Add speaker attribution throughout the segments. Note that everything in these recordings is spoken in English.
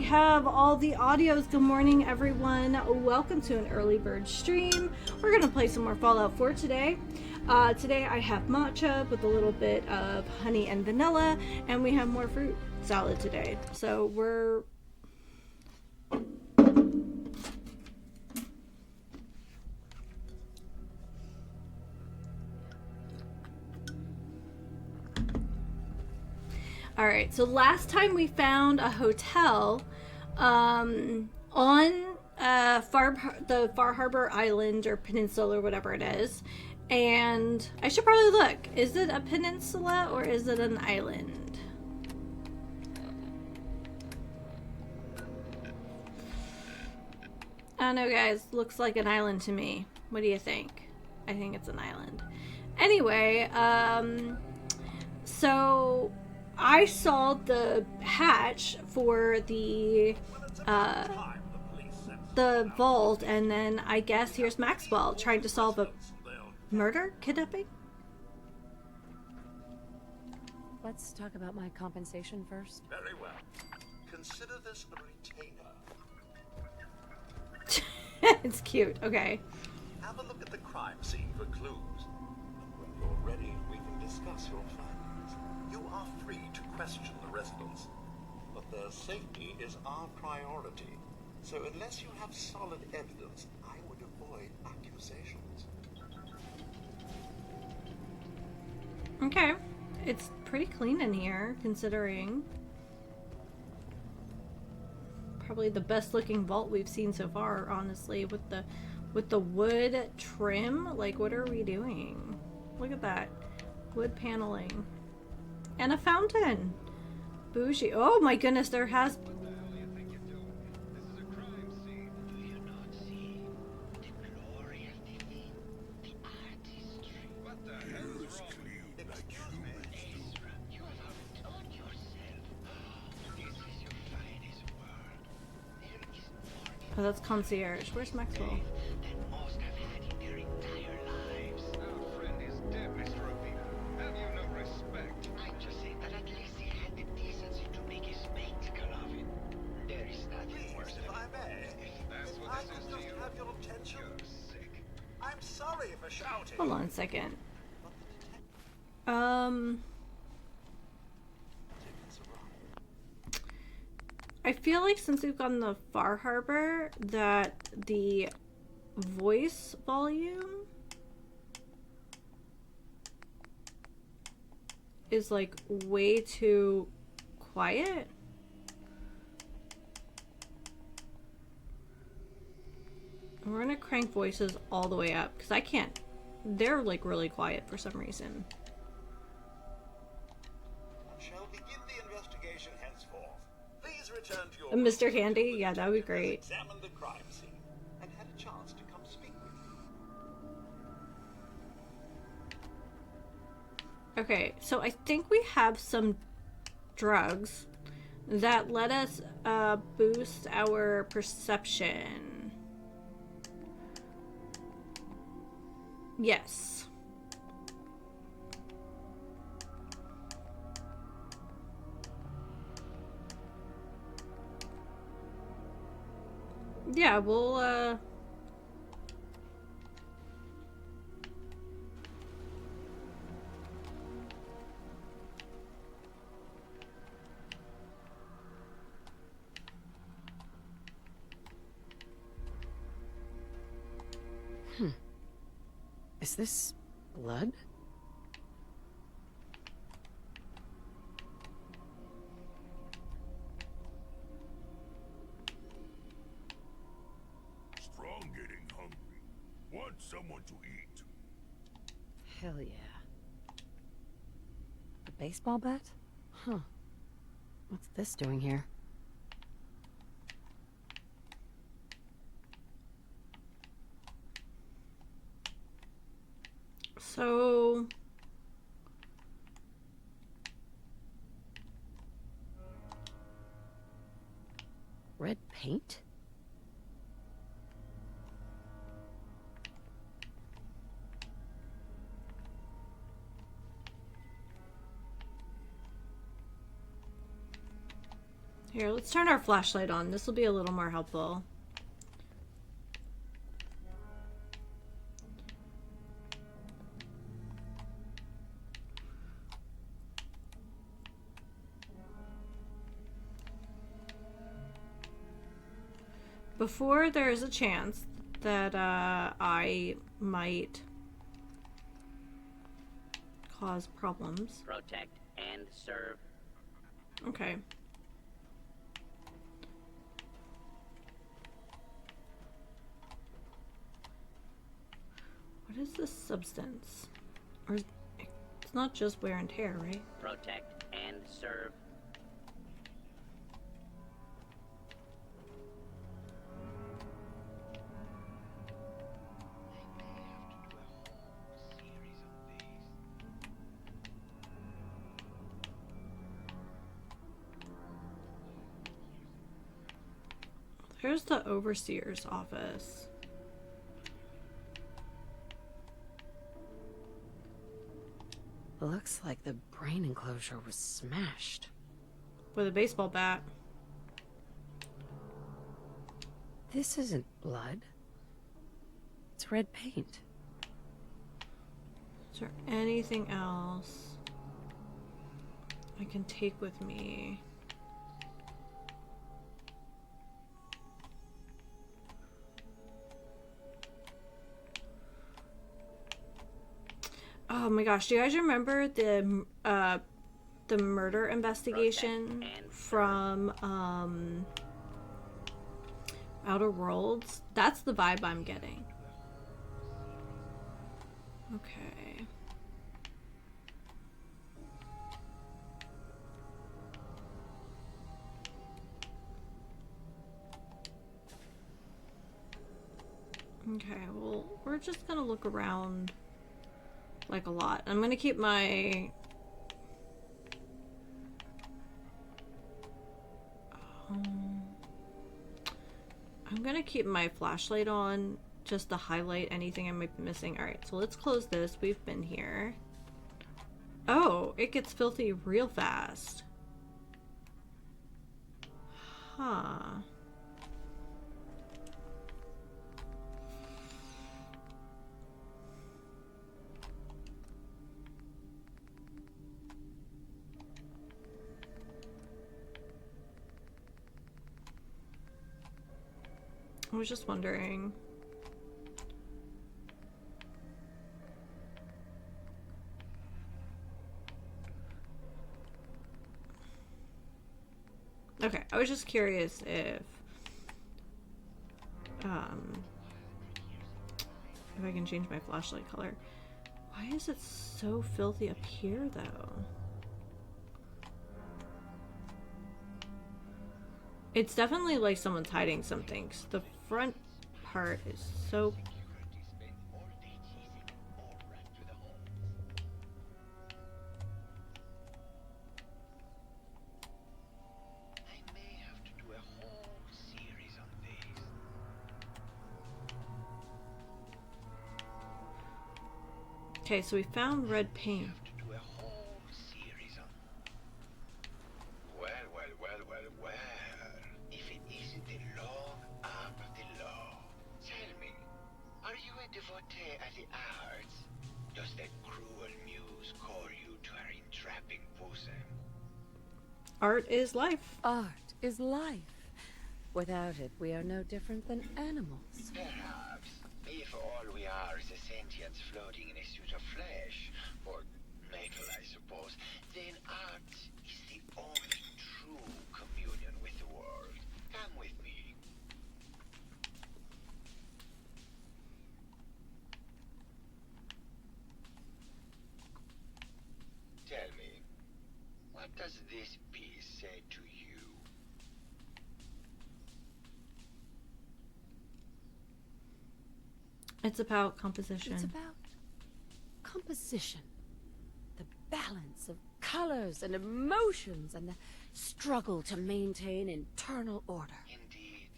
Speaker 1: have all the audios. Good morning, everyone. Welcome to an early bird stream. We're going to play some more Fallout 4 today. Today I have matcha with a little bit of honey and vanilla, and we have more fruit salad today. So we're... Alright, so last time we found a hotel on the Far Harbor Island or Peninsula or whatever it is. And I should probably look. Is it a peninsula or is it an island? I don't know, guys. Looks like an island to me. What do you think? I think it's an island. Anyway, so I saw the hatch for the vault, and then I guess here's Maxwell trying to solve a murder? Kidnapping?
Speaker 2: Let's talk about my compensation first.
Speaker 3: Very well. Consider this a retainer.
Speaker 1: It's cute. Okay.
Speaker 3: Have a look at the crime scene for clues. When you're ready, we can discuss your findings. You are free to question the residents, but their safety is our priority. So unless you have solid evidence, I would avoid accusations.
Speaker 1: Okay. It's pretty clean in here, considering. Probably the best looking vault we've seen so far, honestly, with the wood trim. Like, what are we doing? Look at that. Wood paneling. And a fountain. Bougie. Oh my goodness, there has... Oh, that's concierge. Where's Maxwell? Hold on a second. I feel like since we've gotten the Far Harbor, that the voice volume is like way too quiet. And we're gonna crank voices all the way up because I can't. They're like really quiet for some reason.
Speaker 3: Shall begin the investigation henceforth. Please return to your
Speaker 1: Mr. Handy? Yeah, that would be great.
Speaker 3: Examine the crime scene and had a chance to come speak with you.
Speaker 1: Okay, so I think we have some drugs that let us boost our perception. Yes. Yeah, we'll
Speaker 2: Is this blood?
Speaker 4: Strong getting hungry. Want someone to eat.
Speaker 2: Hell yeah. A baseball bat? Huh. What's this doing here?
Speaker 1: So
Speaker 2: Red paint?
Speaker 1: Here, let's turn our flashlight on. This will be a little more helpful. Before there is a chance that I might cause problems.
Speaker 5: Protect and serve.
Speaker 1: Okay. What is this substance? Or it's not just wear and tear, right?
Speaker 5: Protect and serve.
Speaker 1: Here's the overseer's office.
Speaker 2: Looks like the brain enclosure was smashed.
Speaker 1: With a baseball bat.
Speaker 2: This isn't blood. It's red paint.
Speaker 1: Is there anything else I can take with me? Oh my gosh, do you guys remember the murder investigation from Outer Worlds? That's the vibe I'm getting. Okay. Okay, well, we're just gonna look around like a lot. I'm gonna keep my I'm gonna keep my flashlight on just to highlight anything I might be missing. Alright, so let's close this. We've been here. Oh, it gets filthy real fast. Huh. I was just wondering. Okay, I was just curious if I can change my flashlight color. Why is it so filthy up here though? It's definitely like someone's hiding something. 'Cause the front part is so... Okay, so we found red paint. Art is life.
Speaker 2: Art is life. Without it, we are no different than animals.
Speaker 6: Perhaps, if all we are is a sentience floating in a suit of flesh, or metal, I suppose, then art is the only true communion with the world. Come with me. Tell me, what does this piece say to you?
Speaker 1: It's about composition.
Speaker 2: It's about composition. The balance of colors and emotions and the struggle to maintain internal order.
Speaker 6: Indeed.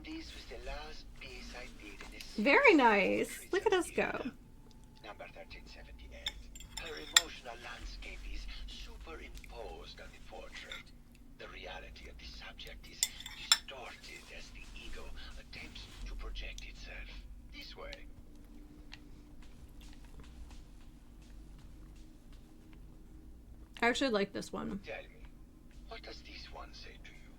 Speaker 6: This was the last piece I did in a
Speaker 1: Very nice. Look at us go.
Speaker 6: Number 1378. Her emotional landscape is superimposed on the portrait. The reality of the subject is distorted as the ego attempts to project itself this way.
Speaker 1: I actually like this one.
Speaker 6: Tell me, what does this one say to you?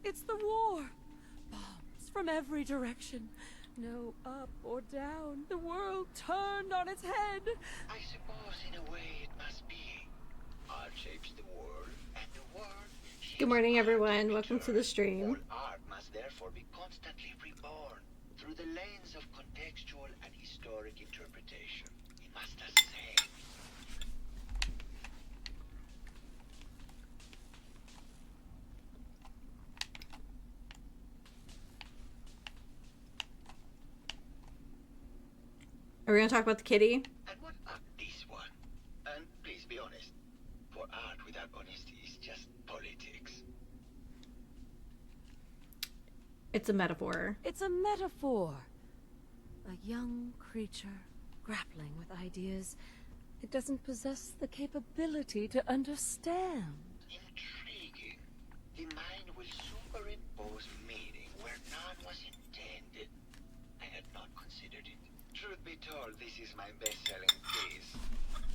Speaker 2: It's the war. Bombs from every direction. No up or down. The world turned on its head.
Speaker 6: I suppose in a way it must be. Art shapes the world, and the world shapes
Speaker 1: Good morning,
Speaker 6: art
Speaker 1: everyone.
Speaker 6: in
Speaker 1: Welcome to
Speaker 6: return.
Speaker 1: the stream.
Speaker 6: All art must therefore be constantly reborn through the lens of contextual and historic interpretation. It must ascend.
Speaker 1: Are we gonna talk about the kitty?
Speaker 6: And what about this one? And please be honest, for art without honesty is just politics.
Speaker 1: It's a metaphor.
Speaker 2: It's a metaphor. A young creature grappling with ideas it doesn't possess the capability to understand.
Speaker 6: Intriguing. The mind will superimpose meaning where none was intended. I had not considered it. Truth be told, this is my best-selling piece.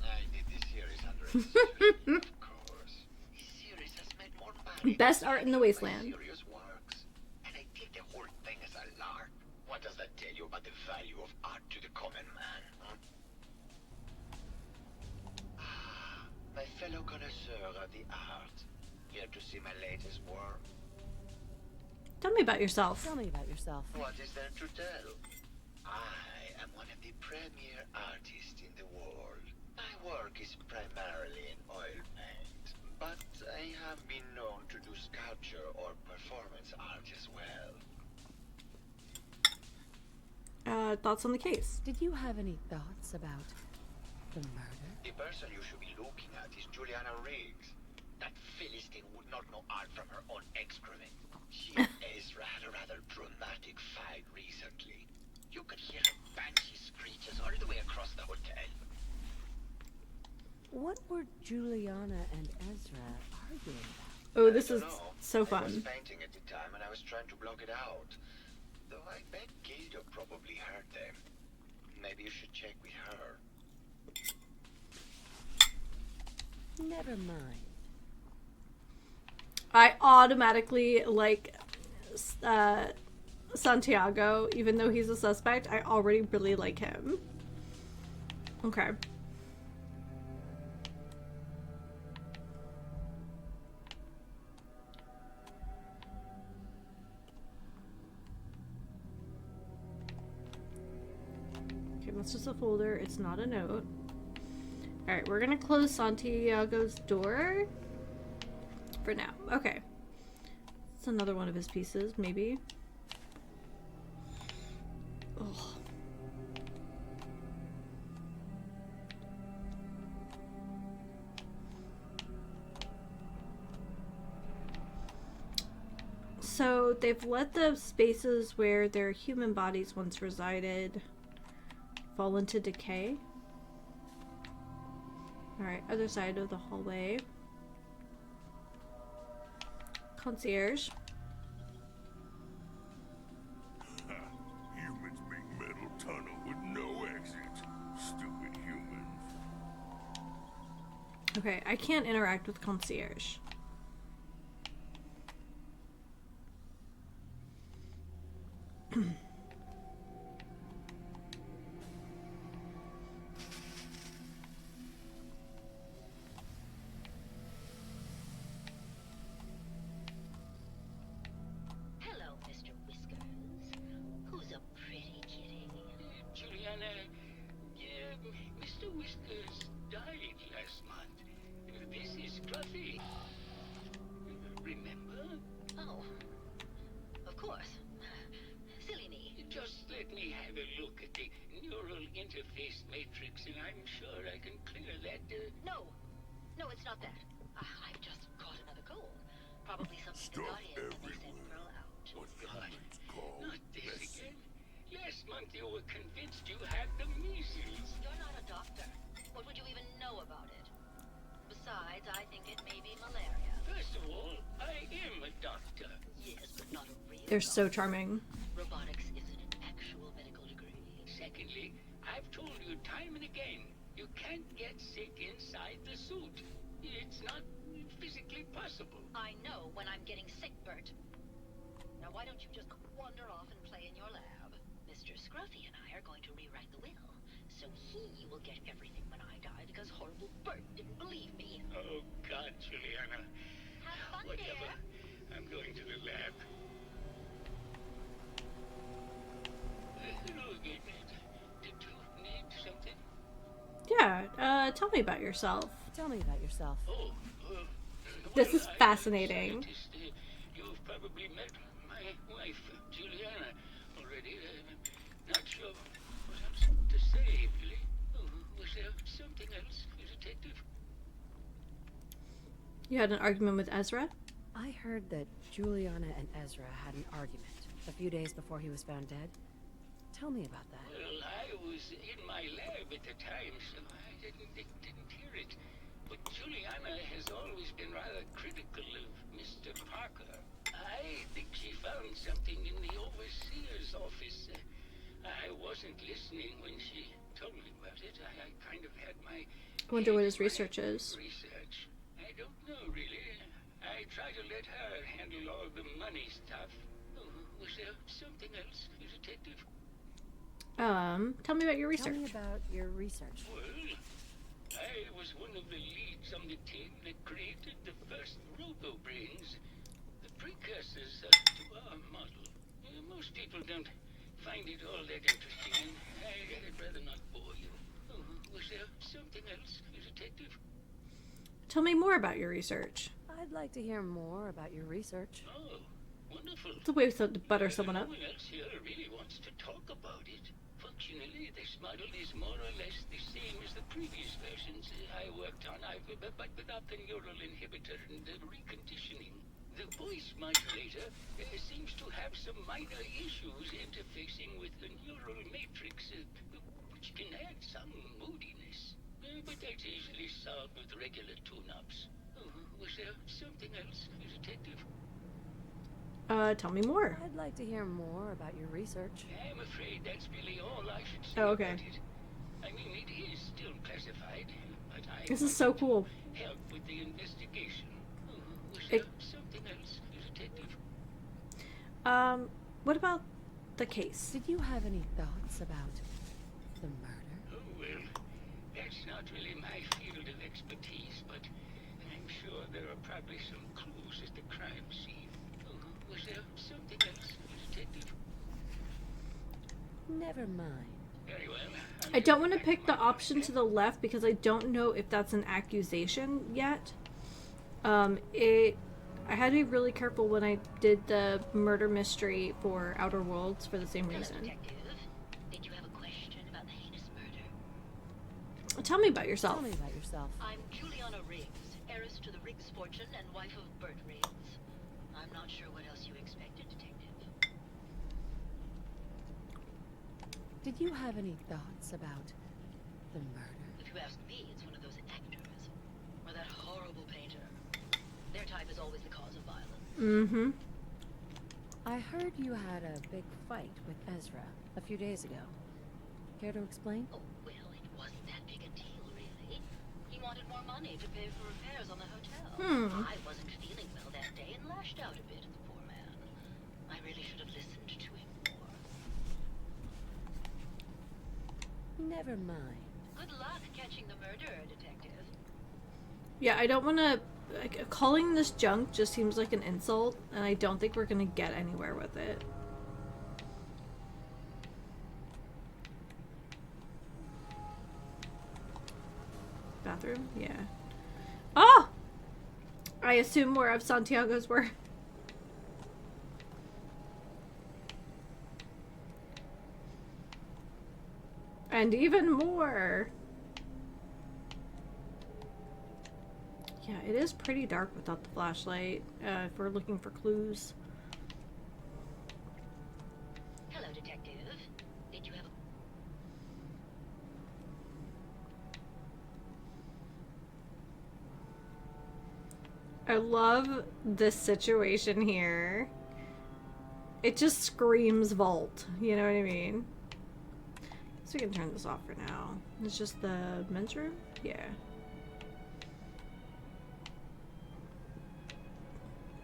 Speaker 6: I did this series under a of course. This series has made more money
Speaker 1: Best
Speaker 6: than
Speaker 1: art in the
Speaker 6: any of my
Speaker 1: wasteland.
Speaker 6: serious works. And I did the whole thing as a lark. What does that tell you about the value of art to the common man? Huh? My fellow connoisseur of the art, here to see my latest work.
Speaker 1: Tell me about yourself.
Speaker 2: Tell me about yourself.
Speaker 6: What is there to tell? I am one of the premier artists in the world. My work is primarily in oil paint, but I have been known to do sculpture or performance art as well.
Speaker 1: Thoughts on the case?
Speaker 2: Did you have any thoughts about the murder?
Speaker 6: The person you should be looking at is Juliana Riggs. That Philistine would not know art from her own excrement. She and Ezra had a rather dramatic fight recently. You could hear her banshee screeches all the way across the hotel.
Speaker 2: What were Juliana and Ezra arguing about?
Speaker 1: Oh, this
Speaker 6: I
Speaker 1: is
Speaker 6: don't know.
Speaker 1: so
Speaker 6: I was
Speaker 1: fun.
Speaker 6: painting at the time and I was trying to block it out. Though I bet Gilda probably heard them. Maybe you should check with her.
Speaker 2: Never mind.
Speaker 1: I automatically like Santiago, even though he's a suspect. I already really like him. Okay. Okay, that's just a folder. It's not a note. Alright, we're gonna close Santiago's door for now. Okay. It's another one of his pieces, maybe. Ugh. So they've let the spaces where their human bodies once resided fall into decay. Alright, other side of the hallway. Concierge.
Speaker 4: Humans make metal tunnel with no exit. Stupid humans.
Speaker 1: Okay, I can't interact with concierge.
Speaker 7: Hello, Mr. Whiskers. Who's a pretty kitty?
Speaker 5: Juliana, Mr. Whiskers died last month. This is Fluffy. Remember?
Speaker 7: Oh, of course. Silly me.
Speaker 5: Just let me have a look at the neural interface matrix, and I'm sure I can clear that.
Speaker 7: No, it's not that. I've just caught another cold. Probably something
Speaker 4: Stuff
Speaker 7: that got in and they sent
Speaker 4: everywhere.
Speaker 7: Pearl out.
Speaker 4: What
Speaker 5: God,
Speaker 4: humans call
Speaker 5: not this
Speaker 4: messy.
Speaker 5: again. Last month you were convinced you had the measles.
Speaker 7: You're not a doctor. What would you even know about it? Besides, I think it may be malaria.
Speaker 5: First of all, I am a doctor.
Speaker 7: Yes, but not a real
Speaker 1: They're so
Speaker 7: doctor.
Speaker 1: charming.
Speaker 7: Robotics isn't an actual medical degree.
Speaker 5: Secondly, I've told you time and again, you can't get sick inside the suit. It's not physically possible.
Speaker 7: I know when I'm getting sick, Bert. Now why don't you just wander off and play in your lab? Mr. Scruffy and I are going to rewrite the will, so he will get everything when I die because horrible Bert didn't believe me.
Speaker 5: Oh, God, Juliana.
Speaker 7: Have fun,
Speaker 5: Whatever.
Speaker 7: dear.
Speaker 5: I'm going to the lab. Hello again. Did you need something?
Speaker 1: Yeah, tell me about yourself.
Speaker 2: Tell me about yourself.
Speaker 5: Oh,
Speaker 1: This
Speaker 5: well,
Speaker 1: is
Speaker 5: I'm a
Speaker 1: fascinating.
Speaker 5: scientist. You've probably met my wife, Juliana, already. Not sure what else to say, really. Oh, was there something else, Detective?
Speaker 1: You had an argument with Ezra?
Speaker 2: I heard that Juliana and Ezra had an argument a few days before he was found dead. Tell me about that.
Speaker 5: Well, I was in my lab at the time, so I didn't hear it. But Juliana has always been rather critical of Mr. Parker. I think she found something in the overseer's office. I wasn't listening when she told me about it. I kind of had my...
Speaker 1: I wonder what his research is.
Speaker 5: Research? I don't know, really. I try to let her handle all the money stuff. Oh, was there something else, Detective?
Speaker 1: Tell me about your
Speaker 2: Tell me
Speaker 1: research.
Speaker 2: about your research.
Speaker 5: Well, I was one of the leads on the team that created the first robo-brains, the precursors to our model. Most people don't find it all that interesting, and I'd rather not bore you. Oh, was there something else, Detective?
Speaker 1: Tell me more about your research.
Speaker 2: I'd like to hear more about your research.
Speaker 5: Oh, wonderful.
Speaker 1: It's a way to butter someone up.
Speaker 5: No one else here really wants to talk about it. Functionally, this model is more or less the same as the previous versions I worked on, but without the neural inhibitor and the reconditioning. The voice modulator seems to have some minor issues interfacing with the neural matrix, which can add some moodiness. But that's easily solved with regular tune-ups. Oh, was there something else, Detective?
Speaker 1: Tell me more.
Speaker 2: I'd like to hear more about your research.
Speaker 5: I'm afraid that's really all I should say
Speaker 1: Oh, okay.
Speaker 5: about it. I mean, it is still classified, but I
Speaker 1: This is so cool.
Speaker 5: help with the investigation. Oh, was
Speaker 1: It-
Speaker 5: there something else, Detective?
Speaker 1: What about the case?
Speaker 2: Did you have any thoughts about the murder?
Speaker 5: Oh, well, that's not really my field of expertise, but I'm sure there are probably some clues at the crime scene. Oh, was there something else, Detective?
Speaker 2: Never mind.
Speaker 5: Very well.
Speaker 1: I don't want to pick the option to the left because I don't know if that's an accusation yet. I had to be really careful when I did the murder mystery for Outer Worlds for the same
Speaker 7: Hello,
Speaker 1: reason.
Speaker 7: Detective. Did you have a question about the heinous murder?
Speaker 1: Tell me about yourself.
Speaker 2: Tell me about yourself.
Speaker 7: I'm Juliana Riggs, heiress to the Riggs fortune and wife of Bert Riggs. I'm not sure what else you expected, Detective.
Speaker 2: Did you have any thoughts about the murder?
Speaker 7: If you ask me, it's one of those actors. Or that horrible painter. Their type is always the cause of violence.
Speaker 1: Mm-hmm.
Speaker 2: I heard you had a big fight with Ezra a few days ago. Care to explain?
Speaker 7: Oh, well, it wasn't that big a deal, really. He wanted more money to pay for repairs on the hotel. I wasn't feeling well that day and lashed out a bit at the poor man. I really should have listened to him more.
Speaker 2: Never mind.
Speaker 7: Good luck catching the murderer, Detective.
Speaker 1: Yeah, I don't want to... Like, calling this junk just seems like an insult, and I don't think we're going to get anywhere with it. Bathroom? Yeah. Oh! I assume more of Santiago's were. And even more. Yeah, it is pretty dark without the flashlight, if we're looking for clues.
Speaker 7: Hello, Detective. Did you have
Speaker 1: I love this situation here. It just screams vault. You know what I mean? So we can turn this off for now. It's just the men's room? Yeah.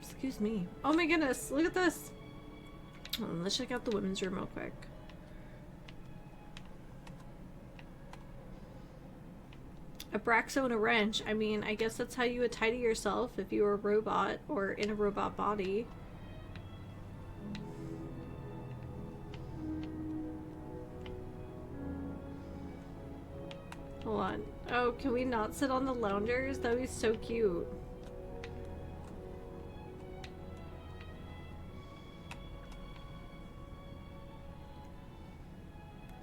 Speaker 1: Excuse me. Oh my goodness, look at this. Let's check out the women's room real quick. A Braxo and a wrench. I mean, I guess that's how you would tidy yourself if you were a robot or in a robot body. Hold on. Oh, can we not sit on the loungers? That would be so cute.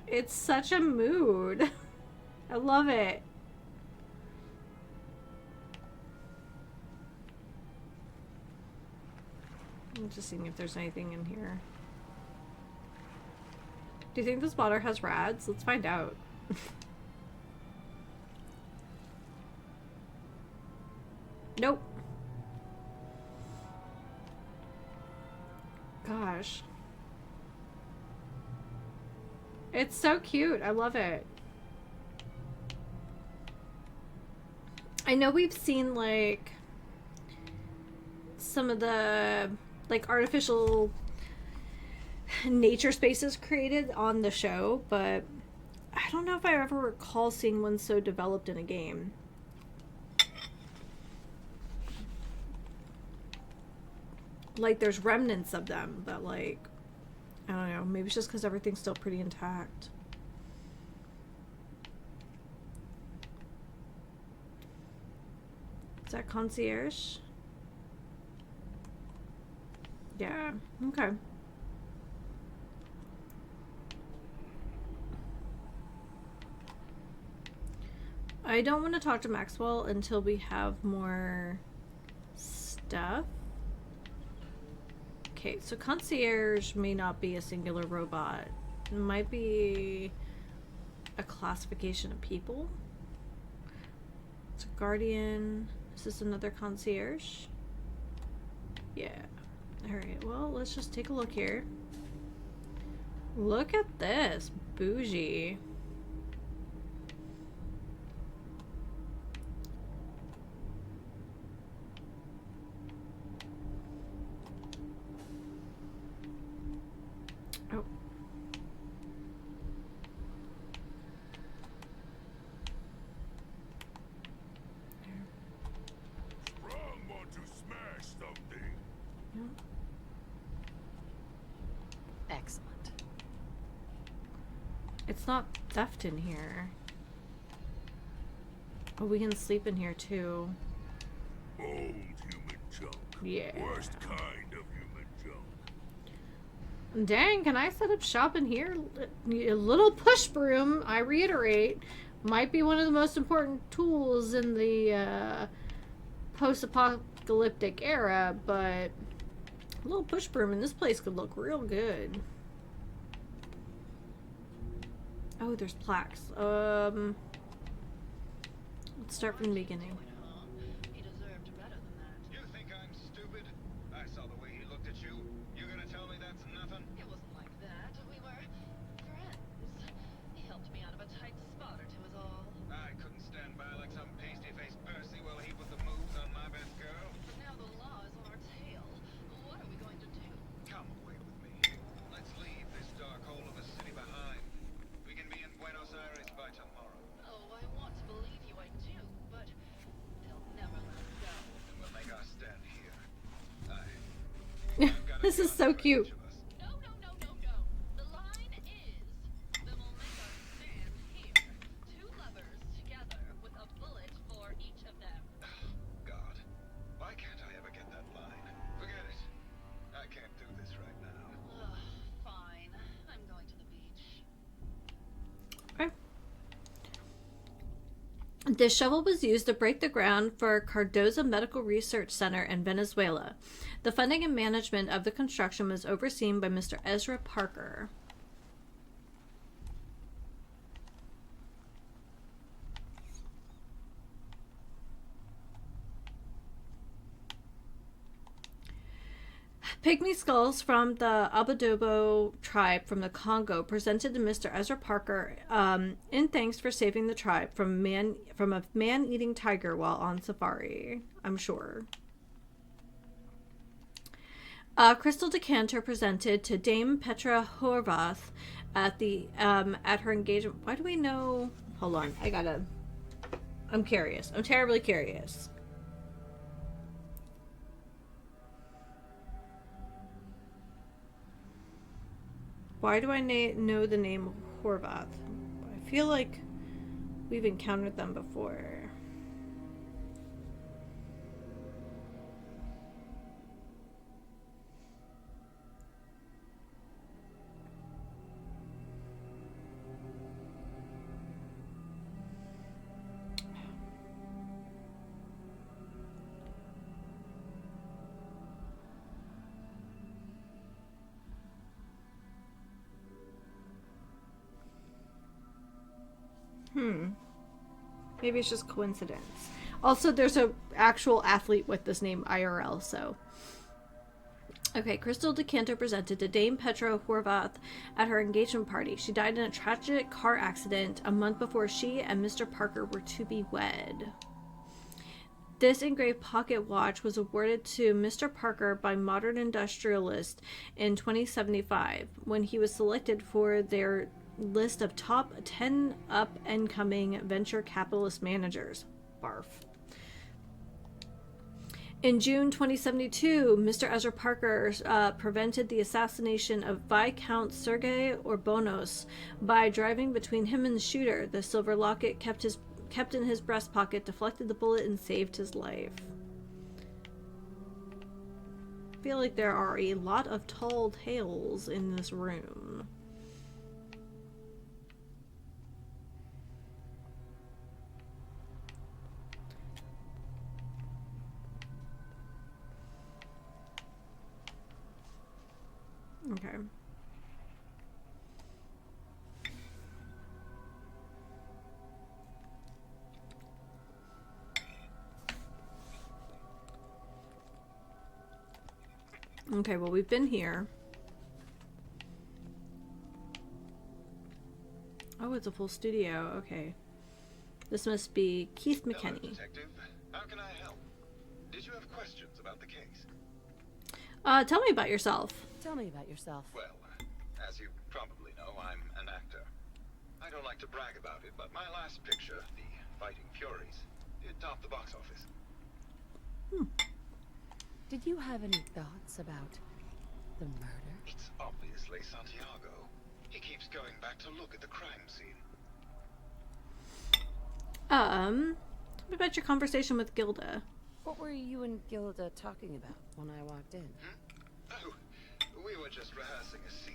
Speaker 1: It's such a mood. I love it. I'm just seeing if there's anything in here. Do you think this water has rads? Let's find out. Nope. Gosh. It's so cute. I love it. I know we've seen like some of the like artificial nature spaces created on the show, but I don't know if I ever recall seeing one so developed in a game. Like there's remnants of them, but like I don't know, maybe it's just because everything's still pretty intact. Is that concierge? Yeah, okay. I don't want to talk to Maxwell until we have more stuff. Okay, so concierge may not be a singular robot. It might be a classification of people. It's a guardian. Is this another concierge? Yeah. Alright, well, let's just take a look here. Look at this. Bougie. Oh.
Speaker 4: Strong want to smash something.
Speaker 1: Yeah.
Speaker 2: Excellent.
Speaker 1: It's not theft in here. Oh, we can sleep in here too.
Speaker 4: Old human junk.
Speaker 1: Yeah.
Speaker 4: Worst kind of human junk.
Speaker 1: Dang, can I set up shop in here? A little push broom, I reiterate, might be one of the most important tools in the post-apocalyptic era, but a little push broom in this place could look real good. Oh, there's plaques. Let's start from the beginning.
Speaker 7: He deserved better than that.
Speaker 6: You think I'm stupid? I saw the way he looked at you. You're gonna tell me that's nothing?
Speaker 7: It wasn't like that. We were friends. He helped me out of a tight spot or two is all.
Speaker 6: I couldn't stand by like some pasty-faced Percy while he put the moves on my best girl.
Speaker 7: But now the law is on our tail. What are we going to do?
Speaker 6: Come away with me. Let's leave this dark hole of a city behind. We can be in Buenos Aires by tomorrow.
Speaker 7: Oh, I want to believe you, I do, but they'll never let us go.
Speaker 6: And we'll make our stand here. I've got a
Speaker 1: This is
Speaker 6: gun
Speaker 1: so
Speaker 6: for
Speaker 1: cute.
Speaker 6: each of us.
Speaker 7: No, no, no, no, no. The line is, then we'll make our stand here. Two lovers together with a bullet for each of them.
Speaker 6: God, why can't I ever get that line? Forget it. I can't do this right now.
Speaker 7: Ugh, fine. I'm going to the beach.
Speaker 1: Okay. This shovel was used to break the ground for Cardozo Medical Research Center in Venezuela. The funding and management of the construction was overseen by Mr. Ezra Parker. Pygmy skulls from the Abadobo tribe from the Congo presented to Mr. Ezra Parker in thanks for saving the tribe from a man-eating tiger while on safari. I'm sure. Crystal decanter presented to Dame Petra Horvath at her engagement. Why do we know? Hold on, I'm curious. I'm terribly curious. Why do I know the name Horvath? I feel like we've encountered them before. Maybe it's just coincidence. Also, there's a actual athlete with this name IRL, so. Okay, Crystal decanter presented to Dame Petra Horvath at her engagement party. She died in a tragic car accident a month before she and Mr. Parker were to be wed. This engraved pocket watch was awarded to Mr. Parker by Modern Industrialist in 2075 when he was selected for their list of top 10 up-and-coming venture capitalist managers. Barf. In June 2072, Mr. Ezra Parker prevented the assassination of Viscount Sergei Orbonos by driving between him and the shooter. The silver locket kept in his breast pocket deflected the bullet and saved his life. I feel like there are a lot of tall tales in this room. Okay. Okay, well, we've been here. Oh, it's a full studio. Okay. This must be Keith
Speaker 6: Hello,
Speaker 1: McKinney.
Speaker 6: Detective. How can I help? Did you have questions about the case?
Speaker 1: Tell me about yourself.
Speaker 2: Tell me about yourself.
Speaker 6: Well, as you probably know, I'm an actor. I don't like to brag about it, but my last picture, The Fighting Furies, it topped the box office.
Speaker 2: Did you have any thoughts about the murder?
Speaker 6: It's obviously Santiago. He keeps going back to look at the crime scene.
Speaker 1: Tell me about your conversation with Gilda.
Speaker 2: What were you and Gilda talking about when I walked in?
Speaker 6: Oh, we were just rehearsing a scene.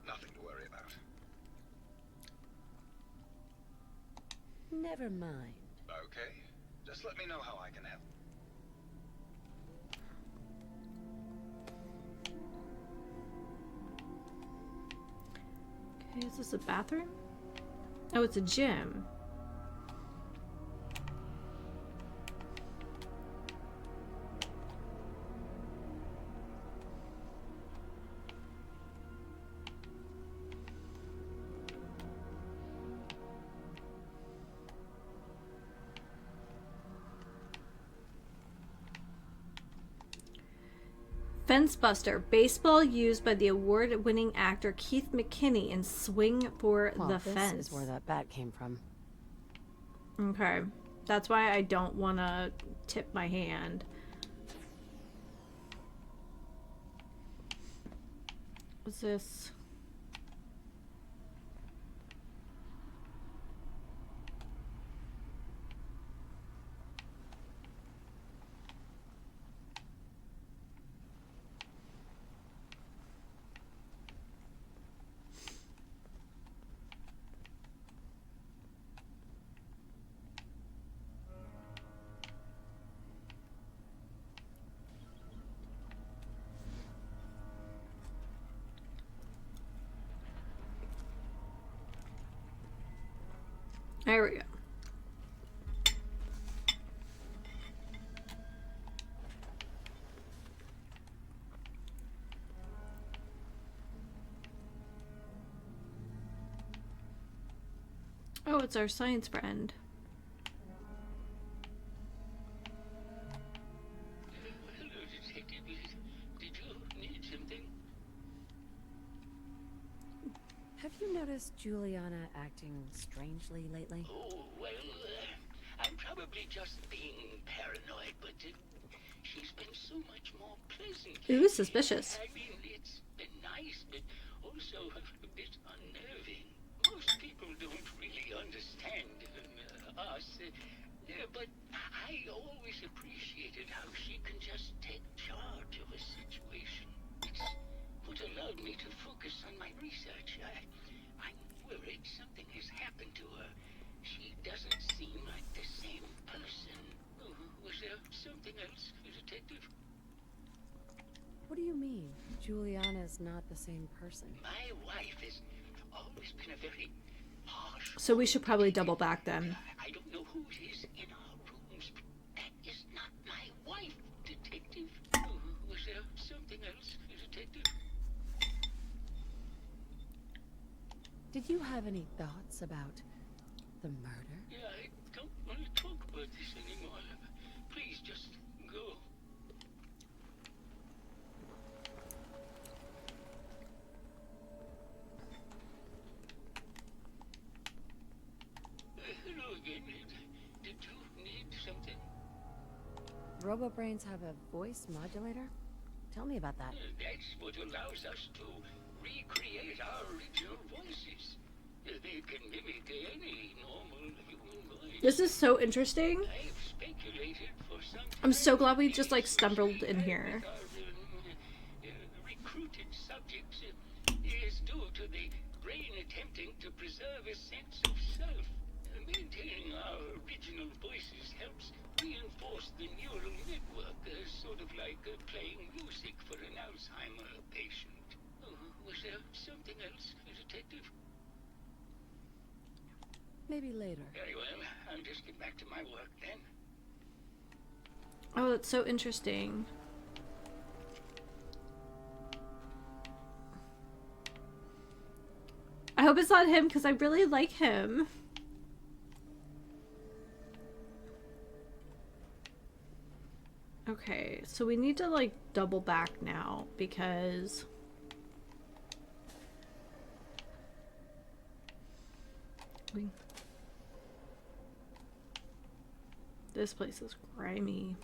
Speaker 6: Nothing to worry about.
Speaker 2: Never mind.
Speaker 6: Okay, just let me know how I can help.
Speaker 1: Okay, is this a bathroom? Oh, it's a gym. Fencebuster, baseball used by the award-winning actor Keith McKinney in Swing for the Fence.
Speaker 2: This is where that bat came from.
Speaker 1: Okay, that's why I don't want to tip my hand. What's this? There we go. Oh, it's our science friend.
Speaker 5: Hello, Detective. Did you need something?
Speaker 2: Have you noticed Juliana acting strangely lately?
Speaker 5: Oh, well, I'm probably just being paranoid, but she's been so much more pleasant.
Speaker 1: Ooh, suspicious.
Speaker 5: I mean, it's been nice, but also a bit unnerving. Most people don't really understand us, but I always appreciated how she can just take charge of a situation. It's what allowed me to focus on my research. I'm worried something has happened to her. She doesn't seem like the same person. Was there something else, Detective?
Speaker 2: What do you mean? Juliana's not the same person.
Speaker 5: My wife has always been a very harsh.
Speaker 1: So we should probably double back then.
Speaker 5: I don't know who it is in our rooms, but that is not my wife, Detective. Was there something else, Detective?
Speaker 2: Did you have any thoughts about the murder?
Speaker 5: Yeah, I don't want to talk about this anymore. Please just go. Hello again. Did you need something?
Speaker 2: Robobrains have a voice modulator? Tell me about that.
Speaker 5: That's what allows us to recreate our original voices. They can mimic any normal human voice.
Speaker 1: This is so interesting.
Speaker 5: I've speculated for some
Speaker 1: I'm so
Speaker 5: time
Speaker 1: glad we
Speaker 5: that
Speaker 1: just like
Speaker 5: the
Speaker 1: stumbled in
Speaker 5: issue
Speaker 1: here.
Speaker 5: with our, recruited subjects is due to the brain attempting to preserve a sense of self. Maintaining our original voices helps reinforce the neural network, sort of like playing music for an Alzheimer patient. Was there something else, Detective?
Speaker 2: Maybe later.
Speaker 5: Very well. I'll just get back to my work then.
Speaker 1: Oh, that's so interesting. I hope it's not him because I really like him. Okay, so we need to like double back now because this place is grimy.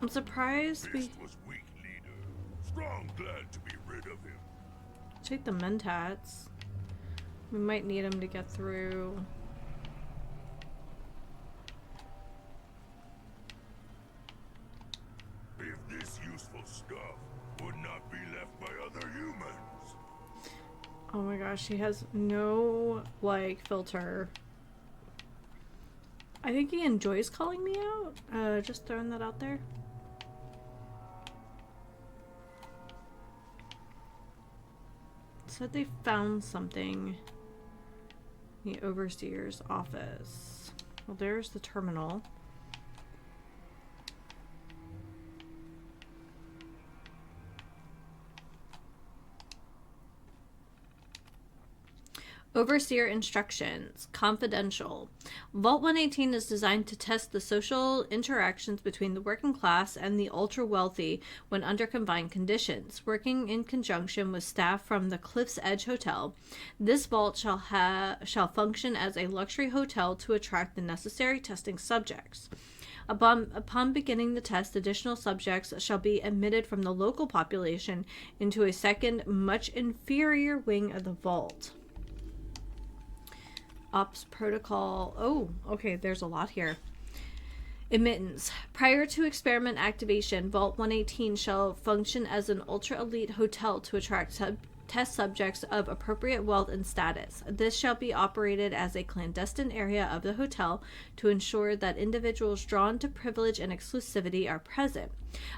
Speaker 1: I'm surprised we
Speaker 4: This was weak, leader. Strong glad to be rid of him.
Speaker 1: take the mentats. We might need him to get through.
Speaker 4: If this useful stuff would not be left by other humans.
Speaker 1: Oh my gosh, he has no like filter. I think he enjoys calling me out. Just throwing that out there. Said they found something in the overseer's office. Well, there's the terminal. Overseer instructions. Confidential. Vault 118 is designed to test the social interactions between the working class and the ultra-wealthy when under confined conditions. Working in conjunction with staff from the Cliff's Edge Hotel, this vault shall function as a luxury hotel to attract the necessary testing subjects. Upon beginning the test, additional subjects shall be admitted from the local population into a second, much inferior wing of the vault. Ops protocol. Oh, okay, there's a lot here. Admittance. Prior to experiment activation, Vault 118 shall function as an ultra-elite hotel to attract test subjects of appropriate wealth and status. This shall be operated as a clandestine area of the hotel to ensure that individuals drawn to privilege and exclusivity are present.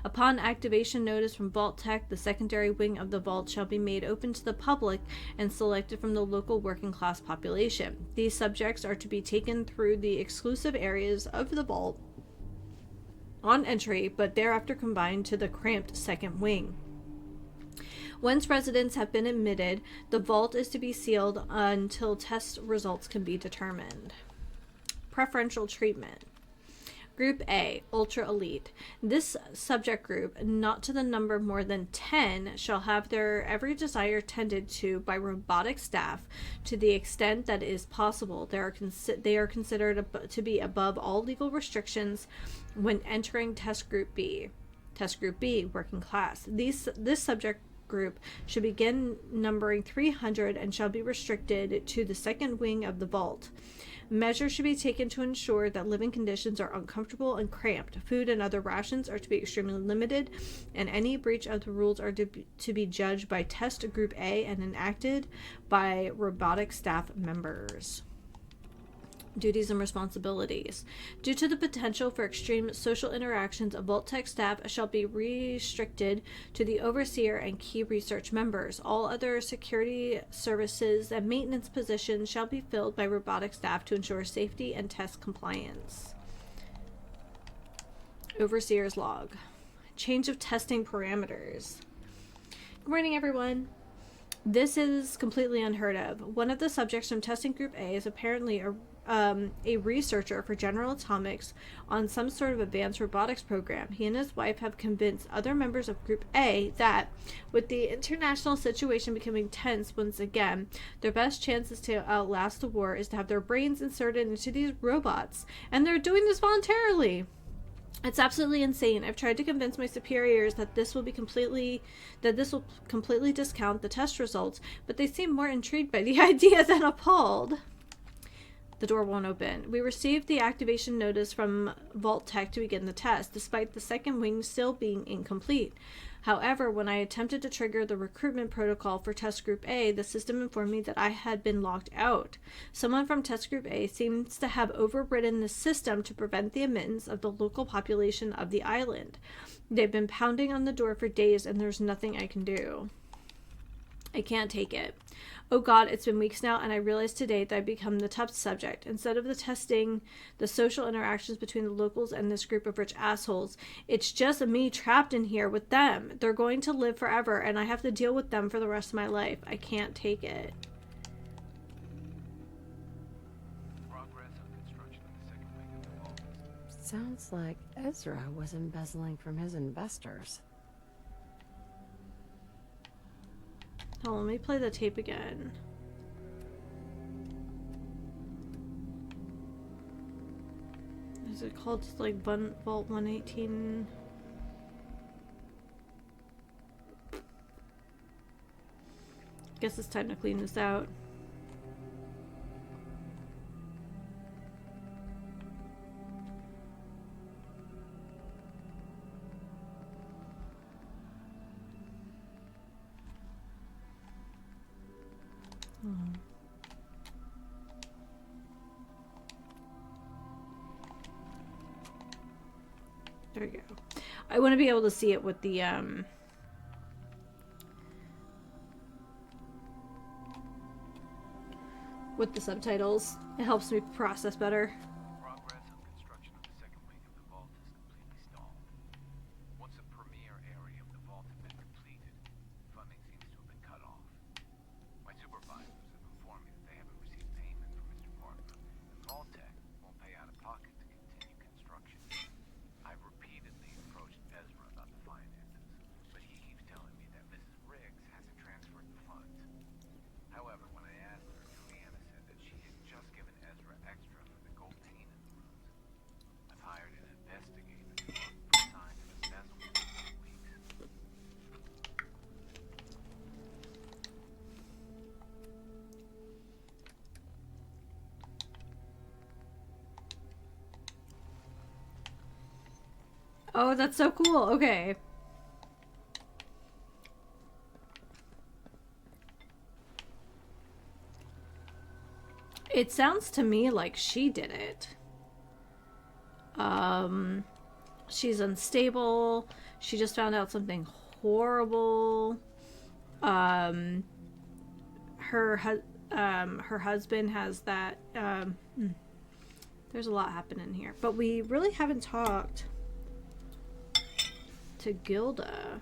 Speaker 1: Upon activation notice from Vault Tech, the secondary wing of the vault shall be made open to the public and selected from the local working class population. These subjects are to be taken through the exclusive areas of the vault on entry, but thereafter combined to the cramped second wing. Once residents have been admitted, the vault is to be sealed until test results can be determined. Preferential treatment. Group A, Ultra Elite. This subject group, not to the number more than 10, shall have their every desire tended to by robotic staff to the extent that is possible. They are considered to be above all legal restrictions when entering Test Group B. Test Group B, Working Class. This subject group should begin numbering 300 and shall be restricted to the second wing of the vault. Measures should be taken to ensure that living conditions are uncomfortable and cramped. Food and other rations are to be extremely limited, and any breach of the rules are to be judged by Test Group A and enacted by robotic staff members. Duties and responsibilities. Due to the potential for extreme social interactions, Vault Tech staff shall be restricted to the overseer and key research members. All other security services and maintenance positions shall be filled by robotic staff to ensure safety and test compliance. Overseer's log. Change of testing parameters. Good morning, everyone. This is completely unheard of. One of the subjects from testing group A is apparently a researcher for General Atomics on some sort of advanced robotics program. He and his wife have convinced other members of Group A that, with the international situation becoming tense once again, their best chances to outlast the war is to have their brains inserted into these robots, and they're doing this voluntarily. It's absolutely insane. I've tried to convince my superiors that this will completely discount the test results, but they seem more intrigued by the idea than appalled. The door won't open. We received the activation notice from Vault Tech to begin the test, despite the second wing still being incomplete. However, when I attempted to trigger the recruitment protocol for Test Group A, the system informed me that I had been locked out. Someone from Test Group A seems to have overridden the system to prevent the admittance of the local population of the island. They've been pounding on the door for days, and there's nothing I can do. I can't take it. Oh God, it's been weeks now, and I realized today that I've become the top subject. Instead of the testing the social interactions between the locals and this group of rich assholes, it's just me trapped in here with them. They're going to live forever, and I have to deal with them for the rest of my life. I can't take it.
Speaker 8: Progress on construction of the second wing of the vault.
Speaker 2: Sounds like Ezra was embezzling from his investors.
Speaker 1: Oh, let me play the tape again. Is it called like Vault 118? Guess it's time to clean this out. There we go. I want to be able to see it with the subtitles. It helps me process better.
Speaker 8: Progress on construction of the second wing of the vault is completely stalled. Once the premier area of the vault had been completed, funding seems to have been cut off. My supervisors have informed me that they haven't received payment from Mr. Parker, and Vault Tech won't pay out of pocket to continue construction. I've repeatedly approached Ezra about the finances, but he keeps telling me that Mrs. Riggs hasn't transferred the funds. However, when I asked her, Juliana said that she had just given Ezra extra for the gold paint in the rooms. I've hired an investigator to look for signs of embezzlement in 2 weeks.
Speaker 1: Oh, that's so cool. Okay. It sounds to me like she did it. She's unstable. She just found out something horrible. Her husband has that. There's a lot happening here, but we really haven't talked to Gilda.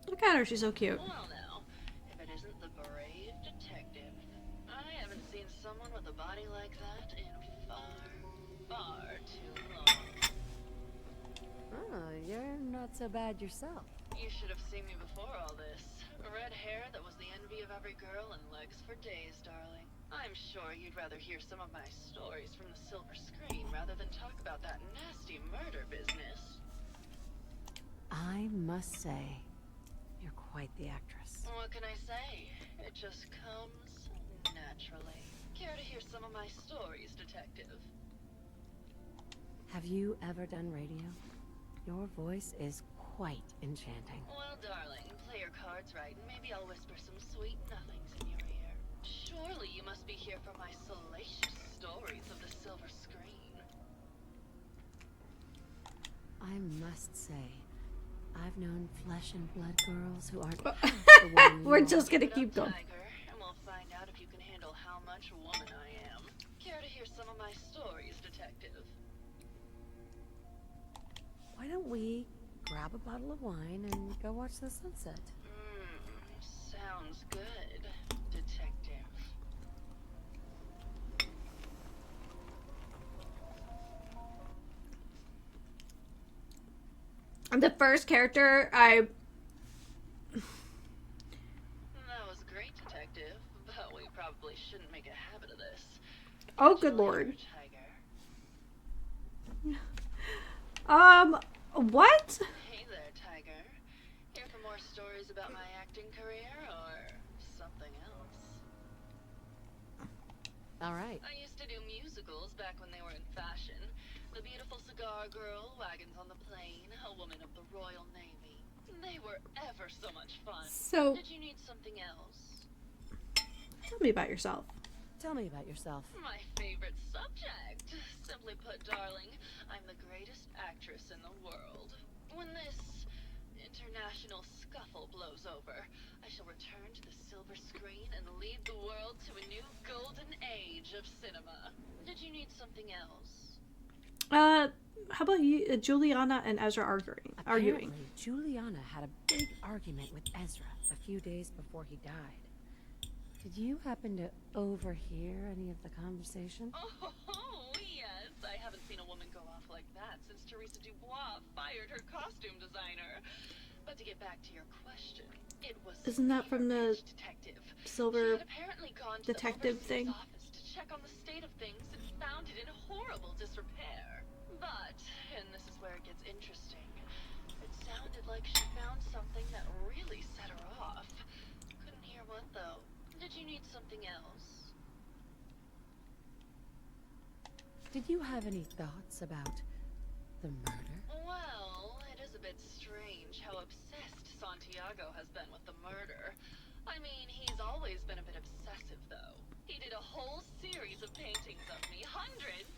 Speaker 1: Look at her, she's so cute.
Speaker 9: Well now, if it isn't the brave detective. I haven't seen someone with a body like that in far too long.
Speaker 2: Oh, you're not so bad yourself.
Speaker 9: You should have seen me before all this. Red hair that was the envy of every girl and legs for days, darling. I'm sure you'd rather hear some of my stories from the silver screen rather than talk about that nasty murder business.
Speaker 2: I must say, you're quite the actress.
Speaker 9: What can I say? It just comes naturally. Care to hear some of my stories, detective?
Speaker 2: Have you ever done radio? Your voice is quite enchanting.
Speaker 9: Well, darling, play your cards right, and maybe I'll whisper some sweet nothings in your ear. Surely you must be here for my salacious stories of the silver screen.
Speaker 2: I must say, I've known flesh and blood girls who aren't the one
Speaker 1: We're
Speaker 2: you
Speaker 1: just
Speaker 2: are.
Speaker 1: gonna keep going.
Speaker 9: Tiger, and we'll find out if you can handle how much woman I am. Care to hear some of my stories, detective?
Speaker 2: Why don't we grab a bottle of wine and go watch the sunset?
Speaker 9: Sounds good, detective.
Speaker 1: The first character
Speaker 9: That was great, detective, but we probably shouldn't make a habit of this.
Speaker 1: Oh, good lord. What?
Speaker 9: Hey there, Tiger. Here for more stories about my acting career or something else?
Speaker 2: All right.
Speaker 9: I used to do musicals back when they were in fashion. The Beautiful Cigar Girl, Wagons on the Plain, A Woman of the Royal Navy. They were ever so much fun.
Speaker 1: So,
Speaker 9: Did you need something else?
Speaker 1: tell me about yourself.
Speaker 2: Tell me about yourself.
Speaker 9: My favorite subject. Simply put, darling, I'm the greatest actress in the world. When this international scuffle blows over, I shall return to the silver screen and lead the world to a new golden age of cinema. Did you need something else?
Speaker 1: How about you, Juliana and Ezra arguing?
Speaker 2: Apparently, Juliana had a big argument with Ezra a few days before he died. Did you happen to overhear any of the conversation?
Speaker 9: Oh, yes. I haven't seen a woman go off like that since Teresa Dubois fired her costume designer. But to get back to your question, it was
Speaker 1: Isn't that from the
Speaker 9: detective.
Speaker 1: silver
Speaker 9: She had apparently gone to
Speaker 1: detective
Speaker 9: the
Speaker 1: thing?
Speaker 9: office to check on the state of things and found it in horrible disrepair. But, and this is where it gets interesting, it sounded like she found something that really set her off. Couldn't hear what though. Did you need something else?
Speaker 2: Did you have any thoughts about the murder?
Speaker 9: Well, it is a bit strange how obsessed Santiago has been with the murder. I mean, he's always been a bit obsessive, though. He did a whole series of paintings of me, hundreds.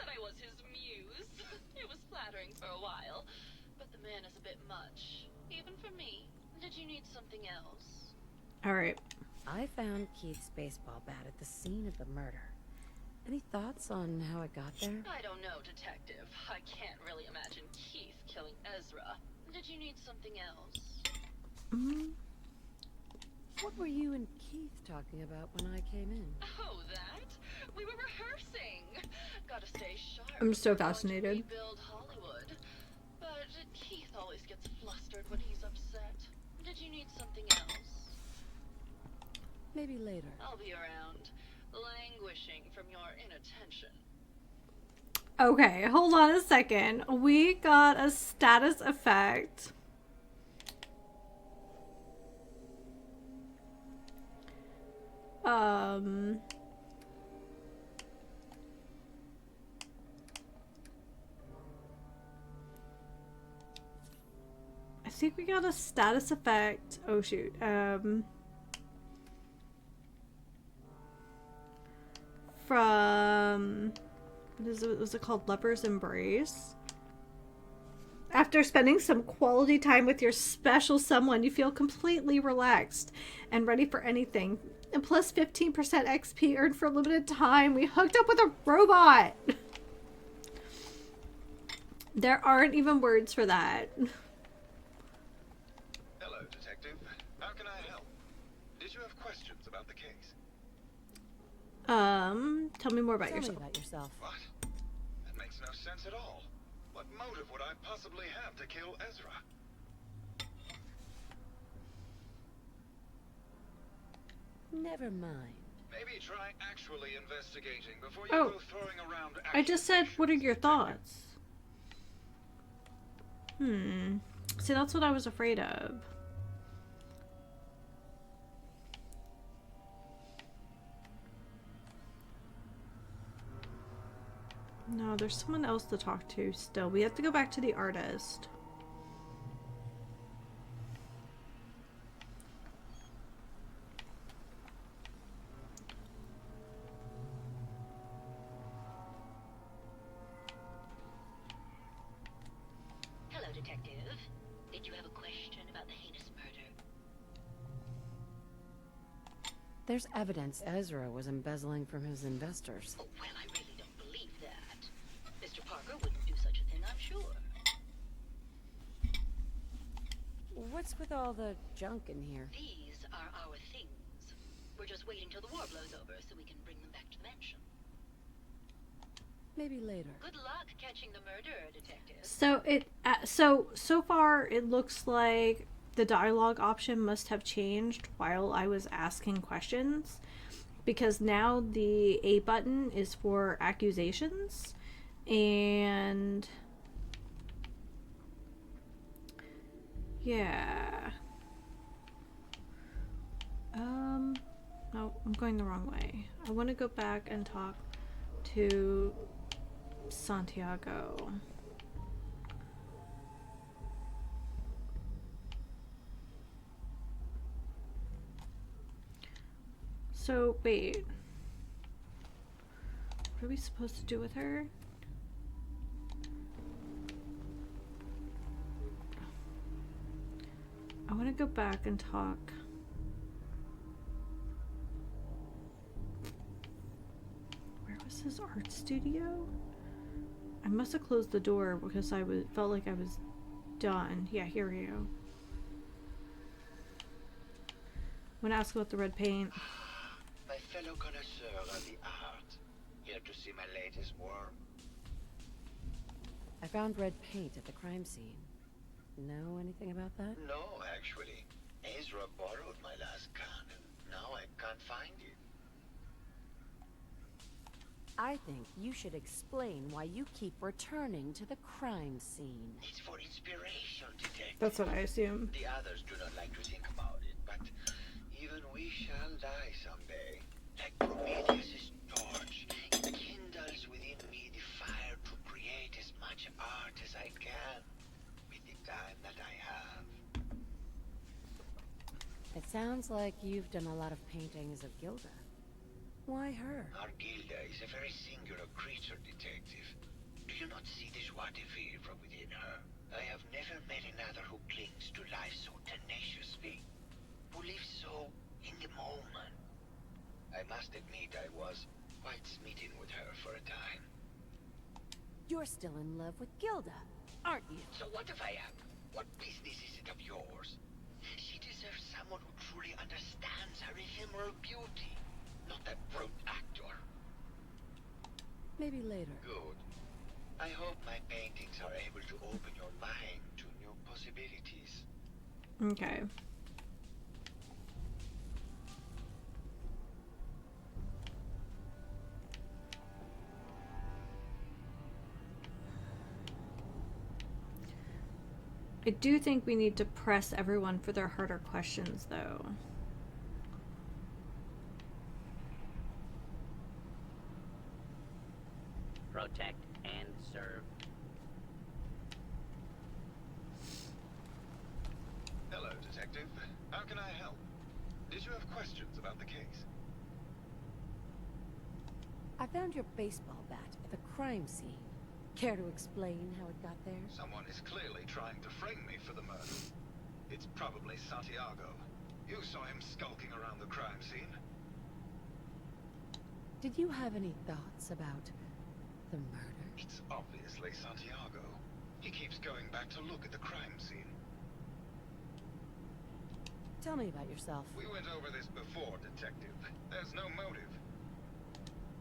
Speaker 9: Said I was his muse. It was flattering for a while, but the man is a bit much, even for me. Did you need something else?
Speaker 1: All right.
Speaker 2: I found Keith's baseball bat at the scene of the murder. Any thoughts on how it got there?
Speaker 9: I don't know, detective. I can't really imagine Keith killing Ezra. Did you need something else?
Speaker 2: What were you and Keith talking about when I came in?
Speaker 9: Oh, that? We were rehearsing. Gotta stay sharp.
Speaker 1: I'm so
Speaker 9: We're going to
Speaker 1: fascinated.
Speaker 9: rebuild Hollywood. But Keith always gets flustered when he's upset. Did you need something else?
Speaker 2: Maybe later.
Speaker 9: I'll be around, languishing from your inattention.
Speaker 1: Okay, hold on a second. We got a status effect. think we got a status effect. Oh shoot. From what is it? Was it called Lover's Embrace? After spending some quality time with your special someone, you feel completely relaxed and ready for anything. And plus 15% XP earned for a limited time. We hooked up with a robot. There aren't even words for that.
Speaker 6: Hello, Detective. How can I help? Did you have questions about the case?
Speaker 1: Tell me more about
Speaker 2: Tell me
Speaker 1: yourself.
Speaker 2: about yourself.
Speaker 6: What? That makes no sense at all. What motive would I possibly have to kill Ezra?
Speaker 2: Never mind.
Speaker 6: Maybe try actually investigating before you
Speaker 1: Oh.
Speaker 6: go throwing around
Speaker 1: I just said, what are your
Speaker 6: accusations,
Speaker 1: thoughts? See, that's what I was afraid of. No, there's someone else to talk to still. We have to go back to the artist.
Speaker 7: Hello, Detective. Did you have a question about the heinous murder?
Speaker 2: There's evidence Ezra was embezzling from his investors.
Speaker 7: Oh, well, I really don't believe that. Mr. Parker wouldn't do such a thing, I'm sure.
Speaker 2: What's with all the junk in here?
Speaker 7: These are our things. We're just waiting till the war blows over so we can bring them back to the mansion.
Speaker 2: Maybe later.
Speaker 7: Good luck catching the murderer, Detective.
Speaker 1: So it so far it looks like the dialogue option must have changed while I was asking questions, because now the A button is for accusations, and yeah. No, I'm going the wrong way. I want to go back and talk to Santiago. So, wait. What are we supposed to do with her? I want to go back and talk. Where was his art studio? I must have closed the door because I felt like I was done. Yeah, here we go. I want to ask about the red paint.
Speaker 6: My fellow connoisseur of the art. Here to see my latest work?
Speaker 2: I found red paint at the crime scene. Know anything about that?
Speaker 6: No, actually. Ezra borrowed my last can, and now I can't find it.
Speaker 2: I think you should explain why you keep returning to the crime scene.
Speaker 6: It's for inspiration, Detective.
Speaker 1: That's what I assume.
Speaker 6: The others do not like to think about it, but even we shall die someday. Like Prometheus' torch, it kindles within me the fire to create as much art as I can with the time that I have.
Speaker 2: It sounds like you've done a lot of paintings of Gilda. Why her?
Speaker 6: Our Gilda is a very singular creature, Detective. Do you not see the joie de vivre from within her? I have never met another who clings to life so tenaciously, who lives so in the moment. I must admit I was quite smitten with her for a time.
Speaker 2: You're still in love with Gilda, aren't you?
Speaker 6: So what if I am? What business is it of yours? She deserves someone who truly understands her ephemeral beauty, not that brute actor.
Speaker 2: Maybe later.
Speaker 6: Good. I hope my paintings are able to open your mind to new possibilities.
Speaker 1: Okay. I do think we need to press everyone for their harder questions, though.
Speaker 10: Protect and serve.
Speaker 6: Detective. How can I help? Did you have questions about the case?
Speaker 2: I found your baseball bat at the crime scene. Care to explain how it got there?
Speaker 6: Someone is clearly trying to frame me for the murder. It's probably Santiago. You saw him skulking around the crime scene.
Speaker 2: Did you have any thoughts about the murder?
Speaker 6: It's obviously Santiago. He keeps going back to look at the crime scene.
Speaker 2: Tell me about yourself.
Speaker 6: We went over this before, Detective. There's no motive.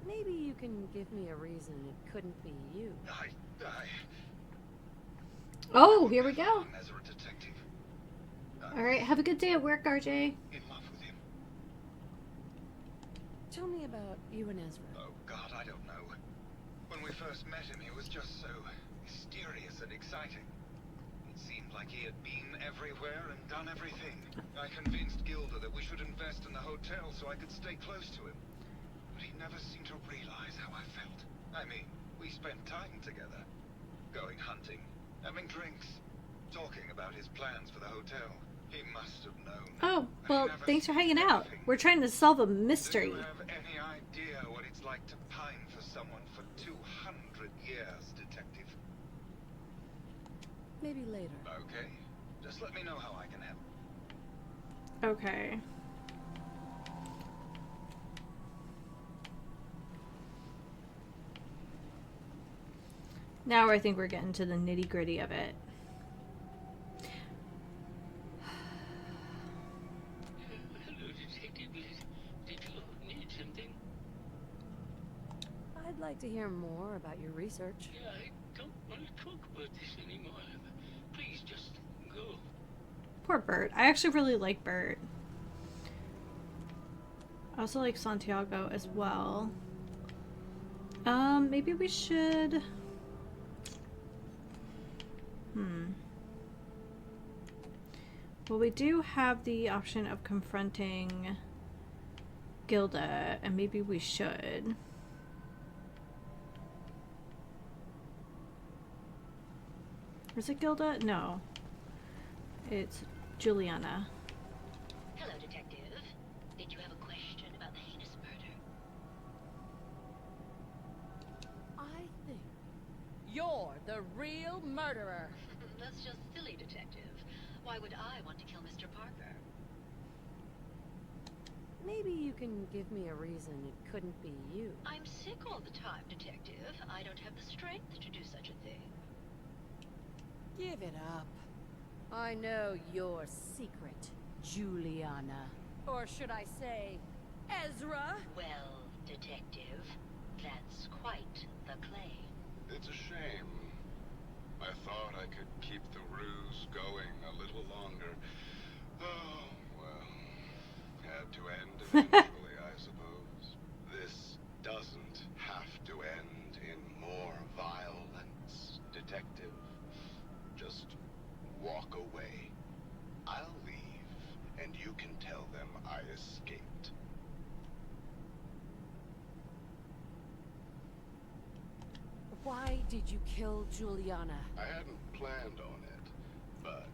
Speaker 2: Maybe you can give me a reason it couldn't be you.
Speaker 1: Oh, here we go.
Speaker 6: As a detective.
Speaker 1: All right, have a good day at work, RJ.
Speaker 6: In love with him.
Speaker 2: Tell me about you and Ezra.
Speaker 6: Oh, God, I don't know. When we first met him, he was just so mysterious and exciting. It seemed like he had been everywhere and done everything. I convinced Gilda that we should invest in the hotel so I could stay close to him. But he never seemed to realize how I felt. I mean, we spent time together. Going hunting, having drinks, talking about his plans for the hotel. He must have known.
Speaker 1: Oh, well, thanks for hanging out. We're trying to solve a mystery.
Speaker 6: Do you have any idea what it's like to pine for someone for 200 years, Detective?
Speaker 2: Maybe later.
Speaker 6: Okay. Just let me know how I can help.
Speaker 1: Okay. Now I think we're getting to the nitty-gritty of it.
Speaker 5: Hello, Detective. Did you need something?
Speaker 2: I'd like to hear more about your research.
Speaker 5: Yeah, I don't want to talk about this anymore. Please just go.
Speaker 1: Poor Bert. I actually really like Bert. I also like Santiago as well. Maybe we should... Well, we do have the option of confronting Gilda, and maybe we should. Is it Gilda? No. It's Juliana.
Speaker 7: Hello, Detective. Did you have a question about the heinous murder?
Speaker 2: I think you're the real murderer.
Speaker 7: That's just silly, Detective. Why would I want to kill Mr. Parker?
Speaker 2: Maybe you can give me a reason it couldn't be you.
Speaker 7: I'm sick all the time, Detective. I don't have the strength to do such a thing.
Speaker 2: Give it up. I know your secret, Juliana. Or should I say, Ezra?
Speaker 7: Well, Detective, that's quite the claim.
Speaker 4: It's a shame. I thought I could keep the ruse going a little longer. Oh, well. Had to end eventually, I suppose. This doesn't have to end in more violence, Detective. Just walk away. I'll leave, and you can tell them I escaped.
Speaker 2: Why did you kill Juliana?
Speaker 4: I hadn't planned on it, but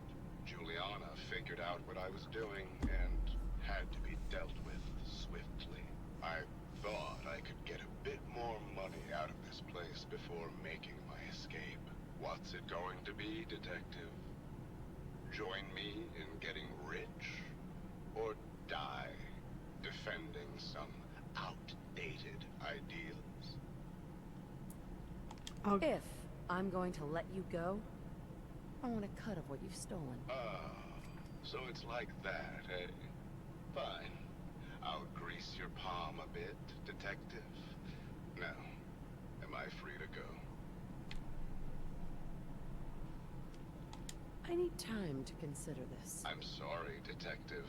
Speaker 4: Juliana figured out what I was doing and had to be dealt with swiftly. I thought I could get a bit more money out of this place before making my escape. What's it going to be, Detective? Join me in getting rich? Or die defending some outdated ideals?
Speaker 2: If I'm going to let you go, I want a cut of what you've stolen.
Speaker 4: Ah, so it's like that, eh? Fine. I'll grease your palm a bit, Detective. Now, am I free to go?
Speaker 2: I need time to consider this.
Speaker 4: I'm sorry, Detective,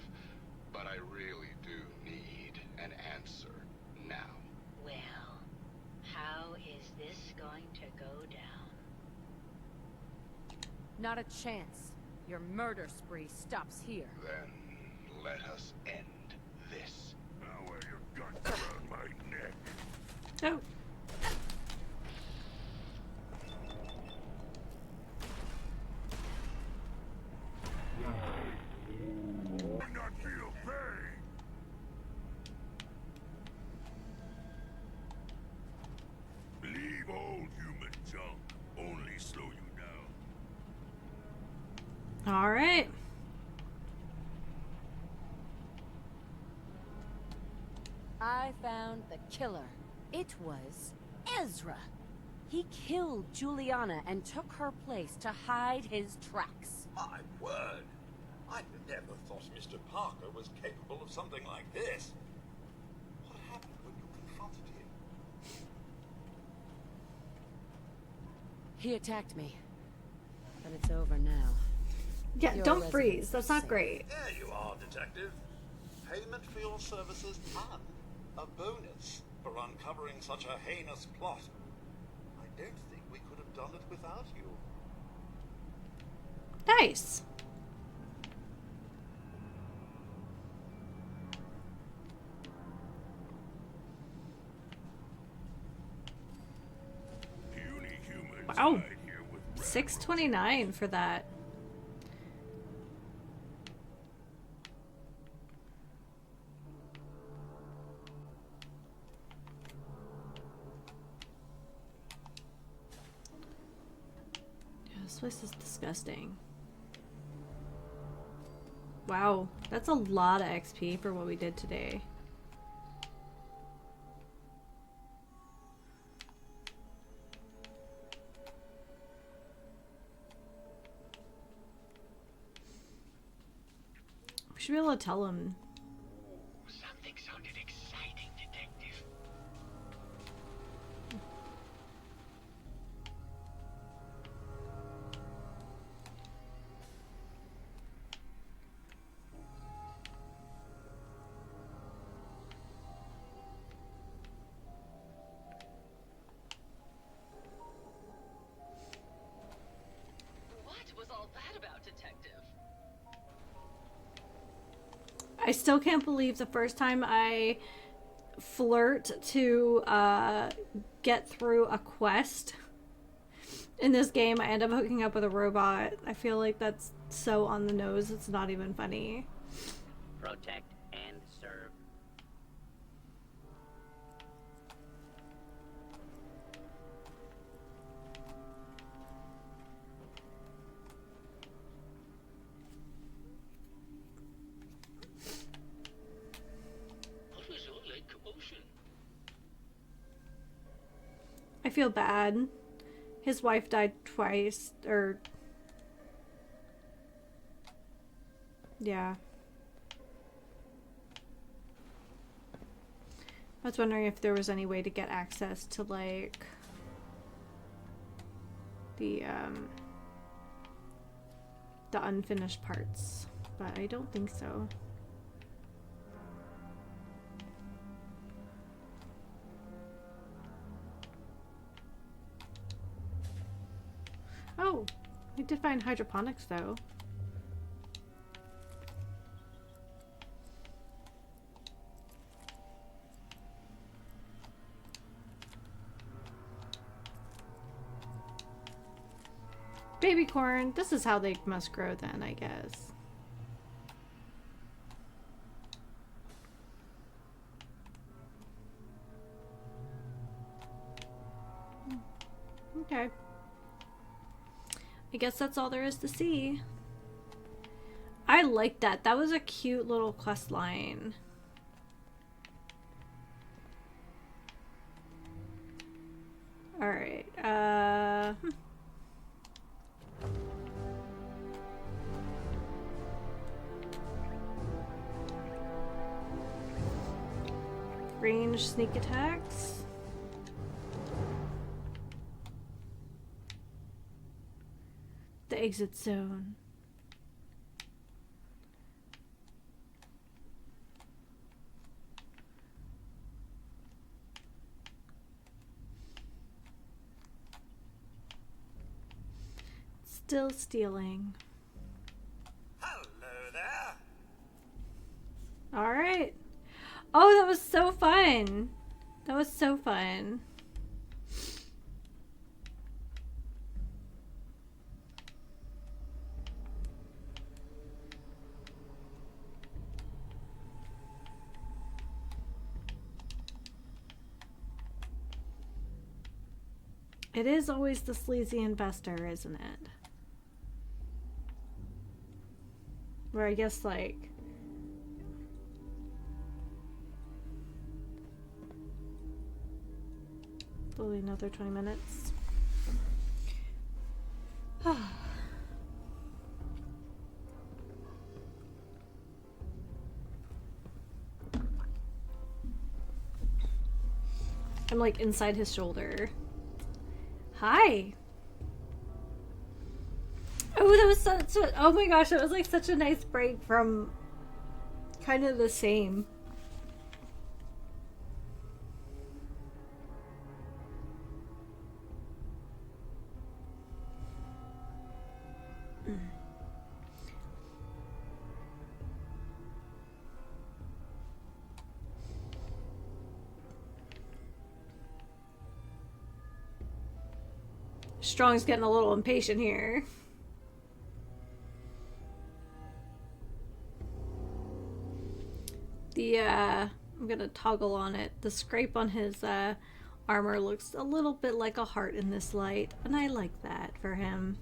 Speaker 4: but I really do need an answer now.
Speaker 7: Well, how is this going to go down?
Speaker 2: Not a chance. Your murder spree stops here.
Speaker 4: Then let us end this.
Speaker 3: Now wear your guts around my neck.
Speaker 1: Oh.
Speaker 2: I found the killer. It was Ezra. He killed Juliana and took her place to hide his tracks.
Speaker 3: My word! I never thought Mr. Parker was capable of something like this. What happened when you confronted him?
Speaker 2: He attacked me. But it's over now.
Speaker 1: Yeah,
Speaker 2: Your
Speaker 1: don't freeze.
Speaker 2: residence
Speaker 1: That's
Speaker 2: is
Speaker 1: not
Speaker 2: safe.
Speaker 1: great.
Speaker 3: There you are, Detective. Payment for your services and a bonus for uncovering such a heinous plot. I don't think we could have done it without you.
Speaker 1: Nice. Wow. 629 for that. Yeah, this place is disgusting. Wow, that's a lot of XP for what we did today. We should be able to tell him.
Speaker 6: Something sounded exciting, Detective.
Speaker 9: What was all that about, Detective?
Speaker 1: I still can't believe the first time I flirt to get through a quest in this game, I end up hooking up with a robot. I feel like that's so on the nose, it's not even funny.
Speaker 5: Protect and serve. What was all that commotion?
Speaker 1: I feel bad. His wife died twice, or... yeah. I was wondering if there was any way to get access to, like, the unfinished parts, but I don't think so. Oh, we did find hydroponics though. Baby corn, this is how they must grow then, I guess. Okay. I guess that's all there is to see. I like that. That was a cute little quest line. Alright, range sneak attacks. The exit zone. Still stealing.
Speaker 3: Hello there.
Speaker 1: All right. Oh, that was so fun. That was so fun. It is always the sleazy investor, isn't it? Where I guess, like, Probably another 20 minutes. I'm like inside his shoulder. Hi. Oh, that was such a, oh my gosh, that was like such a nice break from kind of the same. Strong's getting a little impatient here. I'm gonna toggle on it. The scrape on his armor looks a little bit like a heart in this light, and I like that for him.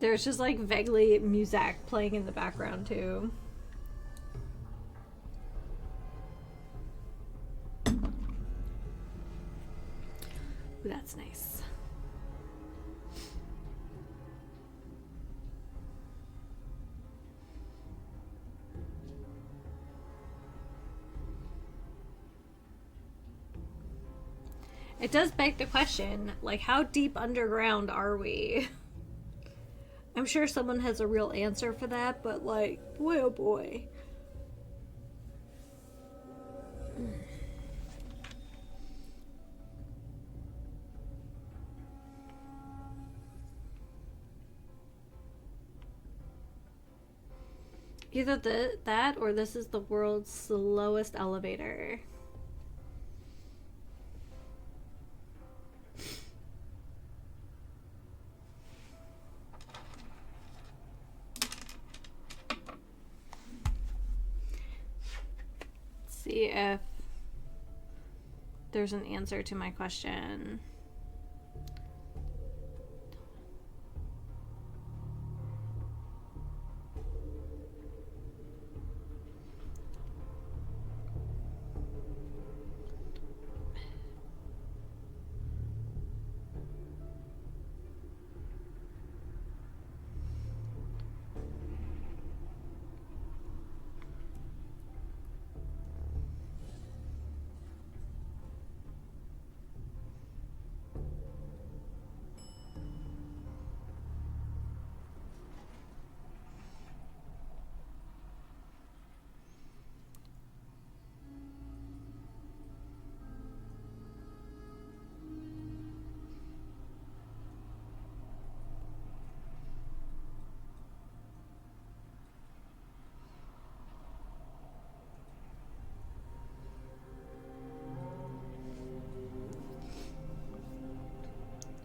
Speaker 1: There's just like vaguely music playing in the background too. Ooh, that's nice. It does beg the question, like, how deep underground are we? I'm sure someone has a real answer for that, but like, boy oh boy. Either that or this is the world's slowest elevator. See if there's an answer to my question.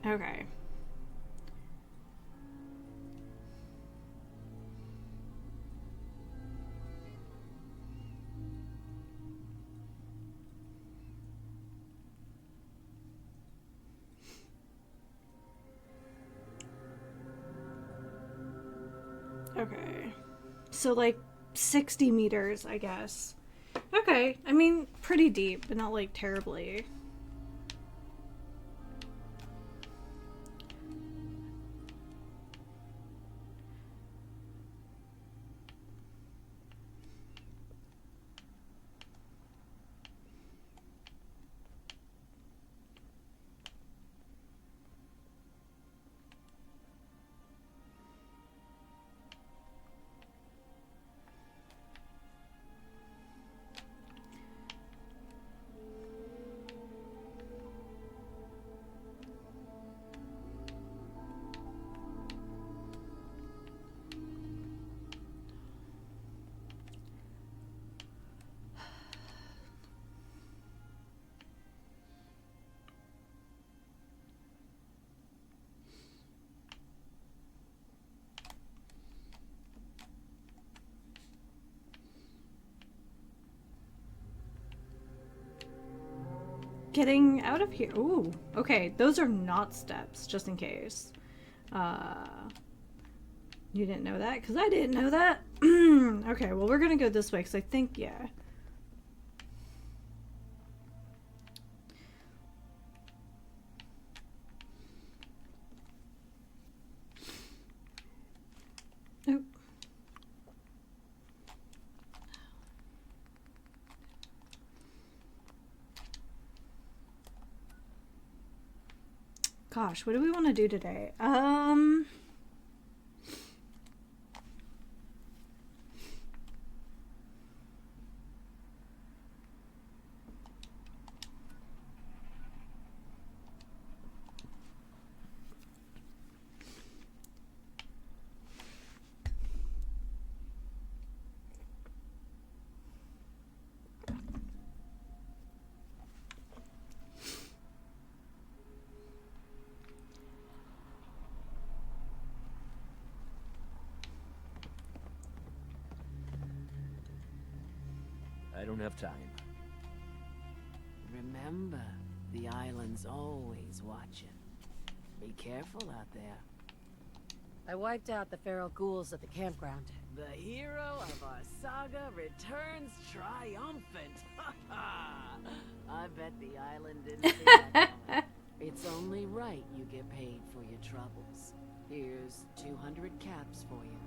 Speaker 1: Okay. Okay. So like 60 meters, I guess. Okay. I mean, pretty deep, but not like terribly. Getting out of here. Ooh, okay. Those are not steps, just in case. You didn't know that? Because I didn't know that. Okay, well, we're going to go this way because I think, yeah. Oop. Gosh, what do we want to do today?
Speaker 10: I don't have time.
Speaker 2: Remember, the island's always watching. Be careful out there. I wiped out the feral ghouls at the campground. The hero of our saga returns triumphant. I bet the island didn't see that coming. It's only right you get paid for your troubles. Here's 200 caps for you.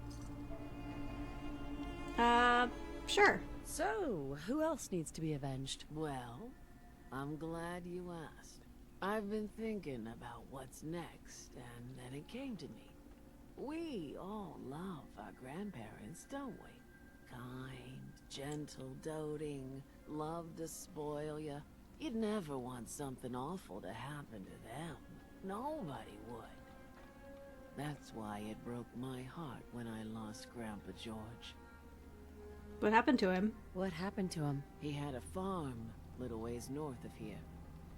Speaker 1: Sure.
Speaker 2: So, who else needs to be avenged? Well, I'm glad you asked. I've been thinking about what's next, and then it came to me. We all love our grandparents, don't we? Kind, gentle, doting, love to spoil you. You'd never want something awful to happen to them. Nobody would. That's why it broke my heart when I lost Grandpa George.
Speaker 1: What happened to him?
Speaker 2: What happened to him? He had a farm, little ways north of here.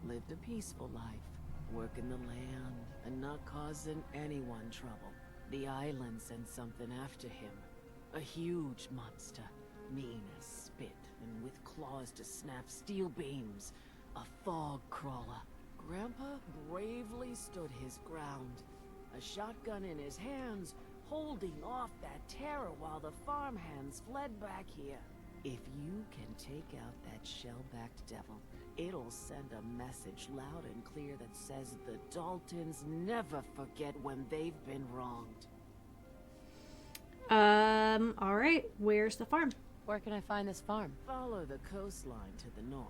Speaker 2: Lived a peaceful life, working the land and not causing anyone trouble. The island sent something after him. A huge monster, mean as spit and with claws to snap steel beams. A fog crawler. Grandpa bravely stood his ground, a shotgun in his hands, holding off that terror while the farmhands fled back here. If you can take out that shell-backed devil, it'll send a message loud and clear that says the Daltons never forget when they've been wronged.
Speaker 1: Alright, where's the farm?
Speaker 2: Where can I find this farm? Follow the coastline to the north.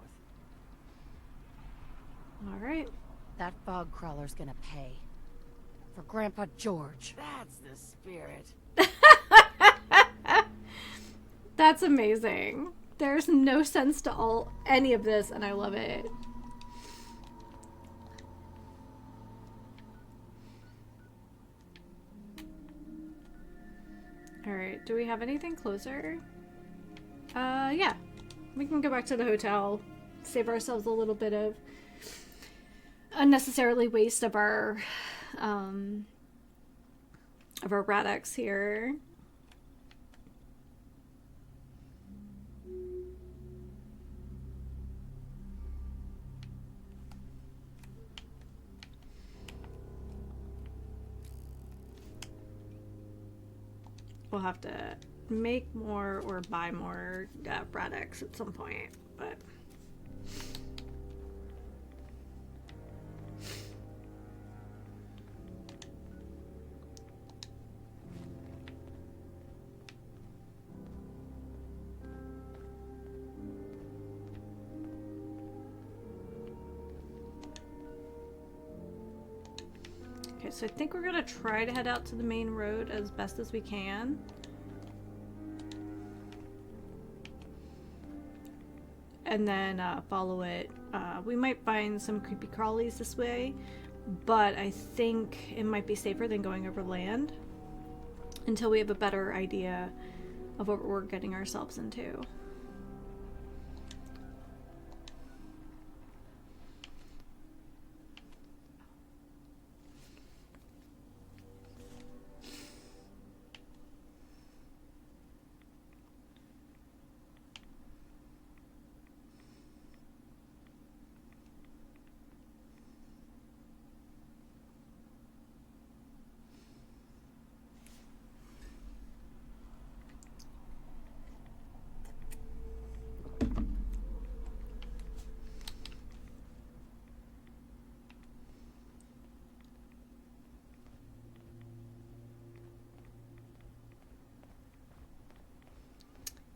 Speaker 1: Alright.
Speaker 2: That fog crawler's gonna pay. For Grandpa George. That's the spirit.
Speaker 1: That's amazing. There's no sense to any of this, and I love it. Alright, do we have anything closer? Yeah. We can go back to the hotel, save ourselves a little bit of unnecessarily waste of our Radix here. We'll have to make more or buy more Radix at some point, but okay, so I think we're gonna try to head out to the main road as best as we can. And then follow it. We might find some creepy crawlies this way, but I think it might be safer than going over land until we have a better idea of what we're getting ourselves into.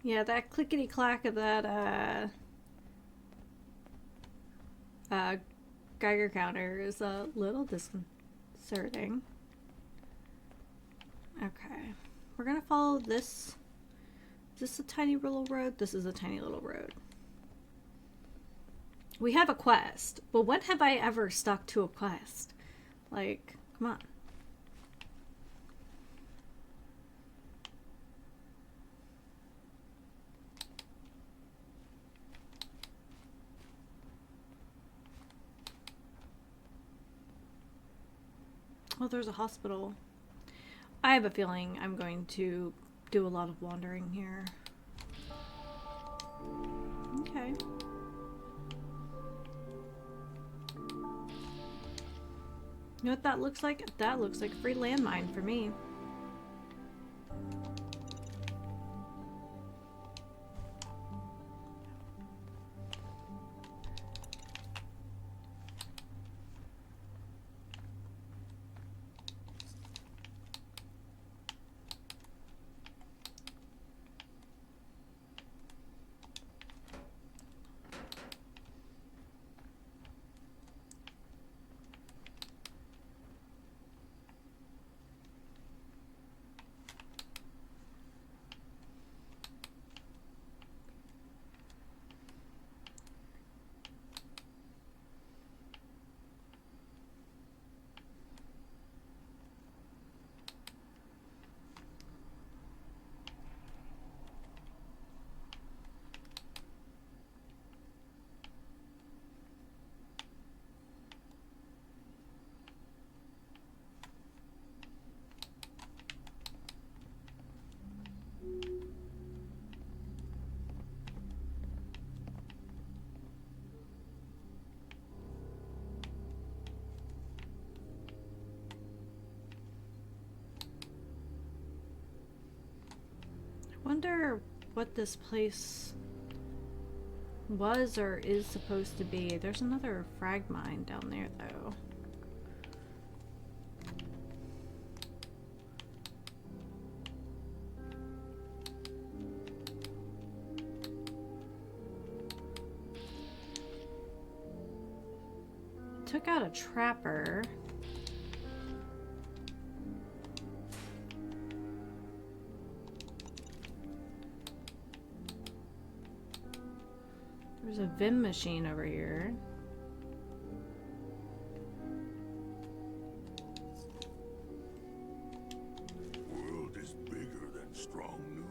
Speaker 1: Yeah, that clickety clack of that Geiger counter is a little disconcerting. Okay, we're gonna follow this. Is this a tiny little road? This is a tiny little road. We have a quest, but when have I ever stuck to a quest? Like, come on. Oh, there's a hospital. I have a feeling I'm going to do a lot of wandering here. Okay. You know what that looks like? That looks like a free landmine for me. Wonder what this place was or is supposed to be. There's another frag mine down there, though. Took out a trapper. There's a Vim machine over here.
Speaker 11: World is bigger than strong new.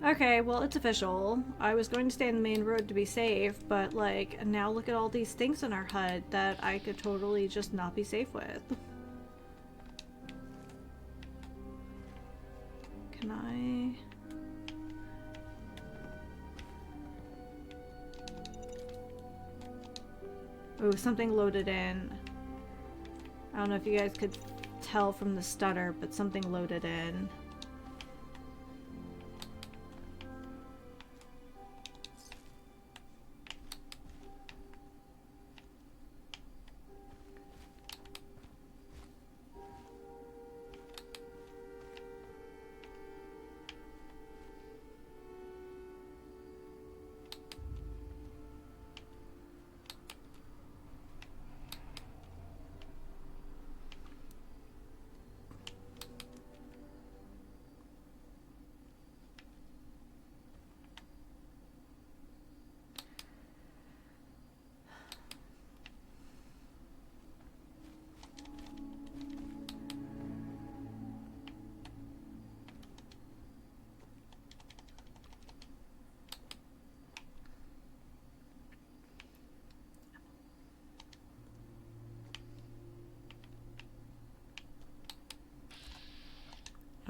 Speaker 1: Okay, well, it's official. I was going to stay on the main road to be safe, but, like, now look at all these things in our HUD that I could totally just not be safe with. Can I... Oh, something loaded in. I don't know if you guys could tell from the stutter, but something loaded in.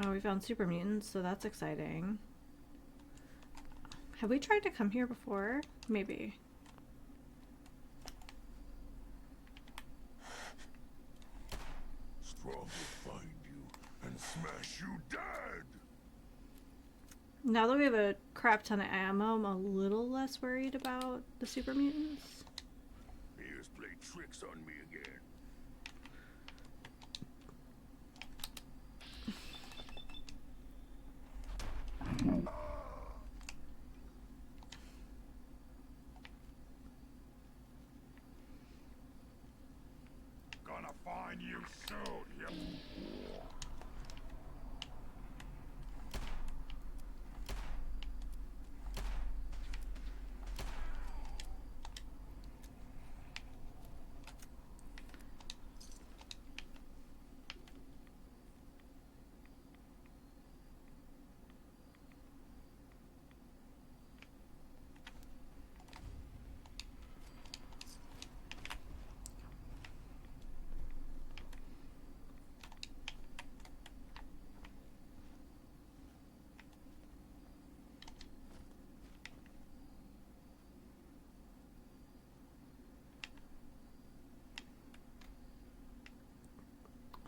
Speaker 1: Oh, we found super mutants, so that's exciting. Have we tried to come here before? Maybe.
Speaker 11: Strong smash you dead.
Speaker 1: Now that we have a crap ton of ammo, I'm a little less worried about the super mutants.
Speaker 11: He has played tricks on me again. Gonna find you soon, you.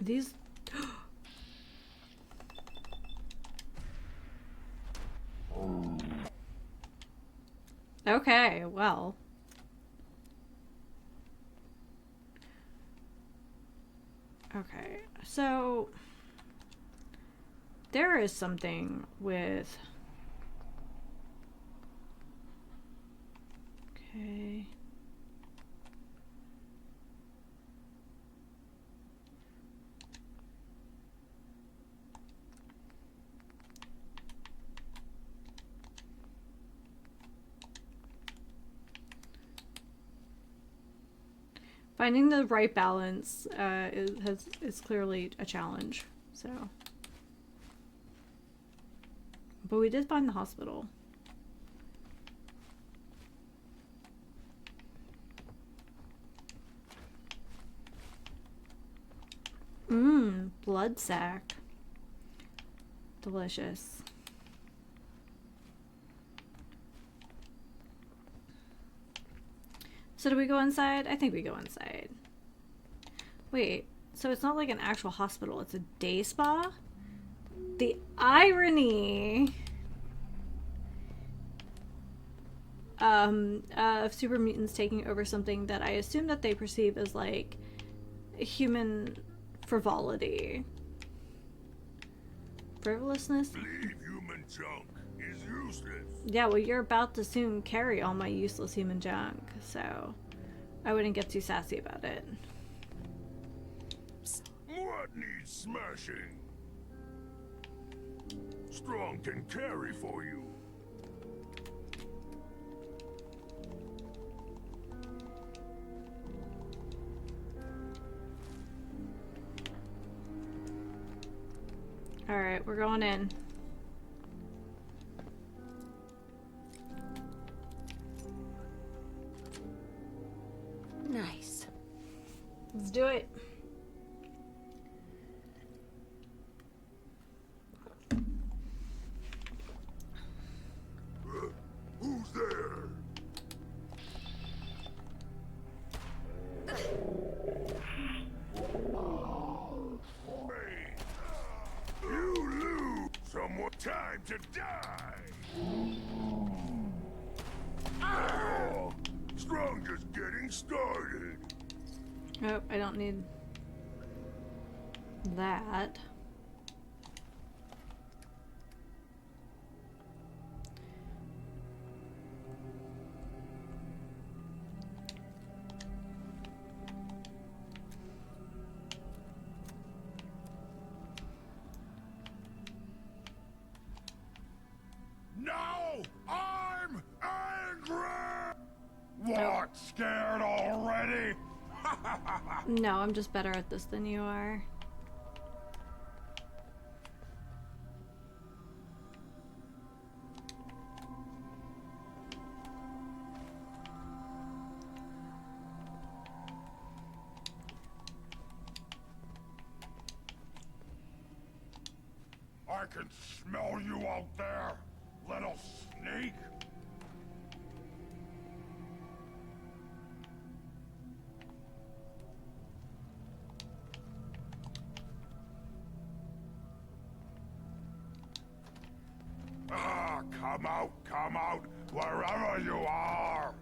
Speaker 1: These... Okay, well. Okay, so... There is something with... Okay... Finding the right balance is clearly a challenge, so. But we did find the hospital. Blood sack. Delicious. So do we go inside? I think we go inside. Wait, so it's not like an actual hospital, it's a day spa? The irony of super mutants taking over something that I assume that they perceive as like human frivolity. Frivolousness?
Speaker 11: Leave human junk is useless.
Speaker 1: Yeah, well, you're about to soon carry all my useless human junk, so I wouldn't get too sassy about it.
Speaker 11: What needs smashing? Strong can carry for you.
Speaker 1: Alright, we're going in.
Speaker 2: Nice.
Speaker 1: Let's do it.
Speaker 11: Who's there? Hey, you lose. Somewhat time to die. Oh, Strong just getting started.
Speaker 1: Oh, I don't need that.
Speaker 11: Now I'm angry! What, scared already?
Speaker 1: No, I'm just better at this than you are.
Speaker 11: I can smell you out there, little sneak. Come out, wherever you are!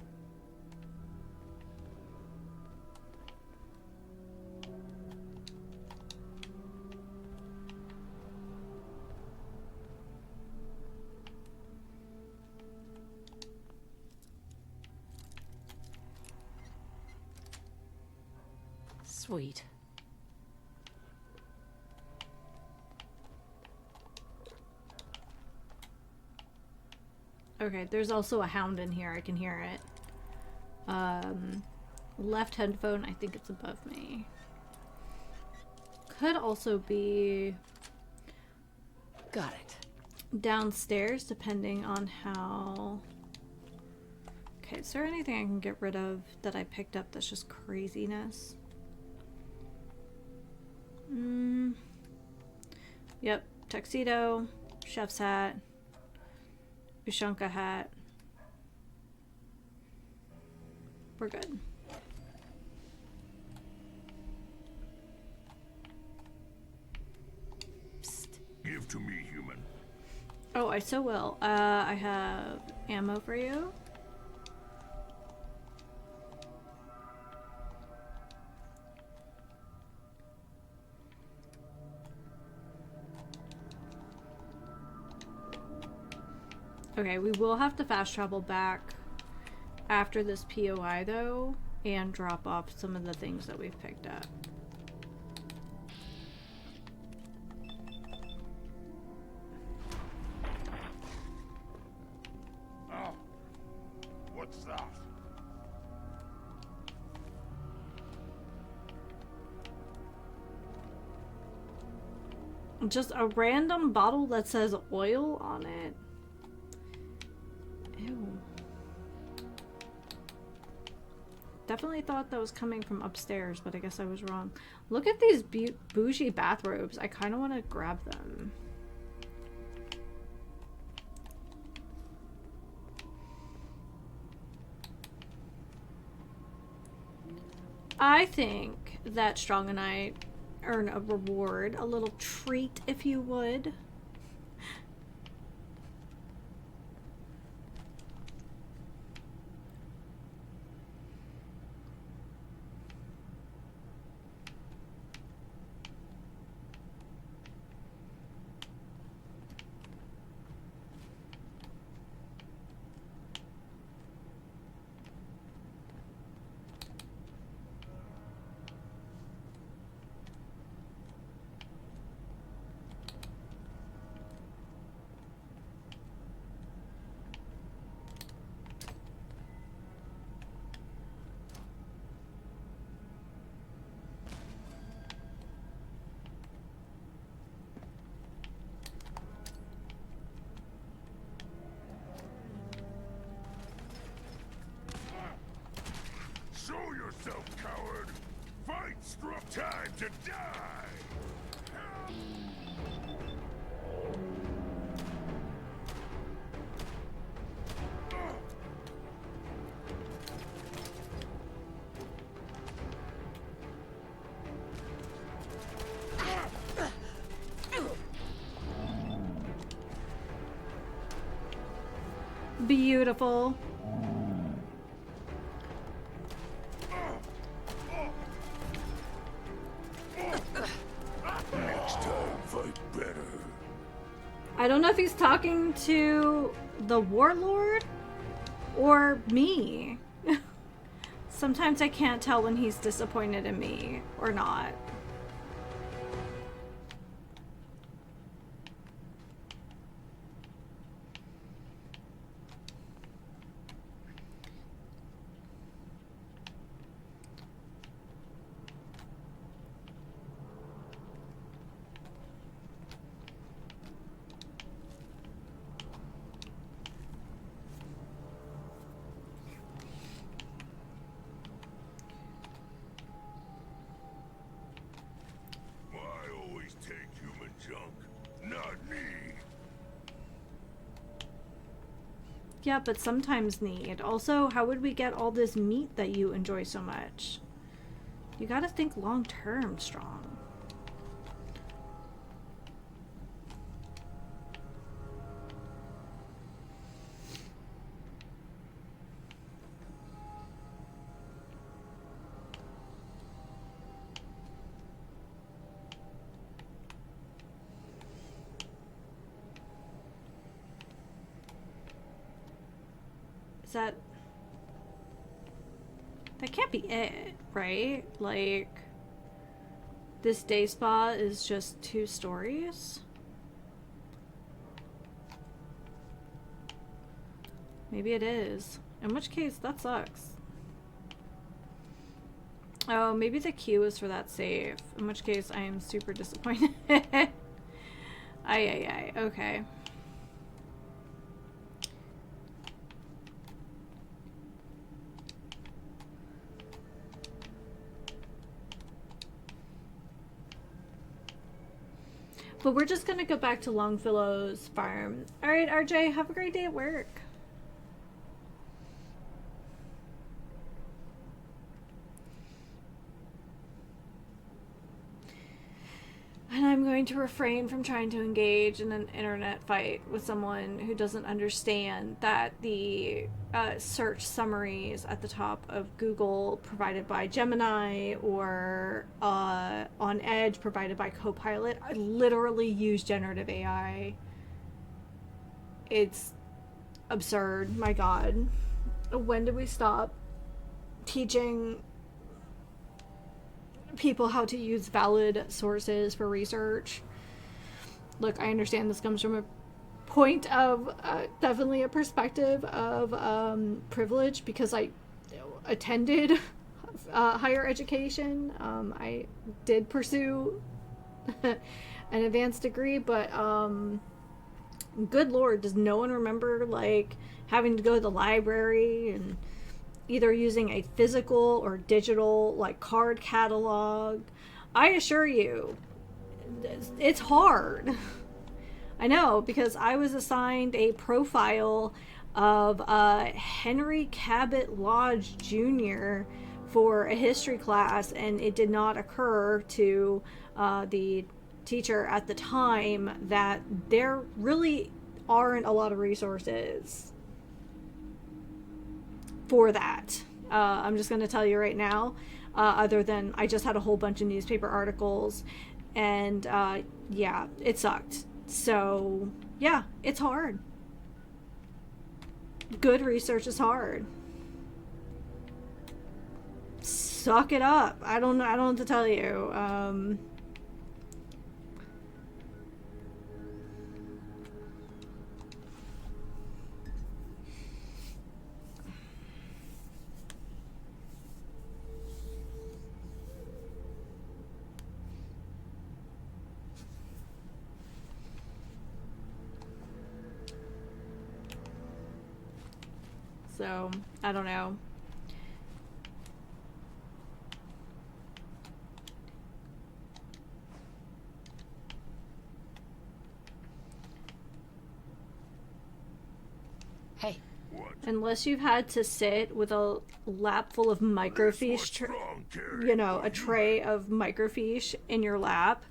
Speaker 2: Sweet.
Speaker 1: Okay, there's also a hound in here. I can hear it. Left headphone, I think it's above me. Could also be
Speaker 2: Got it.
Speaker 1: downstairs, depending on how... Okay, is there anything I can get rid of that I picked up that's just craziness? Yep, tuxedo, chef's hat, Ushanka hat. We're good.
Speaker 2: Psst.
Speaker 11: Give to me, human.
Speaker 1: Oh, I so will. I have ammo for you. Okay, we will have to fast travel back after this POI though, and drop off some of the things that we've picked up.
Speaker 11: Oh, what's that?
Speaker 1: Just a random bottle that says oil on it. Ew. Definitely thought that was coming from upstairs, but I guess I was wrong. Look at these bougie bathrobes. I kind of want to grab them. I think that Strong and I earn a reward, a little treat, if you would.
Speaker 11: Show yourself, coward! Fight, struck time to die!
Speaker 1: Beautiful.
Speaker 11: Next time, fight better.
Speaker 1: I don't know if he's talking to the warlord or me. Sometimes I can't tell when he's disappointed in me or not.
Speaker 11: I always take human junk, not me.
Speaker 1: Yeah, but sometimes need. Also, how would we get all this meat that you enjoy so much? You gotta think long term, Strong. that... That can't be it, right? Like, this day spa is just 2 stories? Maybe it is. In which case, that sucks. Oh, maybe the queue is for that save. In which case, I am super disappointed. Ay, okay. But we're just gonna go back to Longfellow's farm. Alright, RJ, have a great day at work. And I'm going to refrain from trying to engage in an internet fight with someone who doesn't understand that the search summaries at the top of Google provided by Gemini or on Edge provided by Copilot, I literally use generative AI. It's absurd. My God. When did we stop teaching people how to use valid sources for research? Look, I understand this comes from a point of definitely a perspective of privilege, because I attended higher education. I did pursue an advanced degree, but good Lord, does no one remember like having to go to the library and either using a physical or digital like card catalog? I assure you, it's hard. I know, because I was assigned a profile of Henry Cabot Lodge Jr. for a history class, and it did not occur to the teacher at the time that there really aren't a lot of resources for that. I'm just going to tell you right now, other than I just had a whole bunch of newspaper articles, and yeah, it sucked. So yeah, it's hard. Good research is hard. Suck it up. I don't know what to tell you. So, I don't know.
Speaker 7: Hey.
Speaker 11: What?
Speaker 1: Unless you've had to sit with a lap full of microfiche, a tray of microfiche in your lap,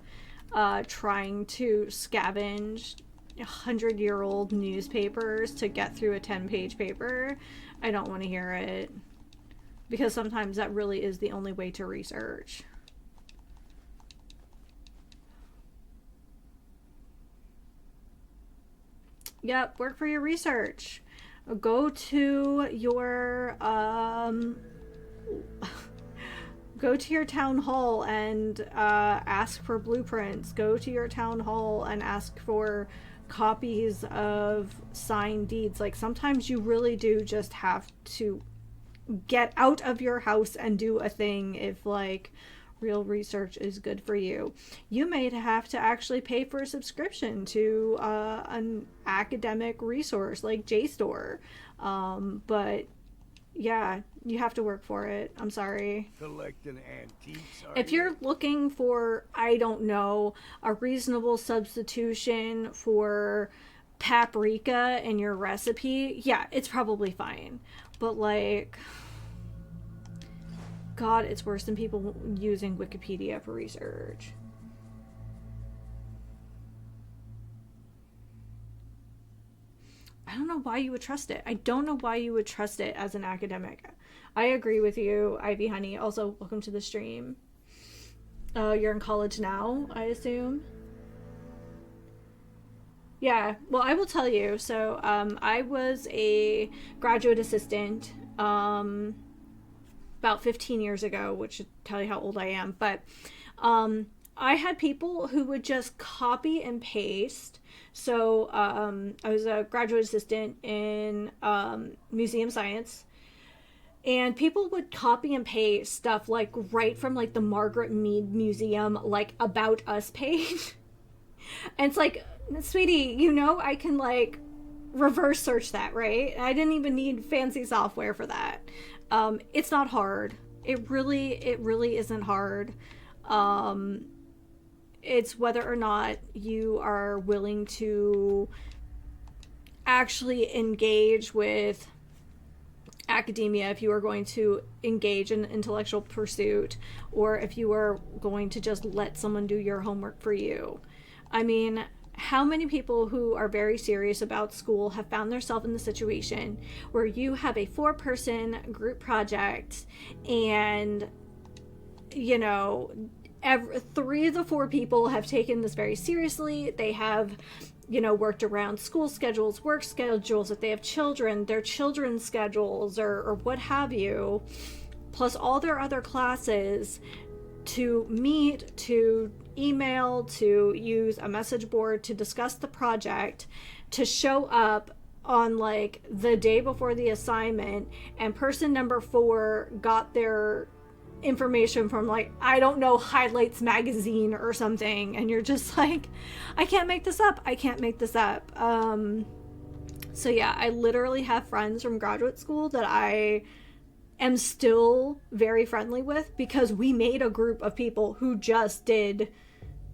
Speaker 1: trying to scavenge 100-year-old newspapers to get through a 10-page paper, I don't want to hear it. Because sometimes that really is the only way to research. Yep, work for your research. Go to your go to your town hall and ask for blueprints. Go to your town hall and ask for copies of signed deeds. Like, sometimes you really do just have to get out of your house and do a thing if like real research is good for you. You may have to actually pay for a subscription to an academic resource like JSTOR, but yeah, you have to work for it. I'm sorry.
Speaker 11: Collecting antiques,
Speaker 1: If you're looking for, I don't know, a reasonable substitution for paprika in your recipe, yeah, it's probably fine. But like, God, it's worse than people using Wikipedia for research. I don't know why you would trust it. I don't know why you would trust it as an academic. I agree with you, Ivy Honey. Also, welcome to the stream. You're in college now, I assume? Yeah, well, I will tell you. So, I was a graduate assistant about 15 years ago, which should tell you how old I am. But I had people who would just copy and paste. So, I was a graduate assistant in museum science. And people would copy and paste stuff like right from like the Margaret Mead Museum, like About Us page. And it's like, sweetie, you know, I can like reverse search that, right? I didn't even need fancy software for that. It's not hard. It really isn't hard. It's whether or not you are willing to actually engage with academia, if you are going to engage in intellectual pursuit, or if you are going to just let someone do your homework for you. I mean, how many people who are very serious about school have found themselves in the situation where you have a 4-person group project and, you know, 3 of the 4 people have taken this very seriously. They have, you know, worked around school schedules, work schedules, if they have children, their children's schedules, or what have you, plus all their other classes, to meet, to email, to use a message board, to discuss the project, to show up on like the day before the assignment, and person number 4 got their information from like, I don't know, Highlights magazine or something, and you're just like, I can't make this up. So yeah, I literally have friends from graduate school that I am still very friendly with because we made a group of people who just did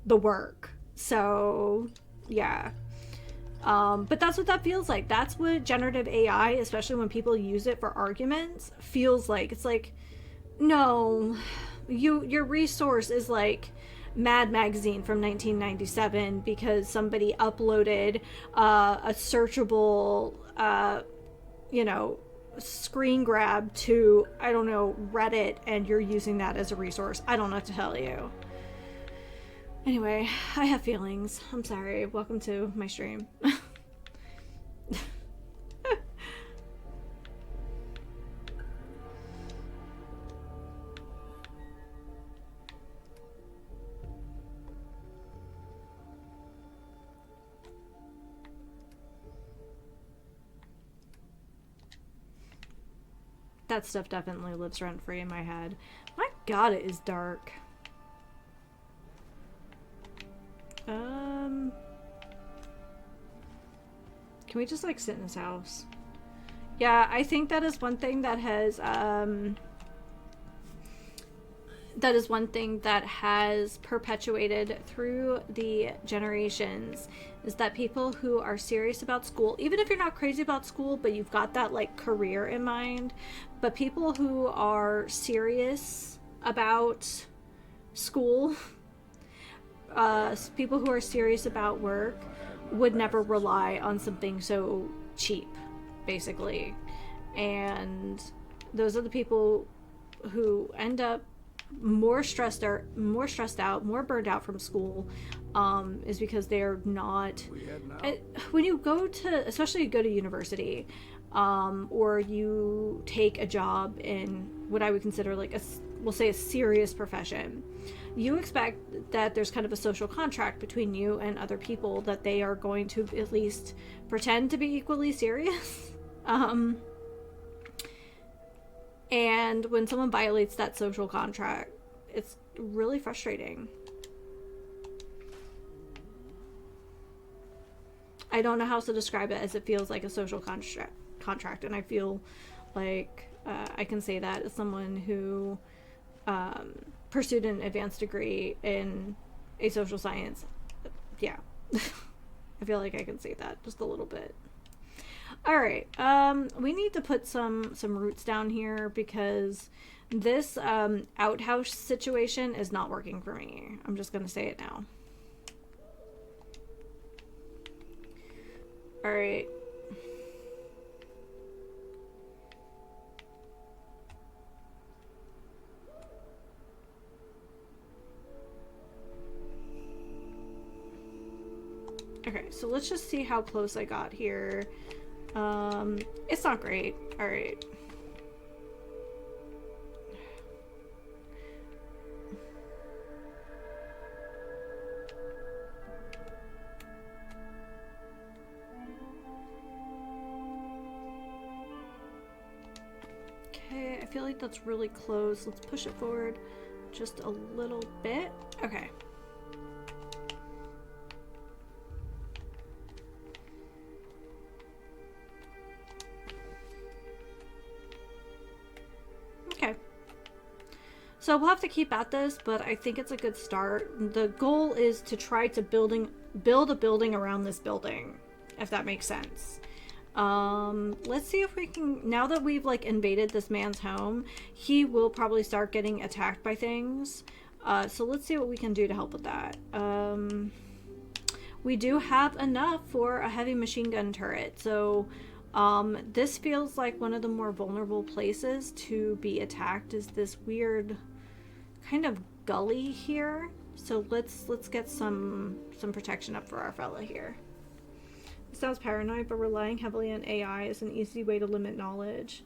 Speaker 1: the work. So yeah. But that's what that feels like. That's what generative AI, especially when people use it for arguments, feels like. It's like, no, your resource is like Mad Magazine from 1997 because somebody uploaded a searchable, you know, screen grab to, I don't know, Reddit, and you're using that as a resource. I don't know what to tell you. Anyway, I have feelings. I'm sorry. Welcome to my stream. That stuff definitely lives rent free in my head. My god, it is dark. Can we just like sit in this house? Yeah, I think that is one thing that has perpetuated through the generations, is that people who are serious about school, even if you're not crazy about school, but you've got that like career in mind, but people who are serious about school, people who are serious about work, would never rely on something so cheap, basically. And those are the people who end up more stressed out, more burned out from school, is because they're not. When you go to, especially you go to university, or you take a job in what I would consider like we'll say a serious profession, you expect that there's kind of a social contract between you and other people, that they are going to at least pretend to be equally serious. And when someone violates that social contract, it's really frustrating. I don't know how else to describe it, as it feels like a social contract, and I feel like I can say that as someone who pursued an advanced degree in a social science. Yeah. I feel like I can say that just a little bit. All right, we need to put some roots down here, because this outhouse situation is not working for me. I'm just gonna say it now. All right. Okay, so let's just see how close I got here. It's not great. All right. Okay, I feel like that's really close. Let's push it forward just a little bit. Okay. Okay. So we'll have to keep at this, but I think it's a good start. The goal is to try to build a building around this building, if that makes sense. Let's see if we can, now that we've like invaded this man's home, he will probably start getting attacked by things. So let's see what we can do to help with that. We do have enough for a heavy machine gun turret, so this feels like one of the more vulnerable places to be attacked is this weird kind of gully here. So let's get some protection up for our fella here. It sounds paranoid, but relying heavily on AI is an easy way to limit knowledge.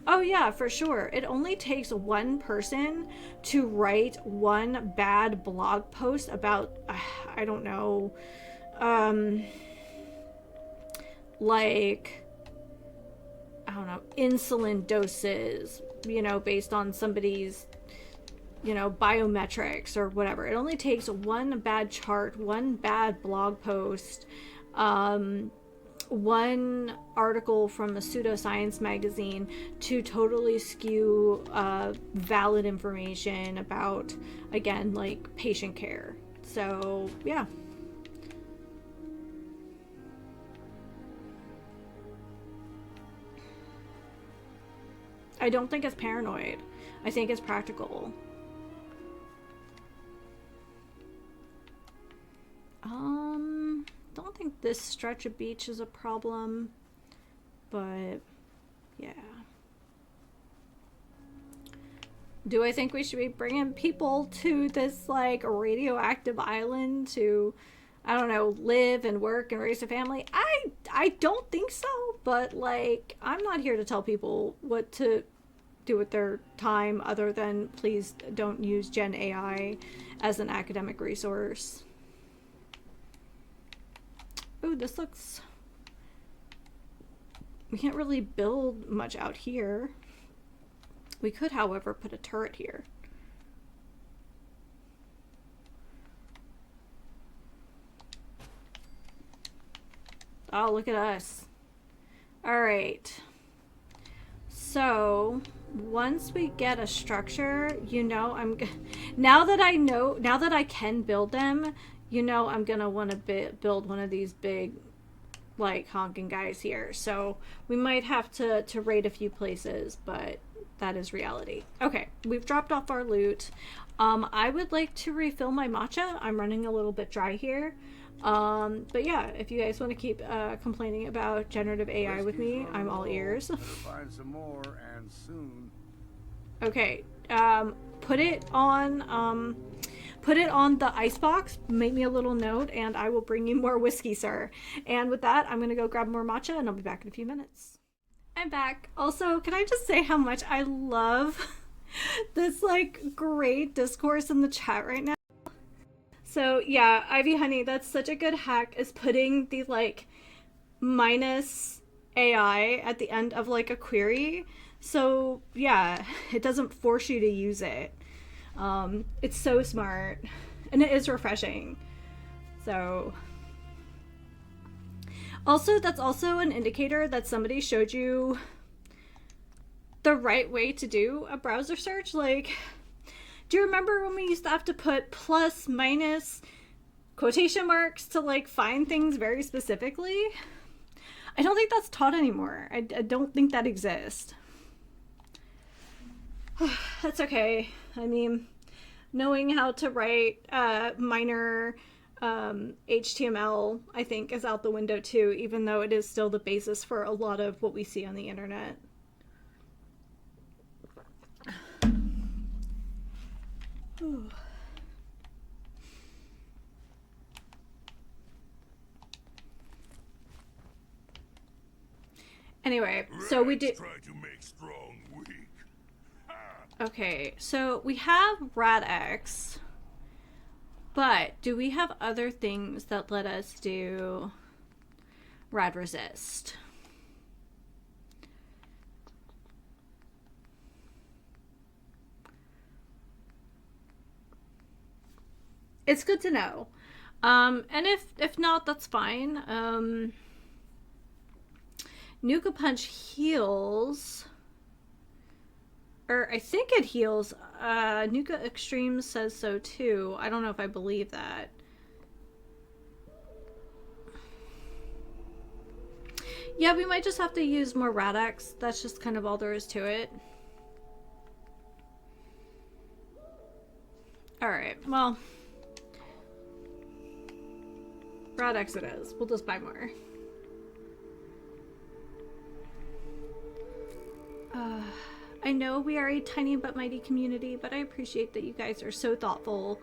Speaker 1: Oh yeah, for sure. It only takes one person to write one bad blog post about, I don't know, like, I don't know, insulin doses, you know, based on somebody's, you know, biometrics or whatever. It only takes one bad chart, one bad blog post, one article from a pseudoscience magazine to totally skew valid information about, again, like patient care. So yeah. I don't think it's paranoid. I think it's practical. Don't think this stretch of beach is a problem, but yeah. Do I think we should be bringing people to this like radioactive island to, I don't know, live and work and raise a family? I don't think so, but like, I'm not here to tell people what to do with their time other than please don't use Gen AI as an academic resource. Ooh, this looks... We can't really build much out here. We could, however, put a turret here. Oh, look at us. Alright. So, once we get a structure, you know, now that I can build them, you know, I'm gonna want to build one of these big, like, honking guys here. So we might have to raid a few places, but that is reality. Okay, we've dropped off our loot. I would like to refill my matcha. I'm running a little bit dry here. But yeah, if you guys want to keep complaining about generative AI with me, I'm all ears.
Speaker 11: Find some more, and soon.
Speaker 1: Okay, put it on the icebox, make me a little note, and I will bring you more whiskey, sir. And with that, I'm gonna go grab more matcha, and I'll be back in a few minutes. I'm back. Also, can I just say how much I love this, like, great discourse in the chat right now? So, yeah, Ivy Honey, that's such a good hack, is putting the, like, minus AI at the end of, like, a query. So, yeah, it doesn't force you to use it. It's so smart, and it is refreshing. So also, that's also an indicator that somebody showed you the right way to do a browser search. Like, do you remember when we used to have to put plus, minus, quotation marks to like find things very specifically? I don't think that's taught anymore. I don't think that exists. That's okay. I mean, knowing how to write minor HTML, I think, is out the window too, even though it is still the basis for a lot of what we see on the internet. Ooh. Anyway, so we did.
Speaker 11: Try to make strong weak.
Speaker 1: Okay, so we have Rad-X, but do we have other things that let us do Rad Resist? It's good to know. And if not, that's fine. Nuka Punch heals. Or I think it heals. Nuka Extreme says so too. I don't know if I believe that. Yeah, we might just have to use more Rad-X. That's just kind of all there is to it. Alright, well. Rad-X it is. We'll just buy more. I know we are a tiny but mighty community, but I appreciate that you guys are so thoughtful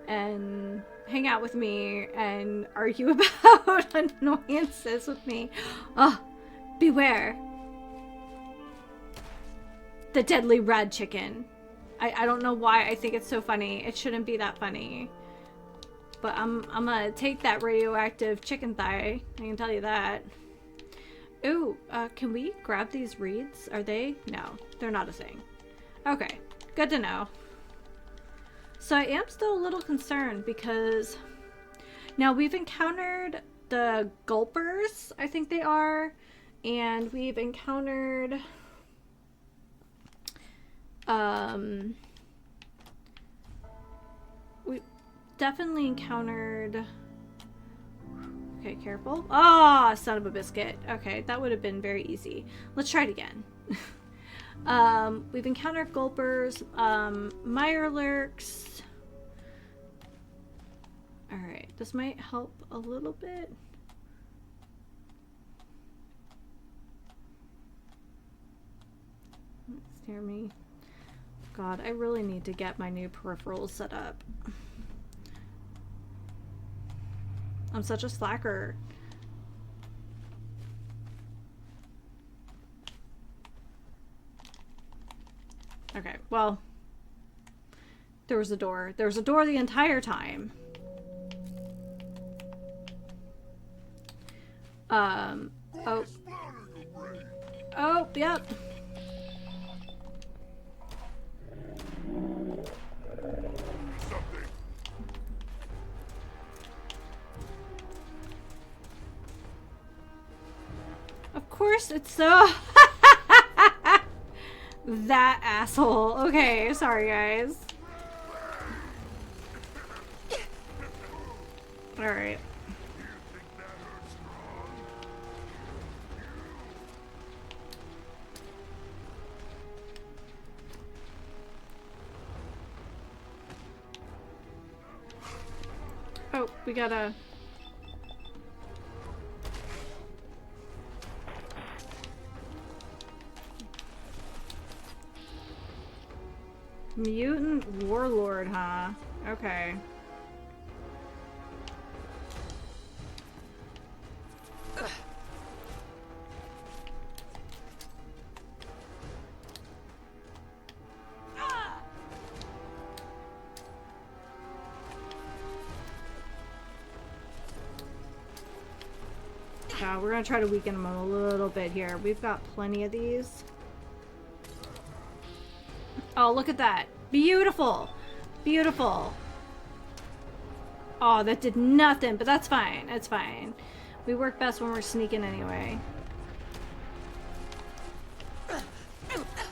Speaker 1: and hang out with me and argue about annoyances with me. Oh, beware. The deadly red chicken. I don't know why I think it's so funny. It shouldn't be that funny. But I'm gonna take that radioactive chicken thigh. I can tell you that. Ooh, can we grab these reeds? Are they? No, they're not a thing. Okay, good to know. So I am still a little concerned because now we've encountered the gulpers, I think they are, and we've encountered we definitely encountered. Okay, careful. Ah, oh, son of a biscuit. Okay, that would have been very easy. Let's try it again. We've encountered gulpers, mirelurks. Alright, this might help a little bit. Scare me. God, I really need to get my new peripherals set up. I'm such a slacker. Okay, well, there was a door. There was a door the entire time. Oh. Oh, yep. Of course it's so... That asshole. Okay, sorry guys. Alright. Oh, we gotta... Mutant warlord, huh? Okay. We're gonna try to weaken them a little bit here. We've got plenty of these. Oh, look at that. Beautiful. Beautiful. Oh, that did nothing, but that's fine. It's fine. We work best when we're sneaking anyway.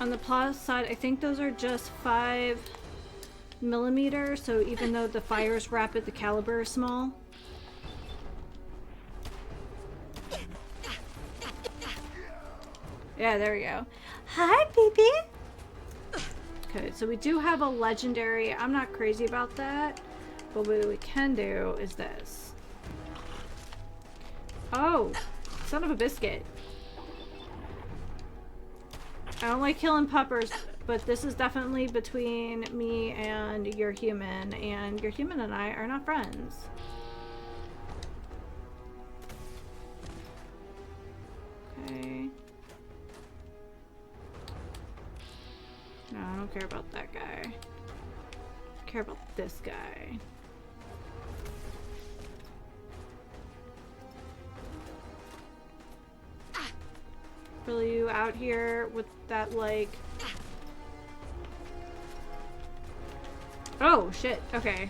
Speaker 1: On the plus side, I think those are just 5mm, so even though the fire is rapid, the caliber is small. Yeah, there we go. Hi, baby. Okay, so we do have a legendary. I'm not crazy about that, but what we can do is this. Oh, son of a biscuit. I don't like killing puppers, but this is definitely between me and your human, and your human and I are not friends. Okay. No, I don't care about that guy. I care about this guy. Really, you out here with that, like... Oh, shit. Okay.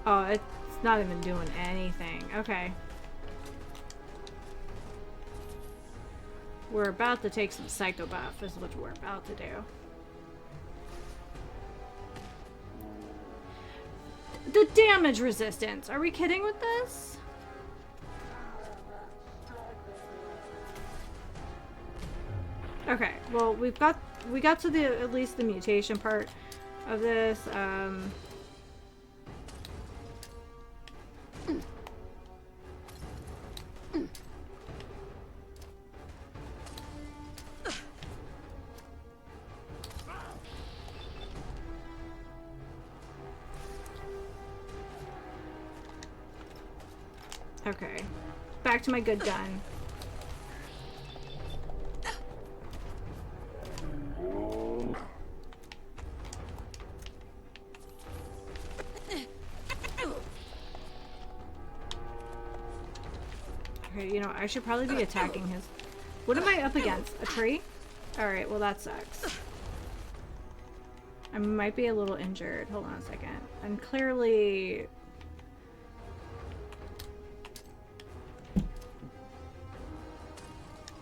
Speaker 1: Oh, it's not even doing anything. Okay. We're about to take some psycho buff is what we're about to do. The damage resistance. Are we kidding with this? Okay, well, we got to the at least the mutation part of this. Okay, back to my good gun. Okay, you know, I should probably be attacking his... What am I up against? A tree? Alright, well that sucks. I might be a little injured. Hold on a second. I'm clearly...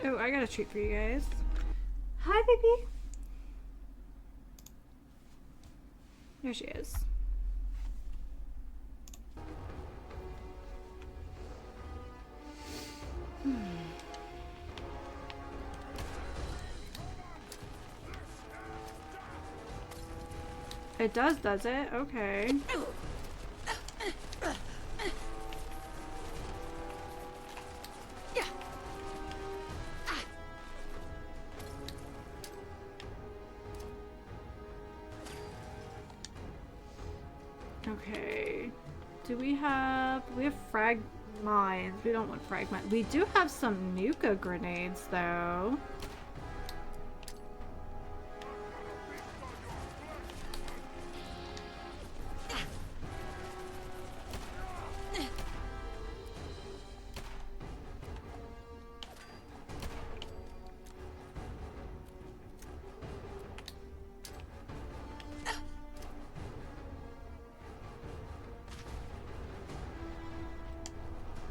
Speaker 1: Oh, I got a treat for you guys. Hi, baby. There she is. It does it? Okay. Okay. We have frag mines. We don't want frag mines. We do have some Nuka grenades though.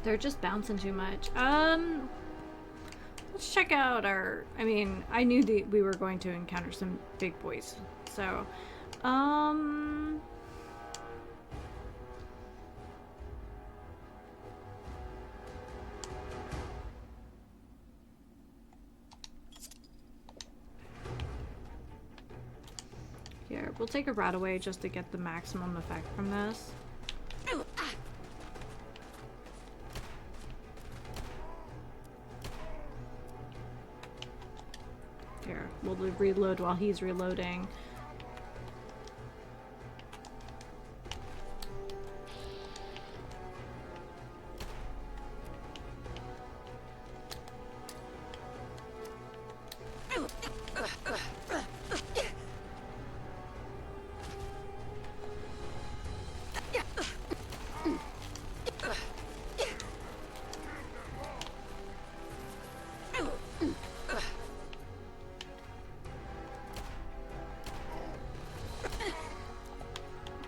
Speaker 1: They're just bouncing too much. Let's check out our... I mean, I knew we were going to encounter some big boys. So, here, we'll take a rat away just to get the maximum effect from this. Here, we'll reload while he's reloading.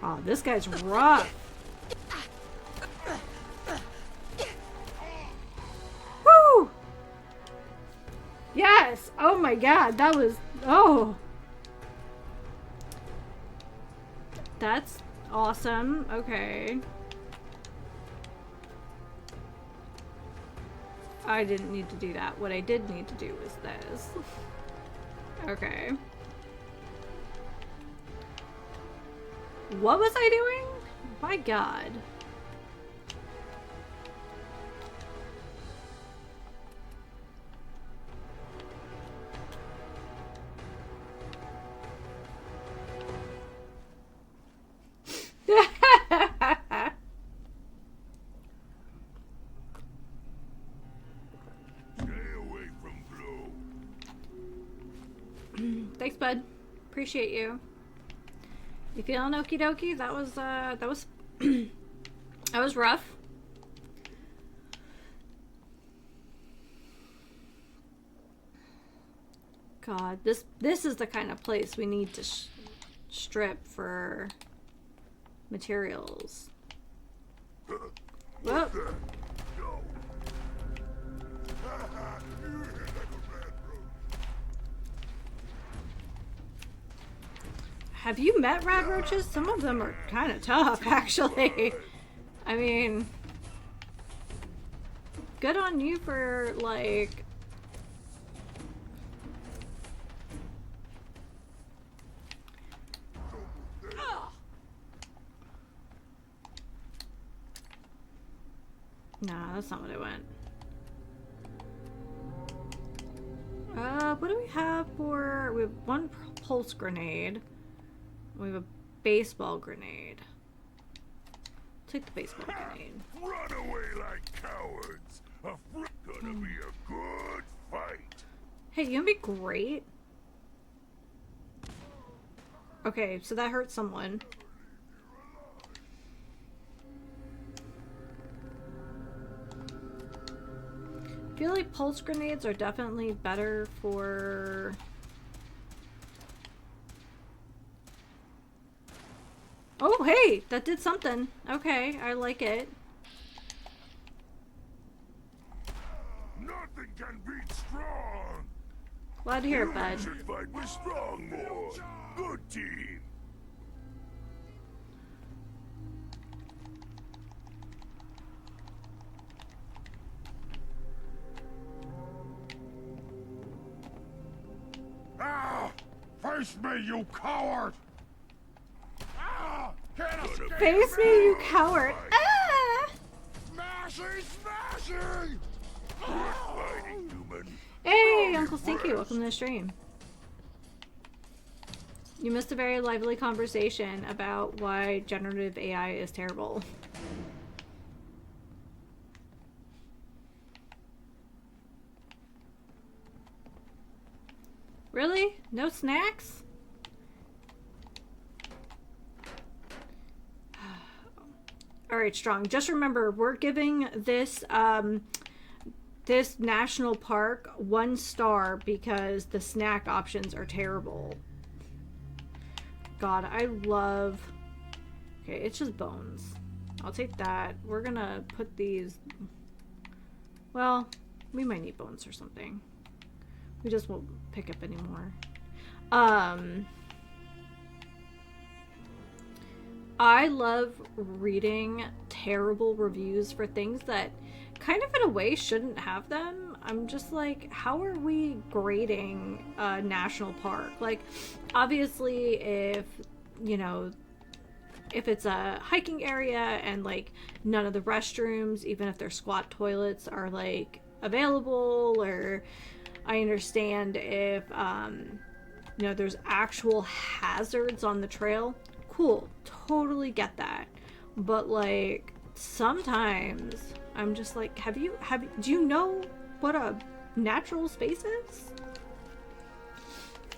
Speaker 1: Oh, this guy's rough. Woo! Yes! Oh my god, that was... Oh! That's awesome. Okay. I didn't need to do that. What I did need to do was this. Okay. What was I doing? My god. bud. Appreciate you. You feeling okie dokie? That was that was rough. God, this is the kind of place we need to strip for materials. Whoop. Have you met rad roaches? Some of them are kind of tough, actually. I mean, good on you for, like... Nah, that's not what I went. What do we have for... We have one pulse grenade. We have a baseball grenade. Take the baseball grenade.
Speaker 11: Run away like cowards. Gonna be a good fight.
Speaker 1: Hey, you gonna be great? Okay, so that hurt someone. I feel like pulse grenades are definitely better for... Oh, hey! That did something. Okay, I like it.
Speaker 11: Nothing can beat strong.
Speaker 1: Glad to hear it, bud.
Speaker 11: You should fight with strong more. Good team. Ah! Face me, you coward! Ah! Can't escape
Speaker 1: Face me, you coward! Ah!
Speaker 11: Smashing, smashing! Good fighting, human.
Speaker 1: Hey, Uncle Stinky, welcome to the stream. You missed a very lively conversation about why generative AI is terrible. Really? No snacks? Alright, Strong. Just remember, we're giving this this national park 1 star because the snack options are terrible. God, I love... Okay, it's just bones. I'll take that. We're gonna put these... Well, we might need bones or something. We just won't pick up anymore. I love reading terrible reviews for things that kind of in a way shouldn't have them. I'm just like, how are we grading a national park? Like, obviously if, you know, if it's a hiking area and like none of the restrooms, even if they're squat toilets, are like available, or I understand if you know, there's actual hazards on the trail, cool, totally get that. But like sometimes I'm just like, do you know what a natural space is?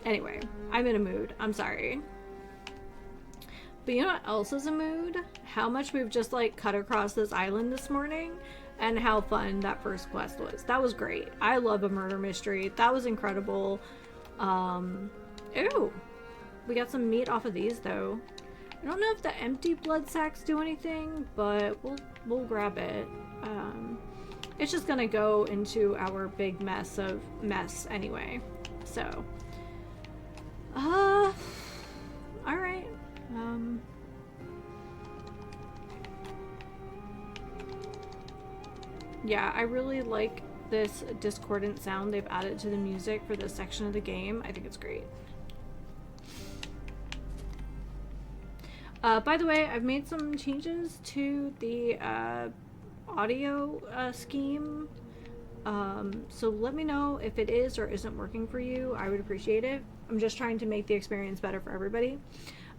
Speaker 1: Anyway, I'm in a mood. I'm sorry. But you know what else is a mood? How much we've just like cut across this island this morning and how fun that first quest was. That was great. I love a murder mystery. That was incredible. Ew. We got some meat off of these though. I don't know if the empty blood sacks do anything, but we'll grab it. It's just gonna go into our big mess anyway. So, all right. Yeah, I really like this discordant sound they've added to the music for this section of the game. I think it's great. By the way, I've made some changes to the audio scheme. So let me know if it is or isn't working for you. I would appreciate it. I'm just trying to make the experience better for everybody.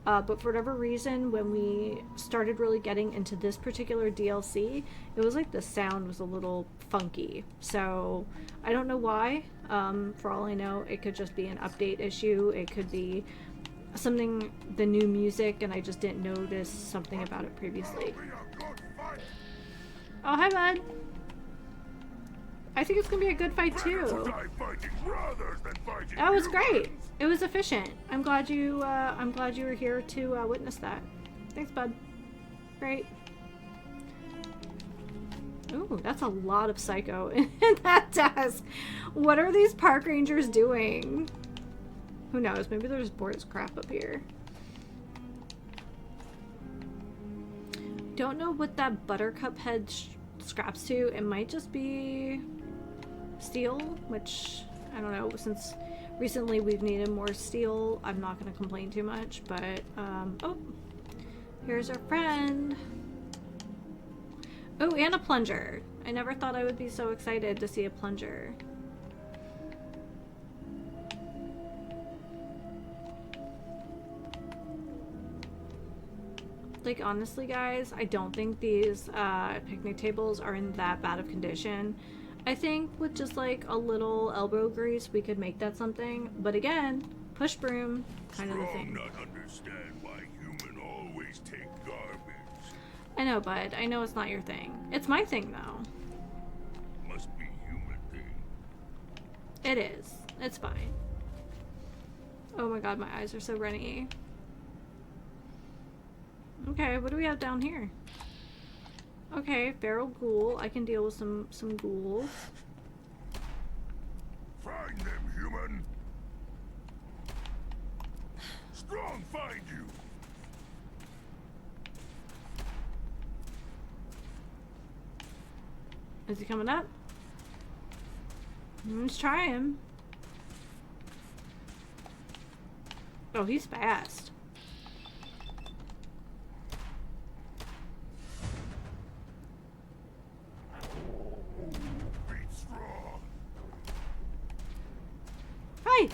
Speaker 1: but for whatever reason, when we started really getting into this particular DLC, it was like the sound was a little funky. So I don't know why. For all I know, it could just be an update issue. It could be something, the new music, and I just didn't notice something about it previously. Oh, hi, bud. I think it's gonna be a good fight too. That was great. It was efficient. I'm glad you were here to witness that. Thanks, bud. Great. Ooh, that's a lot of psycho in that desk. What are these park rangers doing? Who knows? Maybe they're just bored as crap up here. Don't know what that buttercup head scraps to. It might just be steel, which I don't know. Since recently we've needed more steel, I'm not going to complain too much. But oh, here's our friend. Oh, and a plunger. I never thought I would be so excited to see a plunger. Like, honestly, guys, I don't think these picnic tables are in that bad of condition. I think with just like a little elbow grease, we could make that something. But again, push broom, kind of the thing.
Speaker 11: Not understand why human always take garbage.
Speaker 1: I know, bud. I know it's not your thing. It's my thing, though.
Speaker 11: Must be human thing.
Speaker 1: It is. It's fine. Oh my god, my eyes are so runny. Okay, what do we have down here? Okay, feral ghoul. I can deal with some ghouls.
Speaker 11: Find them, human. Strong find you.
Speaker 1: Is he coming up? Let's try him. Oh, he's fast. Hi!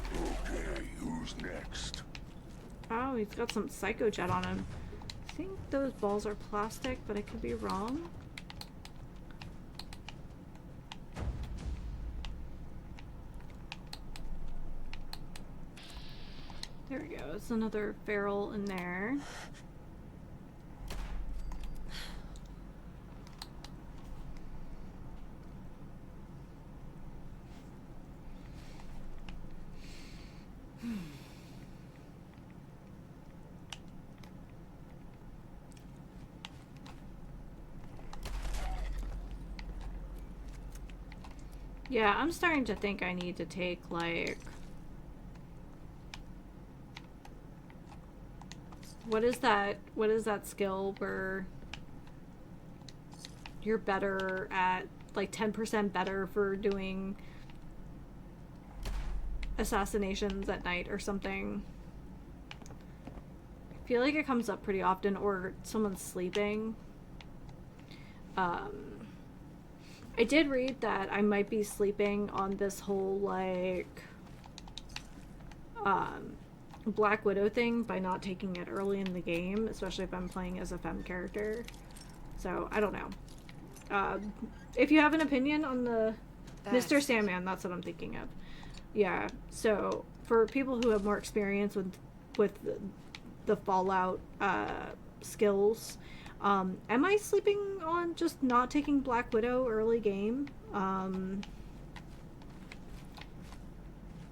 Speaker 11: Okay, who's next?
Speaker 1: Oh, he's got some psycho jet on him. I think those balls are plastic, but I could be wrong. There we go. It's another feral in there. Yeah, I'm starting to think I need to take, like... What is that skill where you're better at, like, 10% better for doing assassinations at night or something? I feel like it comes up pretty often, or someone's sleeping. I did read that I might be sleeping on this whole, like, Black Widow thing by not taking it early in the game, especially if I'm playing as a femme character. So, I don't know. If you have an opinion on the Mr. Sandman, that's what I'm thinking of. Yeah, so for people who have more experience with the Fallout skills, am I sleeping on just not taking Black Widow early game?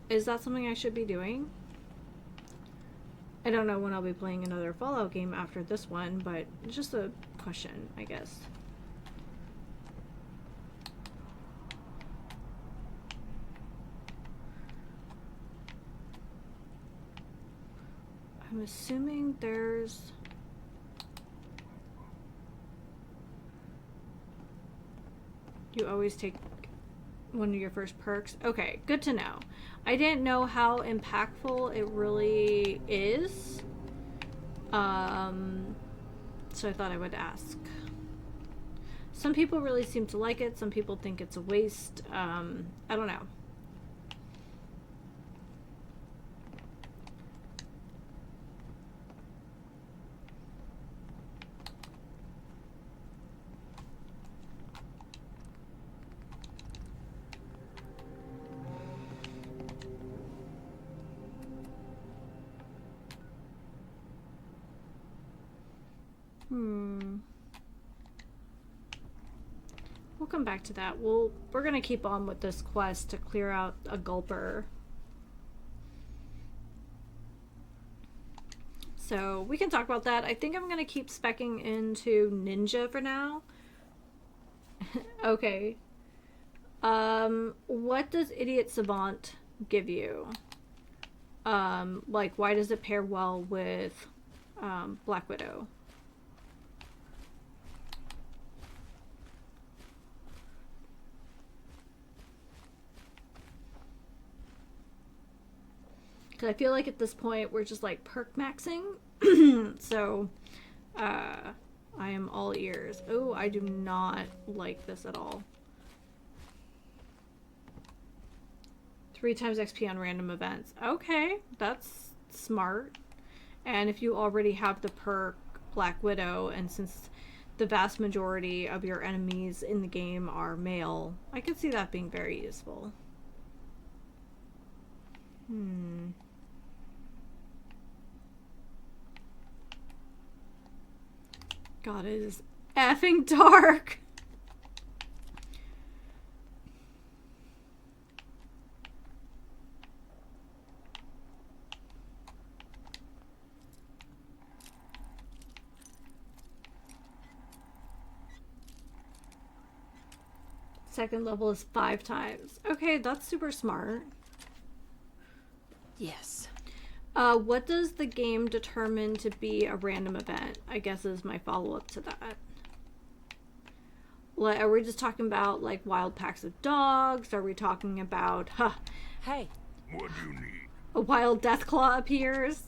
Speaker 1: Is that something I should be doing? I don't know when I'll be playing another Fallout game after this one, but it's just a question, I guess. I'm assuming there's... You always take one of your first perks. Okay, good to know. I didn't know how impactful it really is. So I thought I would ask. Some people really seem to like it. Some people think it's a waste. I don't know. We'll come back to that. We're gonna keep on with this quest to clear out a gulper. So we can talk about that. I think I'm gonna keep speccing into ninja for now. Okay. What does Idiot Savant give you? Like, why does it pair well with Black Widow? Because I feel like at this point we're just like perk maxing. So, I am all ears. Oh, I do not like this at all. 3 times XP on random events. Okay, that's smart. And if you already have the perk Black Widow, and since the vast majority of your enemies in the game are male, I could see that being very useful. God, it is effing dark. Second level is 5 times. Okay, that's super smart.
Speaker 2: Yes.
Speaker 1: What does the game determine to be a random event? I guess is my follow-up to that. Are we just talking about, like, wild packs of dogs? Are we talking about,
Speaker 2: Hey.
Speaker 11: What do you need?
Speaker 1: a wild deathclaw appears?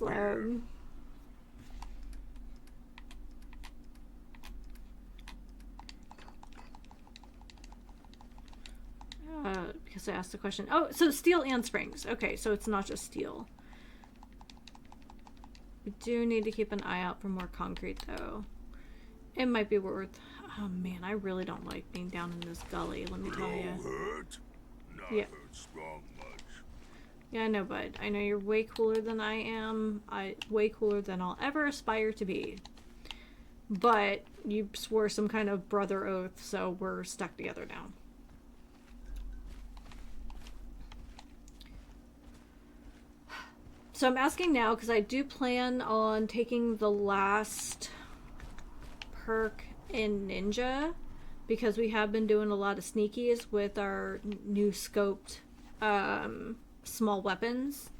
Speaker 1: Because I asked the question. Oh, so steel and springs. Okay, so it's not just steel. We do need to keep an eye out for more concrete, though. It might be worth... Oh, man, I really don't like being down in this gully, let me tell you.
Speaker 11: Hurt? Not
Speaker 1: Yeah.
Speaker 11: hurt strong much.
Speaker 1: Yeah, I know, bud. I know you're way cooler than I am. Way cooler than I'll ever aspire to be. But you swore some kind of brother oath, so we're stuck together now. So I'm asking now because I do plan on taking the last perk in Ninja, because we have been doing a lot of sneakies with our new scoped small weapons.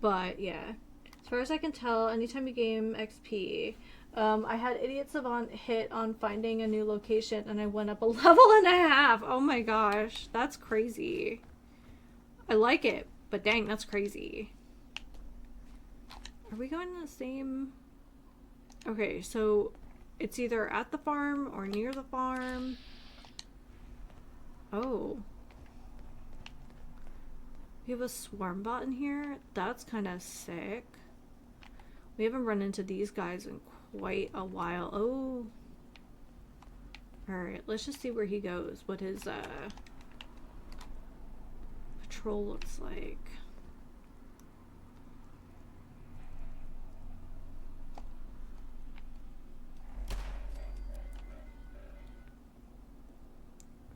Speaker 1: But yeah, as far as I can tell, anytime you gain XP, I had Idiot Savant hit on finding a new location and I went up a level and a half. Oh my gosh, that's crazy. I like it, but dang, that's crazy. Are we going to the same... Okay, so it's either at the farm or near the farm. Oh. We have a swarm bot in here? That's kind of sick. We haven't run into these guys in quite a while. Oh. Alright, let's just see where he goes. What his patrol looks like.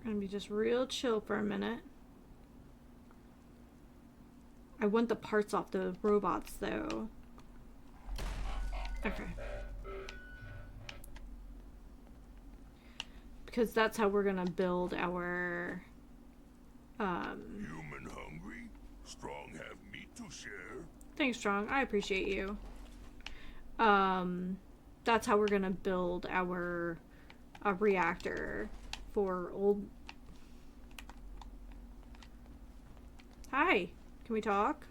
Speaker 1: Gonna be just real chill for a minute. I want the parts off the robots though. Okay. Because that's how we're gonna build our
Speaker 11: Human hungry? Strong have meat to share.
Speaker 1: Thanks, Strong. I appreciate you. That's how we're gonna build our reactor for old... Hi. Can we talk?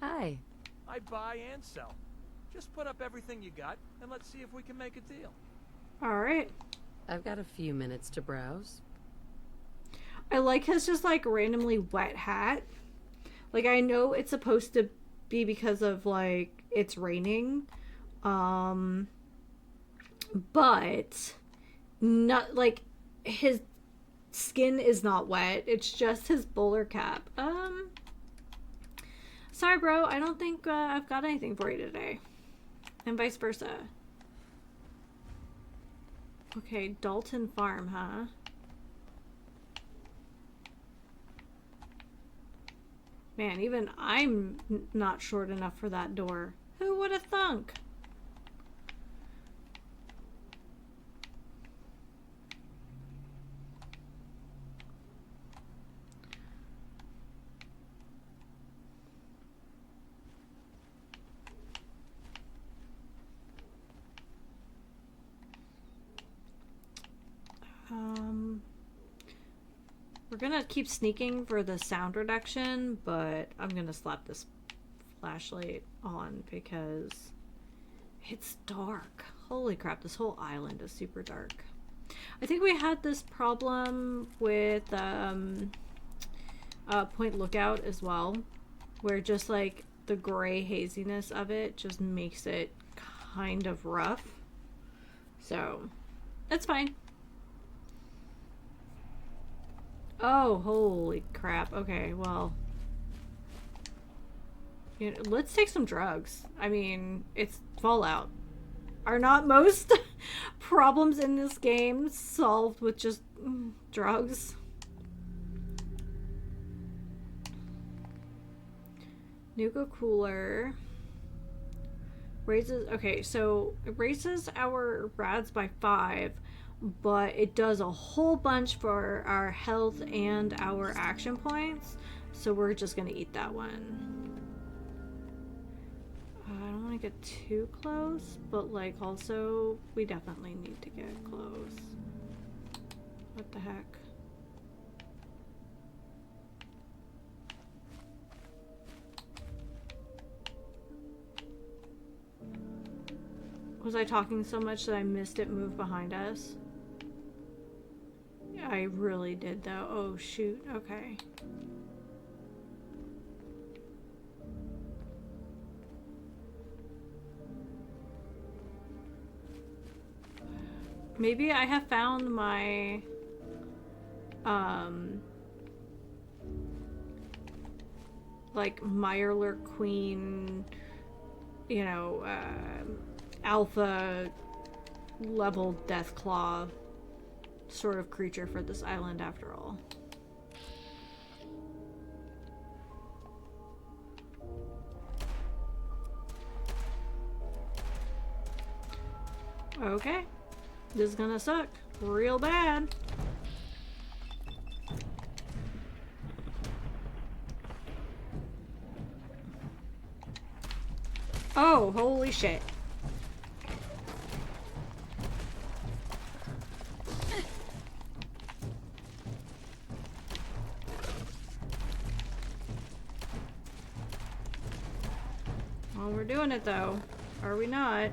Speaker 2: Hi.
Speaker 10: I buy and sell. Just put up everything you got, and let's see if we can make a deal.
Speaker 1: Alright.
Speaker 2: I've got a few minutes to browse.
Speaker 1: I like his just like randomly wet hat. Like, I know it's supposed to be because of like it's raining. But not like his skin is not wet. It's just his bowler cap. Sorry, bro. I don't think I've got anything for you today. And vice versa. Okay, Dalton Farm, huh? Man, even I'm not short enough for that door. Who would have thunk? We're gonna keep sneaking for the sound reduction, but I'm gonna slap this flashlight on because it's dark. Holy crap, this whole island is super dark. I think we had this problem with Point Lookout as well, where just like the gray haziness of it just makes it kind of rough. So, it's fine. Oh, holy crap. Okay, well. You know, let's take some drugs. I mean, it's Fallout. Are not most problems in this game solved with just drugs? Nuka Cooler. Raises, okay, so it raises our rads by 5, but it does a whole bunch for our health and our action points, so we're just gonna eat that one. I don't want to get too close, but like also we definitely need to get close. What the heck? Was I talking so much that I missed it move behind us? Yeah, I really did though. Oh shoot, okay. Maybe I have found my like Mirelurk Queen, you know, alpha level Deathclaw sort of creature for this island after all. Okay. This is gonna suck real bad. Oh, holy shit. Well, we're doing it though. Are we not?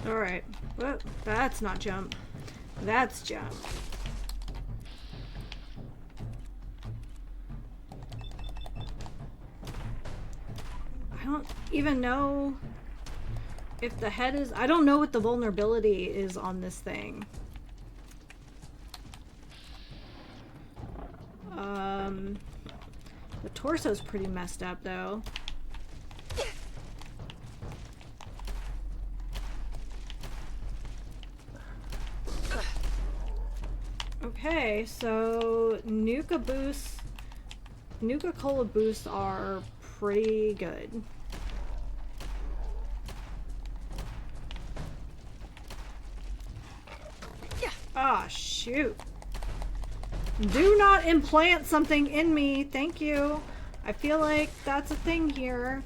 Speaker 1: Alright. Well, that's not jump. That's jump. I don't even know if the head is... I don't know what the vulnerability is on this thing. The torso's pretty messed up though. Okay, so Nuka Cola boosts are pretty good. Ah, shoot. Do not implant something in me. Thank you. I feel like that's a thing here.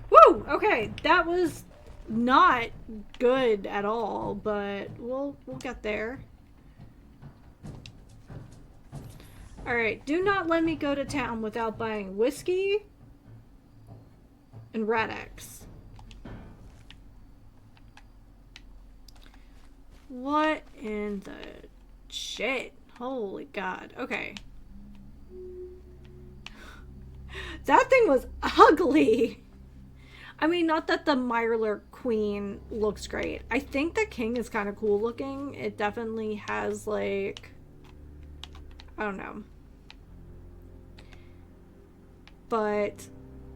Speaker 1: Woo! Okay, that was not good at all, but we'll get there. Alright, do not let me go to town without buying whiskey and Red X. What in the shit? Holy God. Okay. That thing was ugly. I mean, not that the Mirelurk Queen looks great. I think the King is kind of cool looking. It definitely has, like... I don't know. But...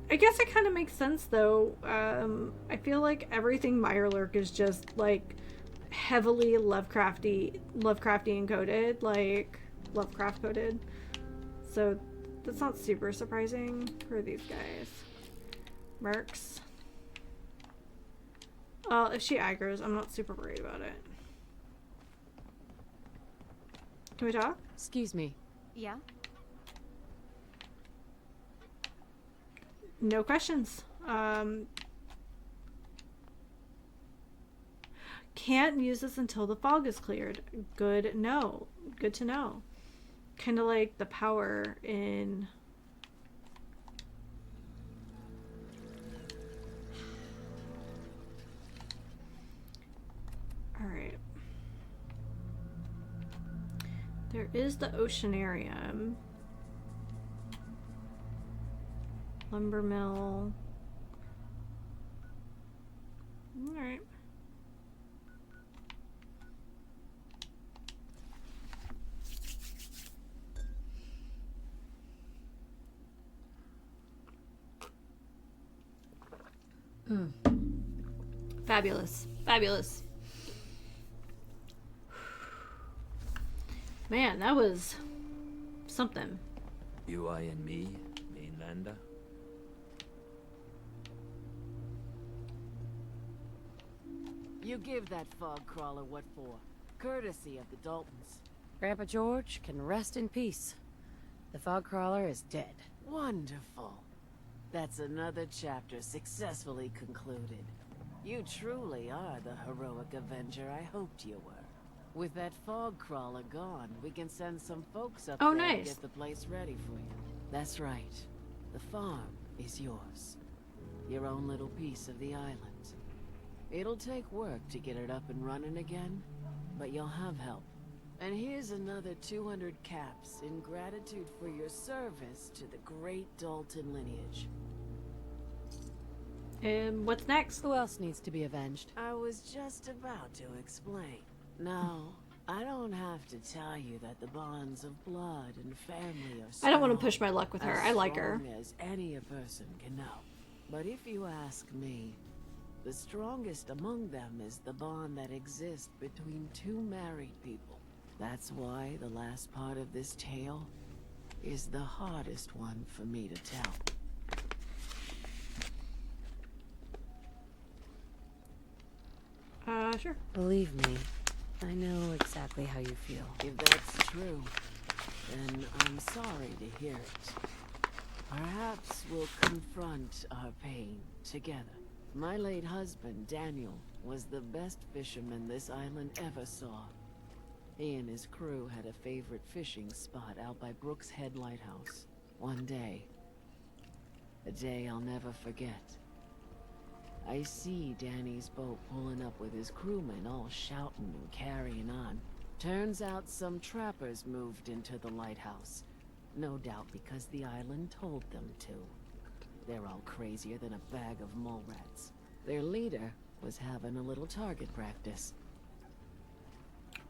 Speaker 1: I guess it kind of makes sense, though. I feel like everything Mirelurk is just, like, heavily Lovecrafty encoded. Like, Lovecraft coded. So, that's not super surprising for these guys. Mercs. If she aggroes, I'm not super worried about it. Can we talk?
Speaker 2: Excuse me.
Speaker 12: Yeah?
Speaker 1: No questions. Can't use this until the fog is cleared. Good to know. Kind of like the power in... Alright. There is the Oceanarium. Lumber mill. Alright. Fabulous. Fabulous. Man, that was something.
Speaker 13: You and me, mainlander?
Speaker 2: You give that fog crawler what for? Courtesy of the Daltons.
Speaker 12: Grandpa George can rest in peace. The fog crawler is dead.
Speaker 2: Wonderful. That's another chapter successfully concluded. You truly are the heroic avenger I hoped you were. With that fog crawler gone, we can send some folks up there
Speaker 1: nice.
Speaker 2: to get the place ready for you. That's right. The farm is yours. Your own little piece of the island. It'll take work to get it up and running again, but you'll have help. And here's another 200 caps in gratitude for your service to the great Dalton lineage.
Speaker 1: What's next?
Speaker 12: Who else needs to be avenged?
Speaker 2: I was just about to explain. No, I don't have to tell you that the bonds of blood and family are strong.
Speaker 1: I don't want to push my luck with her. I like her.
Speaker 2: As any a person can know. But if you ask me, the strongest among them is the bond that exists between two married people. That's why the last part of this tale is the hardest one for me to tell.
Speaker 1: Sure.
Speaker 12: Believe me, I know exactly how you feel.
Speaker 2: If that's true, then I'm sorry to hear it. Perhaps we'll confront our pain together. My late husband, Daniel, was the best fisherman this island ever saw. He and his crew had a favorite fishing spot out by Brooks Head Lighthouse. One day, a day I'll never forget, I see Danny's boat pulling up with his crewmen all shouting and carrying on. Turns out some trappers moved into the lighthouse. No doubt because the island told them to. They're all crazier than a bag of mole rats. Their leader was having a little target practice.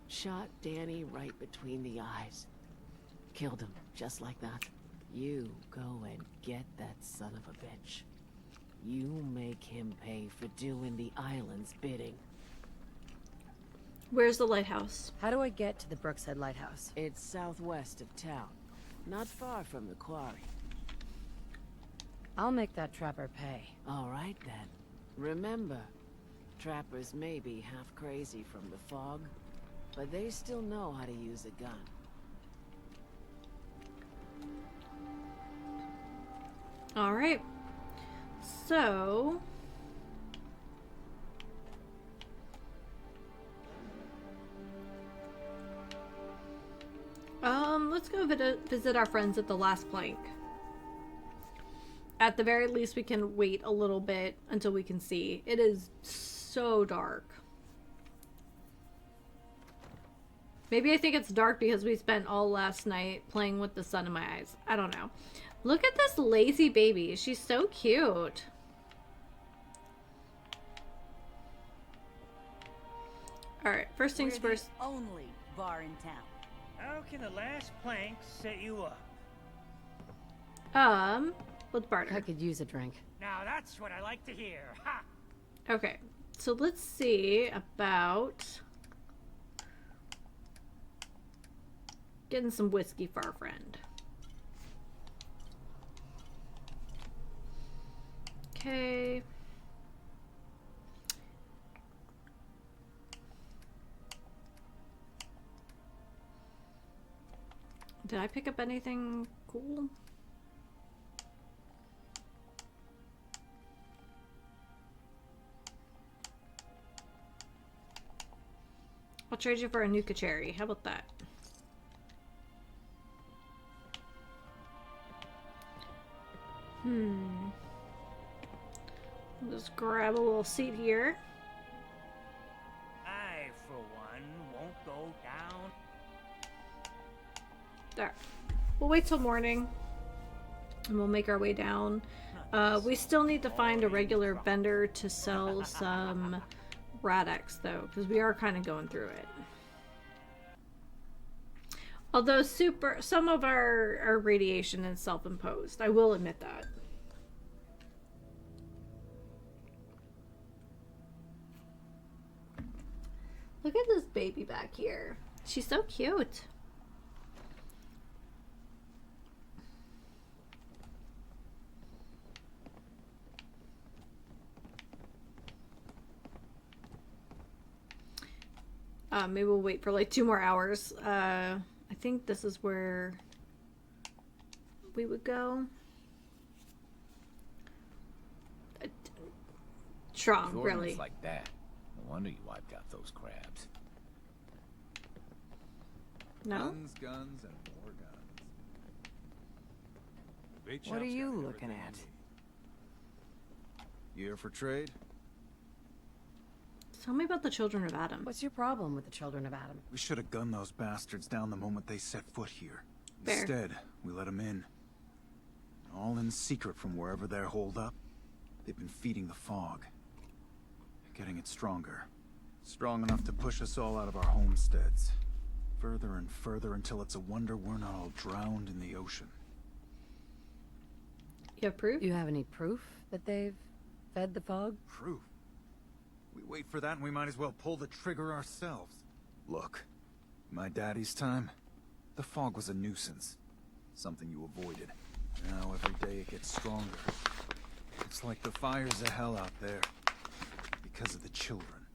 Speaker 2: Shot Danny right between the eyes. Killed him, just like that. You go and get that son of a bitch. You make him pay for doing the island's bidding.
Speaker 1: Where's the lighthouse?
Speaker 12: How do I get to the Brookshead Lighthouse?
Speaker 2: It's southwest of town, not far from the quarry.
Speaker 12: I'll make that trapper pay.
Speaker 2: All right then. Remember, trappers may be half crazy from the fog, but they still know how to use a gun.
Speaker 1: All right. So, let's go visit our friends at the last plank. At the very least, we can wait a little bit until we can see. It is so dark. Maybe I think it's dark because we spent all last night playing with the sun in my eyes. I don't know. Look at this lazy baby. She's so cute. Alright, first things
Speaker 14: We're
Speaker 1: first.
Speaker 14: the only bar in town.
Speaker 15: How can the last plank set you up?
Speaker 1: Let's barter.
Speaker 12: I could use a drink.
Speaker 15: Now that's what I like to hear. Ha!
Speaker 1: Okay, so let's see about getting some whiskey for our friend. Okay. Did I pick up anything cool? I'll trade you for a Nuka cherry. How about that? I'll just grab a little seat here.
Speaker 15: I, for one, won't go down.
Speaker 1: There. We'll wait till morning. And we'll make our way down. We still need to find a regular vendor to sell some Radex, though, because we are kind of going through it. Although some of our radiation is self-imposed. I will admit that. Look at this baby back here. She's so cute. Maybe we'll wait for like 2 more hours. I think this is where we would go. Strong, really.
Speaker 13: Like that. No wonder you wiped out those crabs.
Speaker 1: No?
Speaker 16: Guns, guns, and more guns.
Speaker 2: What are you looking at?
Speaker 16: You here for trade?
Speaker 1: Tell me about the Children of Adam.
Speaker 12: What's your problem with the Children of Adam?
Speaker 16: We should have gunned those bastards down the moment they set foot here.
Speaker 1: Fair.
Speaker 16: Instead, we let them in. All in secret from wherever they're holed up. They've been feeding the fog. Getting it stronger. Strong enough to push us all out of our homesteads. Further and further until it's a wonder we're not all drowned in the ocean.
Speaker 1: You have proof?
Speaker 12: You have any proof that they've fed the fog?
Speaker 16: Proof? We wait for that and we might as well pull the trigger ourselves. Look, my daddy's time, the fog was a nuisance. Something you avoided. Now every day it gets stronger. It's like the fires of hell out there. Because of the children.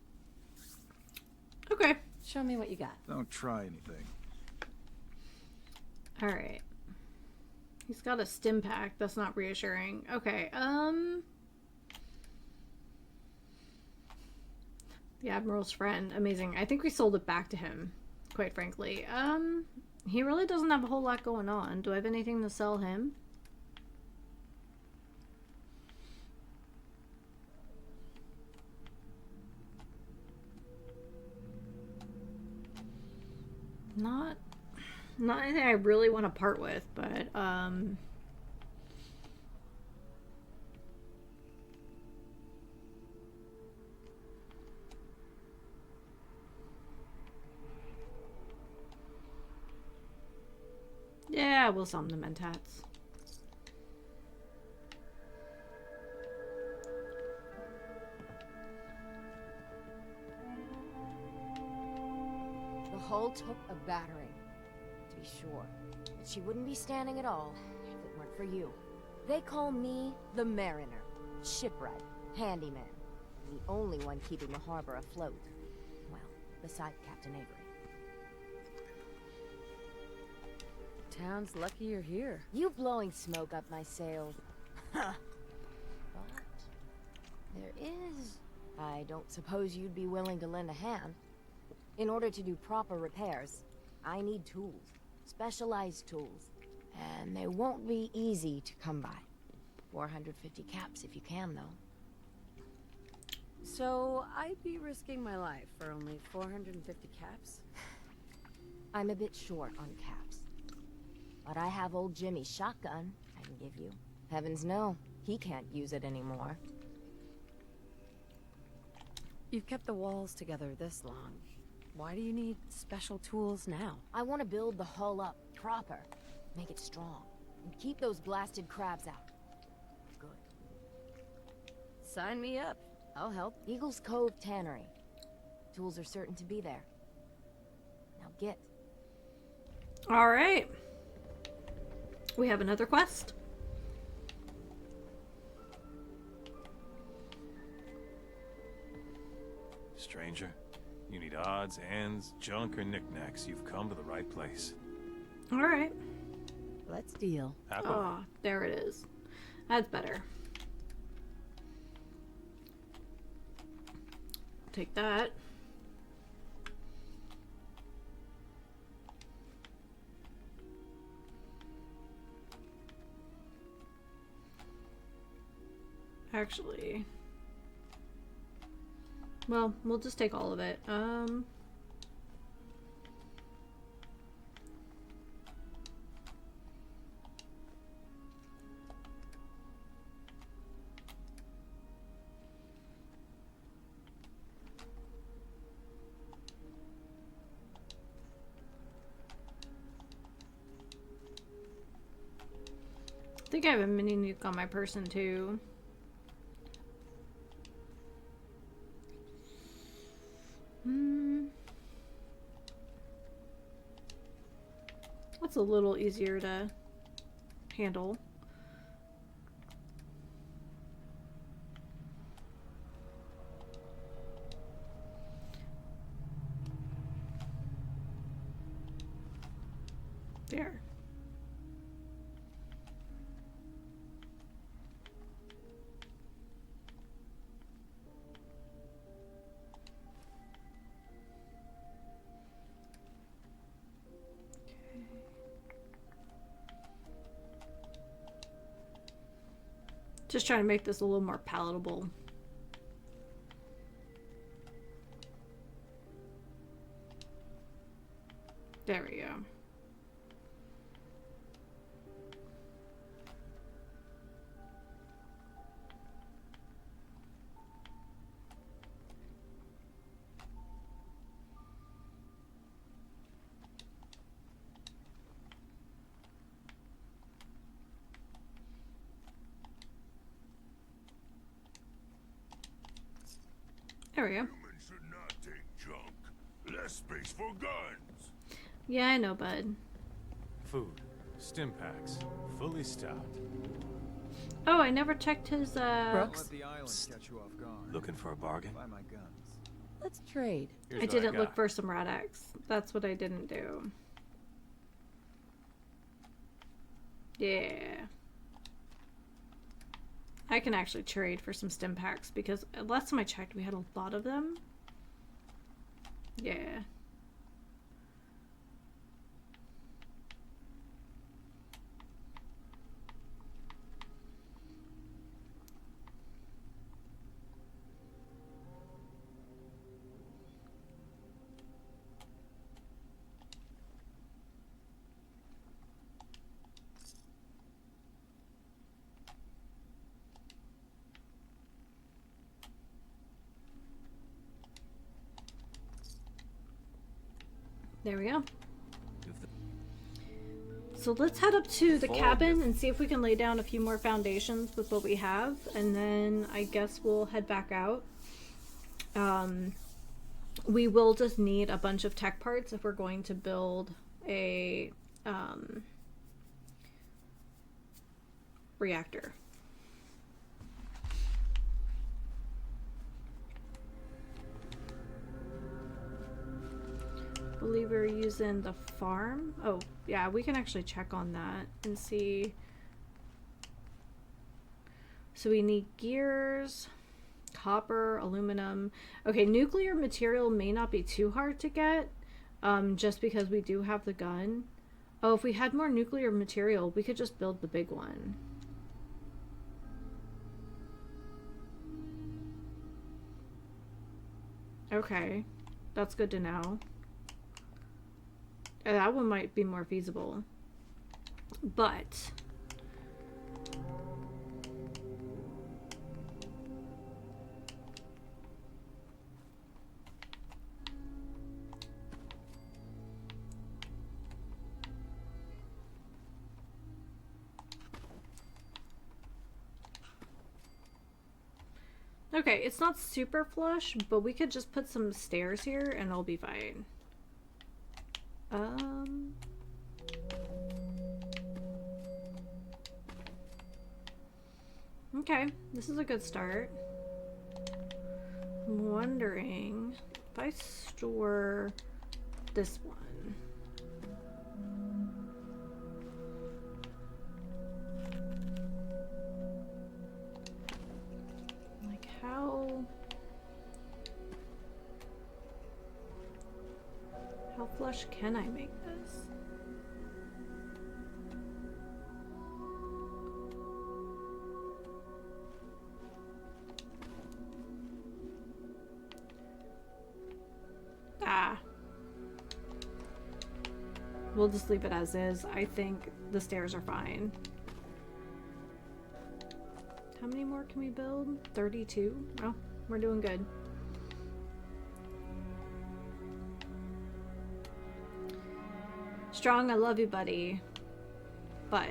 Speaker 1: Okay.
Speaker 12: Show me what you got.
Speaker 16: Don't try anything.
Speaker 1: Alright. He's got a stim pack. That's not reassuring. Okay, the Admiral's friend. Amazing. I think we sold it back to him, quite frankly. He really doesn't have a whole lot going on. Do I have anything to sell him? Not anything I really want to part with, but yeah, we'll sell them the mentats.
Speaker 17: The hull took a battering, to be sure. But she wouldn't be standing at all if it weren't for you. They call me the Mariner, shipwright, handyman, the only one keeping the harbor afloat. Well, beside Captain Avery.
Speaker 12: Town's lucky you're here.
Speaker 17: You blowing smoke up my sails. But there is... I don't suppose you'd be willing to lend a hand. In order to do proper repairs, I need tools. Specialized tools. And they won't be easy to come by. 450 caps if you can, though.
Speaker 12: So I'd be risking my life for only 450 caps?
Speaker 17: I'm a bit short on caps. But I have old Jimmy's shotgun I can give you. Heavens no, he can't use it anymore.
Speaker 12: You've kept the walls together this long. Why do you need special tools now?
Speaker 17: I want to build the hull up proper. Make it strong. And keep those blasted crabs out. Good.
Speaker 12: Sign me up. I'll help.
Speaker 17: Eagle's Cove Tannery. Tools are certain to be there. Now get.
Speaker 1: Alright. We have another quest.
Speaker 14: Stranger, you need odds, ends, junk, or knickknacks. You've come to the right place.
Speaker 1: Alright.
Speaker 12: Let's deal.
Speaker 1: Oh, there it is. That's better. Take that. Actually, well, we'll just take all of it. I think I have a mini nuke on my person too. That's a little easier to handle. There. Just trying to make this a little more palatable. There we go. There we go.
Speaker 11: Humans should not take junk. Less space for guns.
Speaker 1: Yeah, I know, bud.
Speaker 14: Food, stim packs, fully stocked.
Speaker 1: Oh, I never checked his,
Speaker 16: Brooks? Let the island catch you off guard.
Speaker 14: Looking for a bargain?
Speaker 16: Buy my guns.
Speaker 12: Let's trade.
Speaker 14: Here's
Speaker 1: I
Speaker 14: what
Speaker 1: didn't
Speaker 14: got.
Speaker 1: look for some Rad-X. That's what I didn't do. Yeah. I can actually trade for some stim packs because last time I checked we had a lot of them. Yeah. There we go. So let's head up to the cabin and see if we can lay down a few more foundations with what we have, and then I guess we'll head back out. We will just need a bunch of tech parts if we're going to build a reactor. I believe we're using the farm. Oh, yeah, we can actually check on that and see. So we need gears, copper, aluminum. Okay, nuclear material may not be too hard to get, just because we do have the gun. Oh, if we had more nuclear material, we could just build the big one. Okay, that's good to know. That one might be more feasible. But okay, it's not super flush, but we could just put some stairs here and I'll be fine. Okay, this is a good start. I'm wondering if I store this one. Like how flush can I make this? We'll just leave it as is. I think the stairs are fine. How many more can we build? 32? Oh, we're doing good. Strong, I love you, buddy. But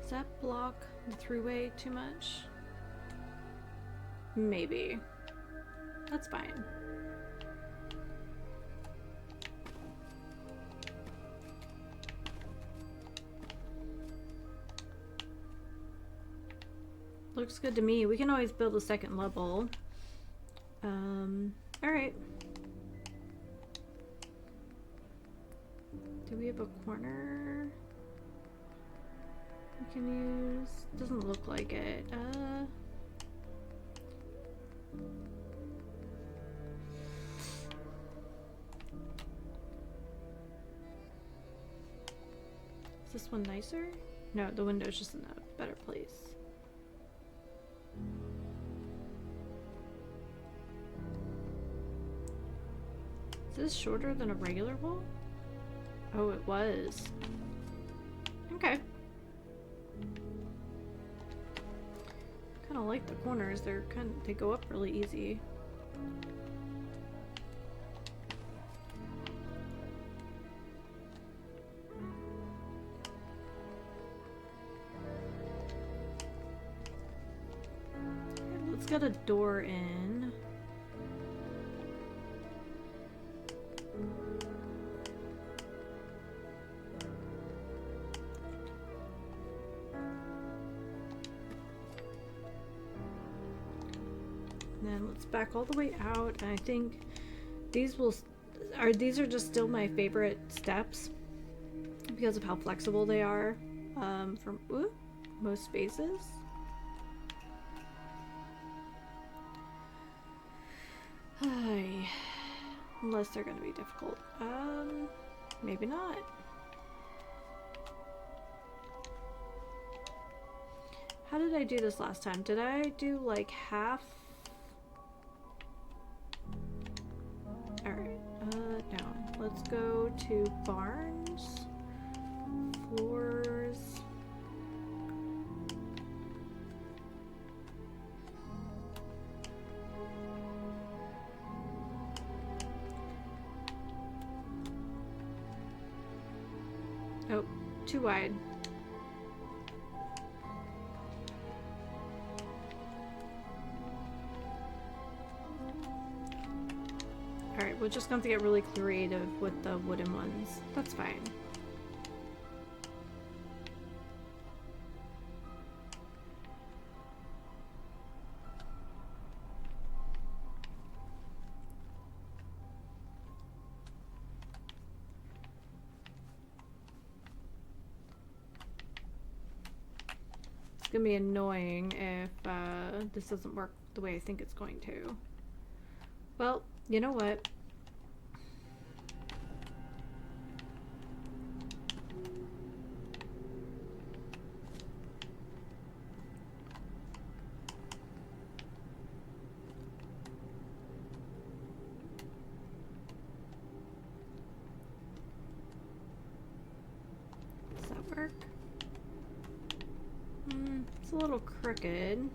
Speaker 1: does that block the throughway too much? Maybe. That's fine. Looks good to me. We can always build a second level. Alright. Do we have a corner we can use? Doesn't look like it. Is this one nicer? No, the window's just in a better place. Is this shorter than a regular wall? Oh, it was. Okay. Kind of like the corners. They go up really easy. Okay, let's get a door in. Then let's back all the way out, and I think these are just still my favorite steps because of how flexible they are from most spaces. Unless they're gonna be difficult. Maybe not. How did I do this last time? Did I do like half? Alright, no. Let's go to barns, floors. Oh, too wide. Alright, we're just going to get really creative with the wooden ones. That's fine. It's going to be annoying if this doesn't work the way I think it's going to. Well, you know what? work? It's a little crooked.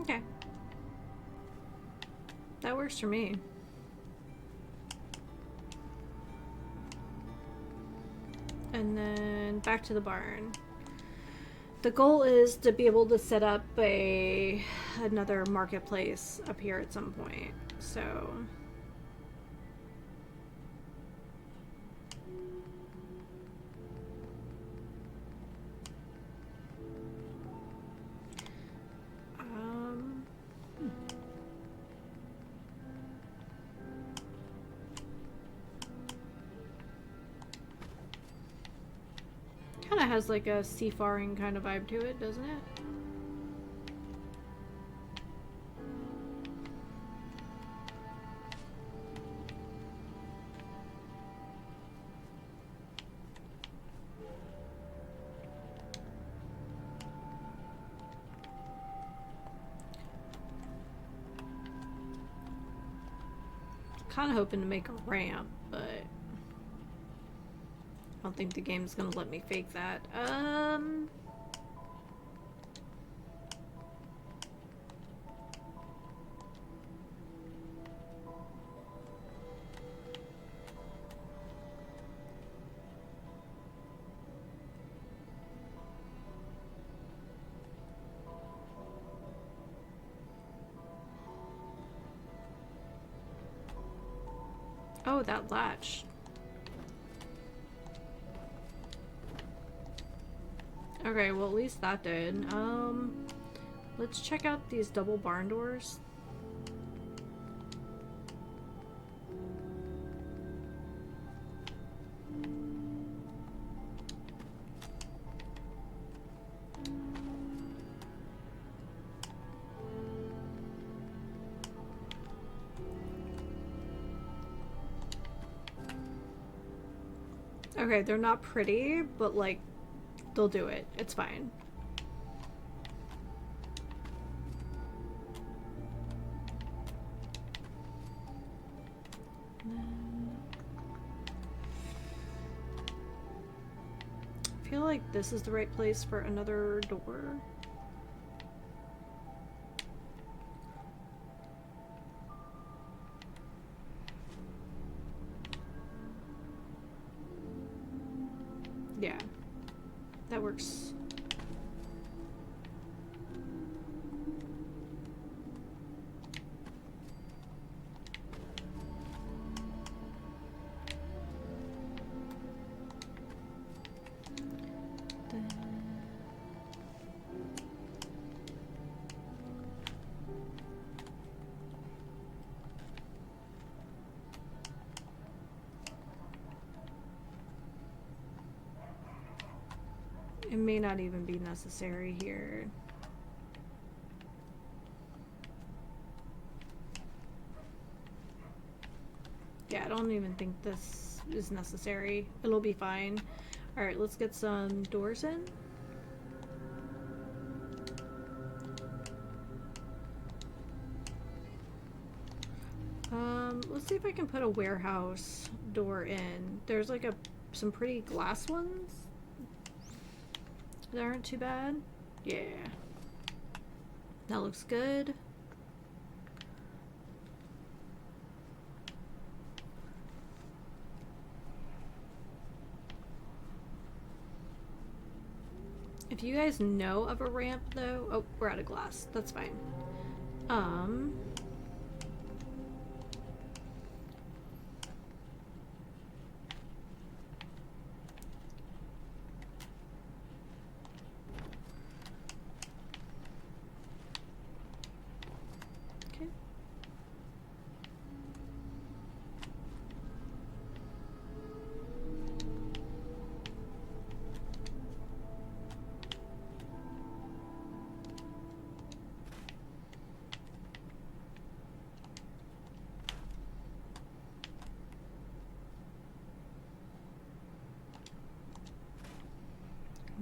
Speaker 1: Okay. That works for me. And then back to the barn. The goal is to be able to set up another marketplace up here at some point. So kind of has like a seafaring kind of vibe to it, doesn't it? Kind of hoping to make a ramp, but I don't think the game's gonna let me fake that. Oh, that latch. Okay, well at least that did. Let's check out these double barn doors. Okay, they're not pretty, but like, they'll do it. It's fine. I feel like this is the right place for another door. Yeah, that works. It may not even be necessary here. Yeah, I don't even think this is necessary. It'll be fine. Alright, let's get some doors in. Let's see if I can put a warehouse door in. There's like some pretty glass ones that aren't too bad. Yeah. That looks good. If you guys know of a ramp though, oh, we're out of glass. That's fine. Okay.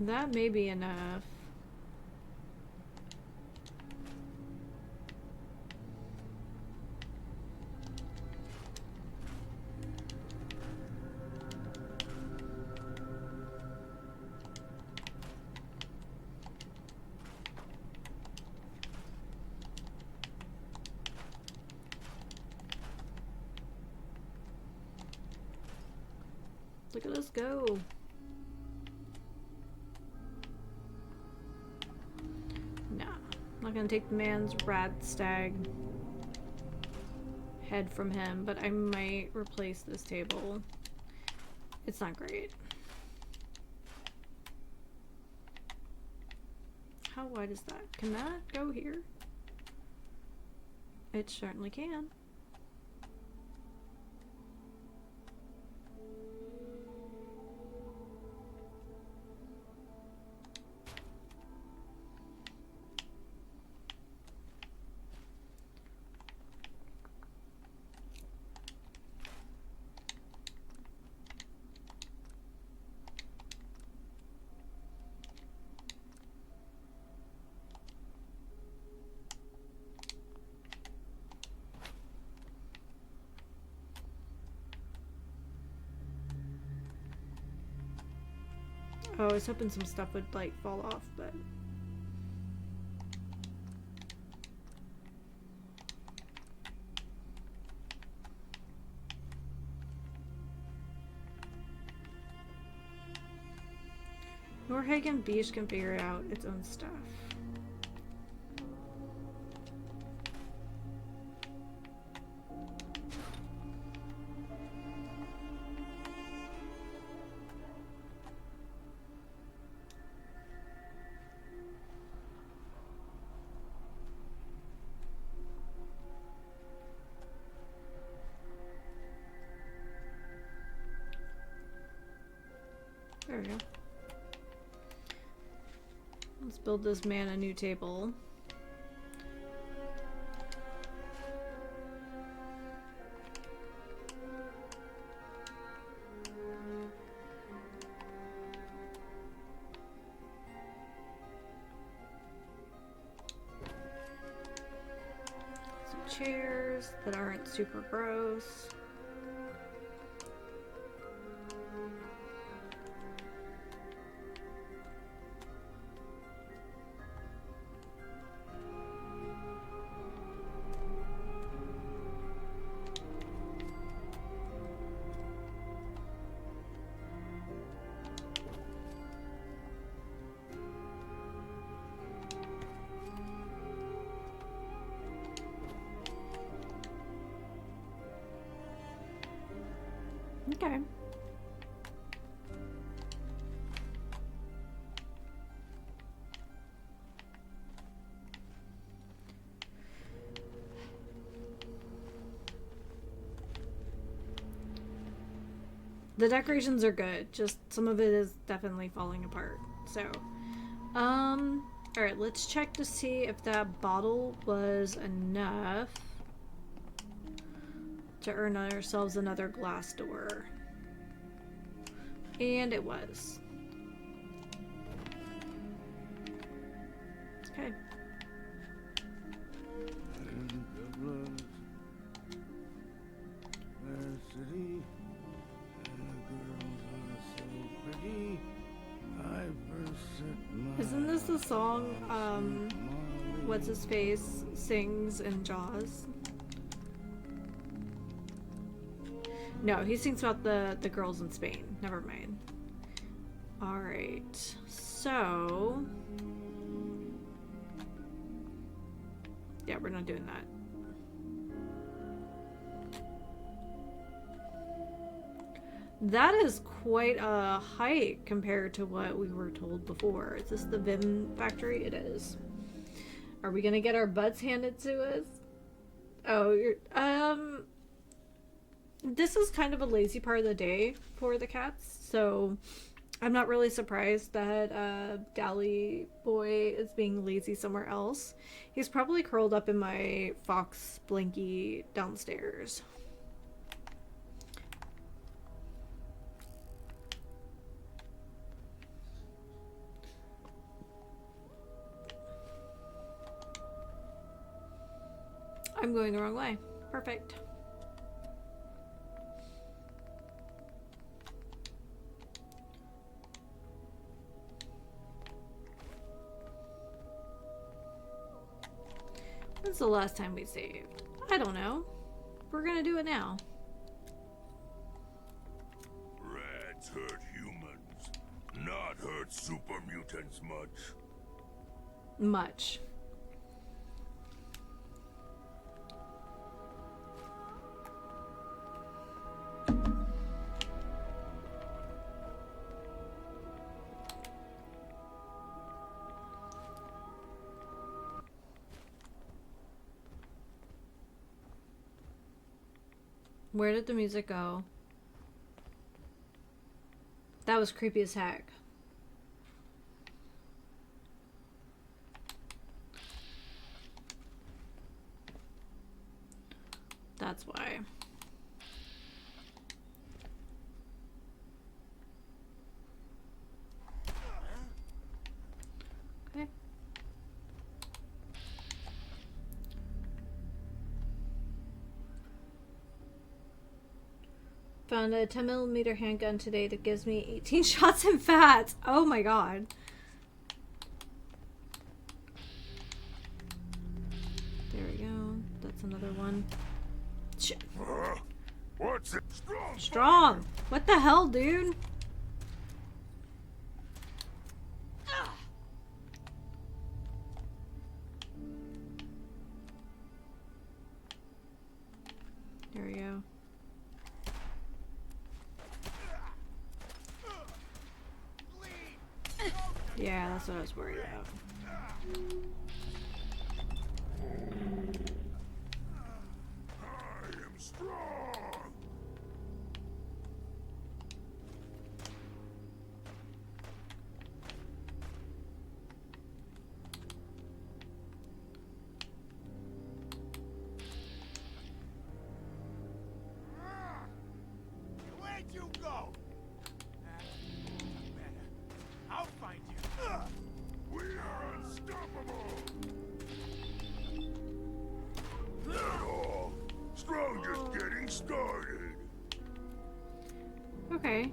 Speaker 1: That may be enough. Look at us go. Nah, I'm not gonna take the man's rad stag head from him, but I might replace this table. It's not great. How wide is that? Can that go here? It certainly can. Oh, I was hoping some stuff would, like, fall off, but... Norhagen Beach can figure out its own stuff. There we go. Let's build this man a new table. Some chairs that aren't super gross. Okay. The decorations are good, just some of it is definitely falling apart. So, alright, let's check to see if that bottle was enough to earn ourselves another glass door. And it was. Okay. Isn't this the song, what's his face sings in Jaws? No, he sings about the girls in Spain. Never mind. Alright, so... yeah, we're not doing that. That is quite a hike compared to what we were told before. Is this the Vim factory? It is. Are we gonna get our butts handed to us? Oh, you're, this is kind of a lazy part of the day for the cats, so I'm not really surprised that Dally Boy is being lazy somewhere else. He's probably curled up in my fox blankie downstairs. I'm going the wrong way. Perfect. When's the last time we saved? I don't know. We're gonna do it now.
Speaker 11: Rats hurt humans, not hurt super mutants much.
Speaker 1: Much. Where did the music go? That was creepy as heck. That's why. Okay. Found a 10mm handgun today that gives me 18 shots in fats. Oh my god. There we go. That's another one.
Speaker 11: What's it?
Speaker 1: Strong. What the hell, dude? There we go. Yeah, that's what I was worried about.
Speaker 11: I am strong.
Speaker 15: Where'd you go? I'll find you.
Speaker 11: We are unstoppable. Not all. Strong just getting started.
Speaker 1: Okay.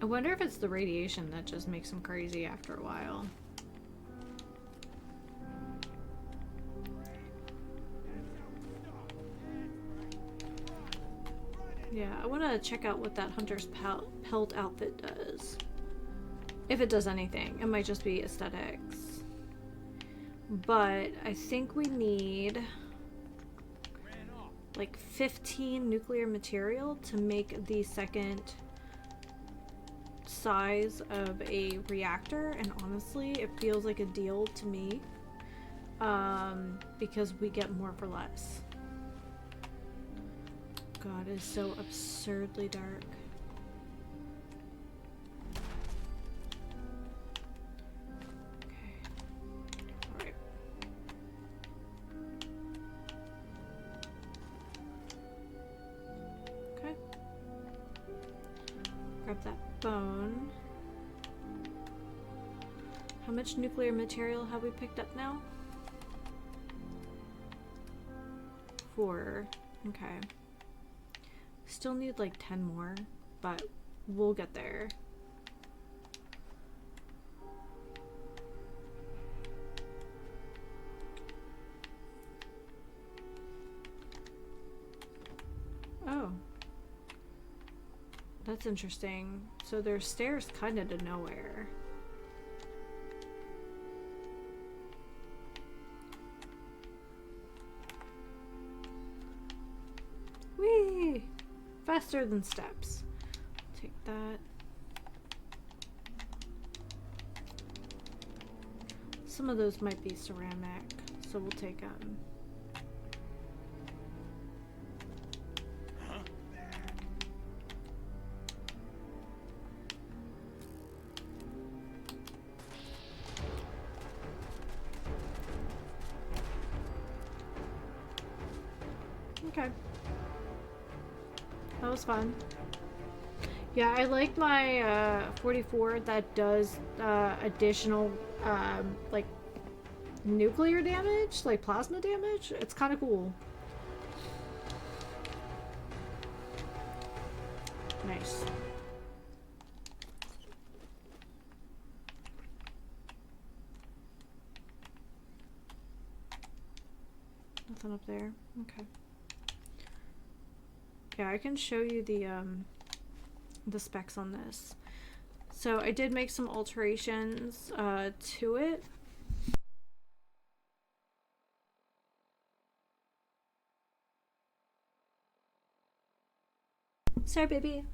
Speaker 1: I wonder if it's the radiation that just makes him crazy after a while. Yeah, I want to check out what that hunter's pelt outfit does. If it does anything. It might just be aesthetics. But I think we need like 15 nuclear material to make the second size of a reactor, and honestly it feels like a deal to me, because we get more for less. God, it is so absurdly dark. Okay. Alright. Okay. Grab that bone. How much nuclear material have we picked up now? 4. Okay. Still need like 10 more, but we'll get there. Oh. That's interesting. So there's stairs kind of to nowhere. Whee! Faster than steps. Take that. Some of those might be ceramic, so we'll take them. Okay. That was fun. Yeah, I like my 44 that does additional like nuclear damage, like plasma damage. It's kind of cool. Nice. Nothing up there. Okay. Yeah, I can show you the specs on this. So I did make some alterations to it. Sorry, baby.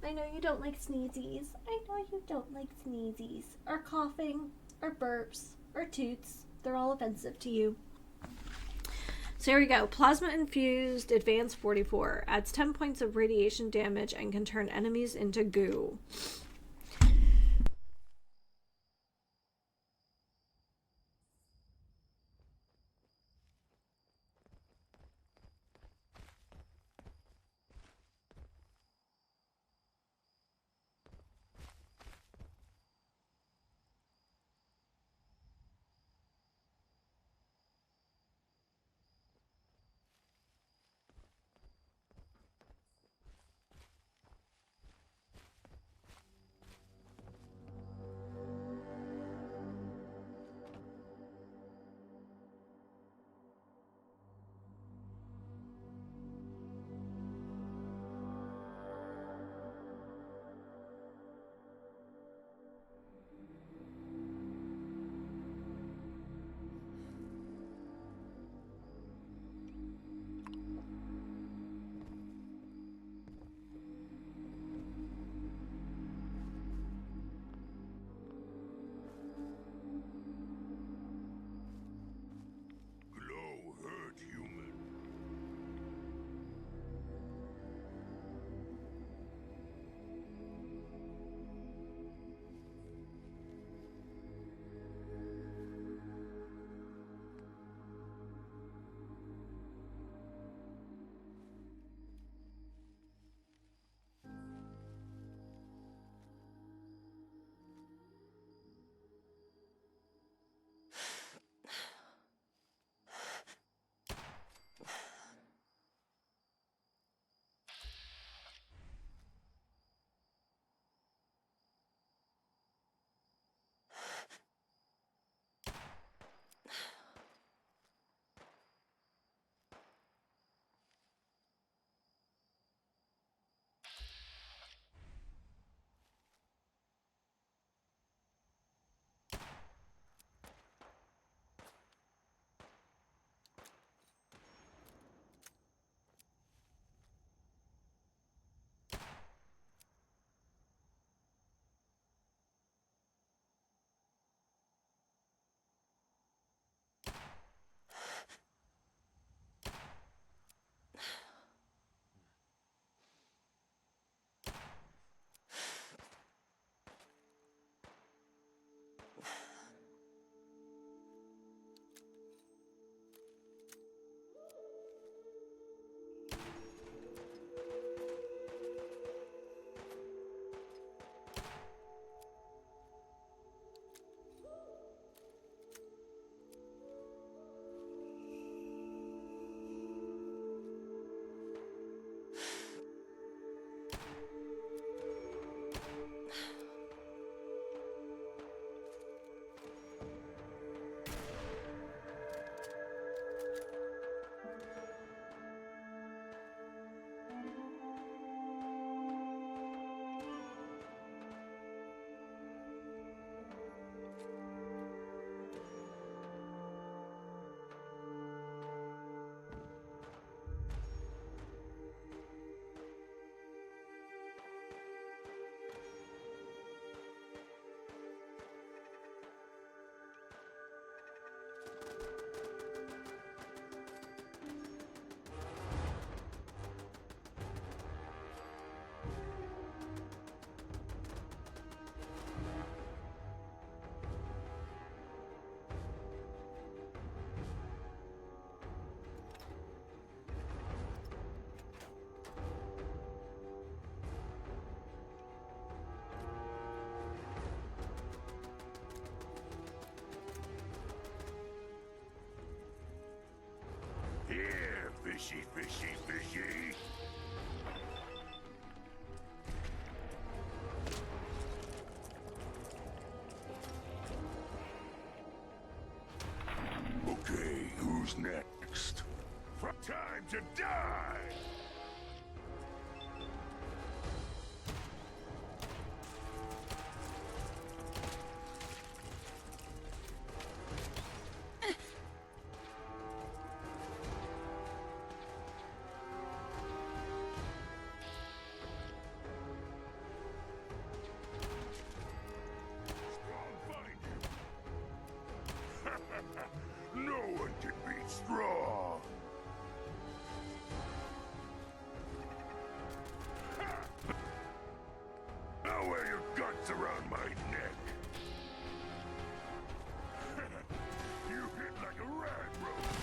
Speaker 1: I know you don't like sneezies. I know you don't like sneezies. Or coughing, or burps, or toots. They're all offensive to you. So here we go. Plasma infused advanced 44 adds 10 points of radiation damage and can turn enemies into goo.
Speaker 11: Fishy, fishy, fishy. Okay, who's next? Time to die! No one can beat Straw! Now wear your guts around my neck! You hit like a rag rope!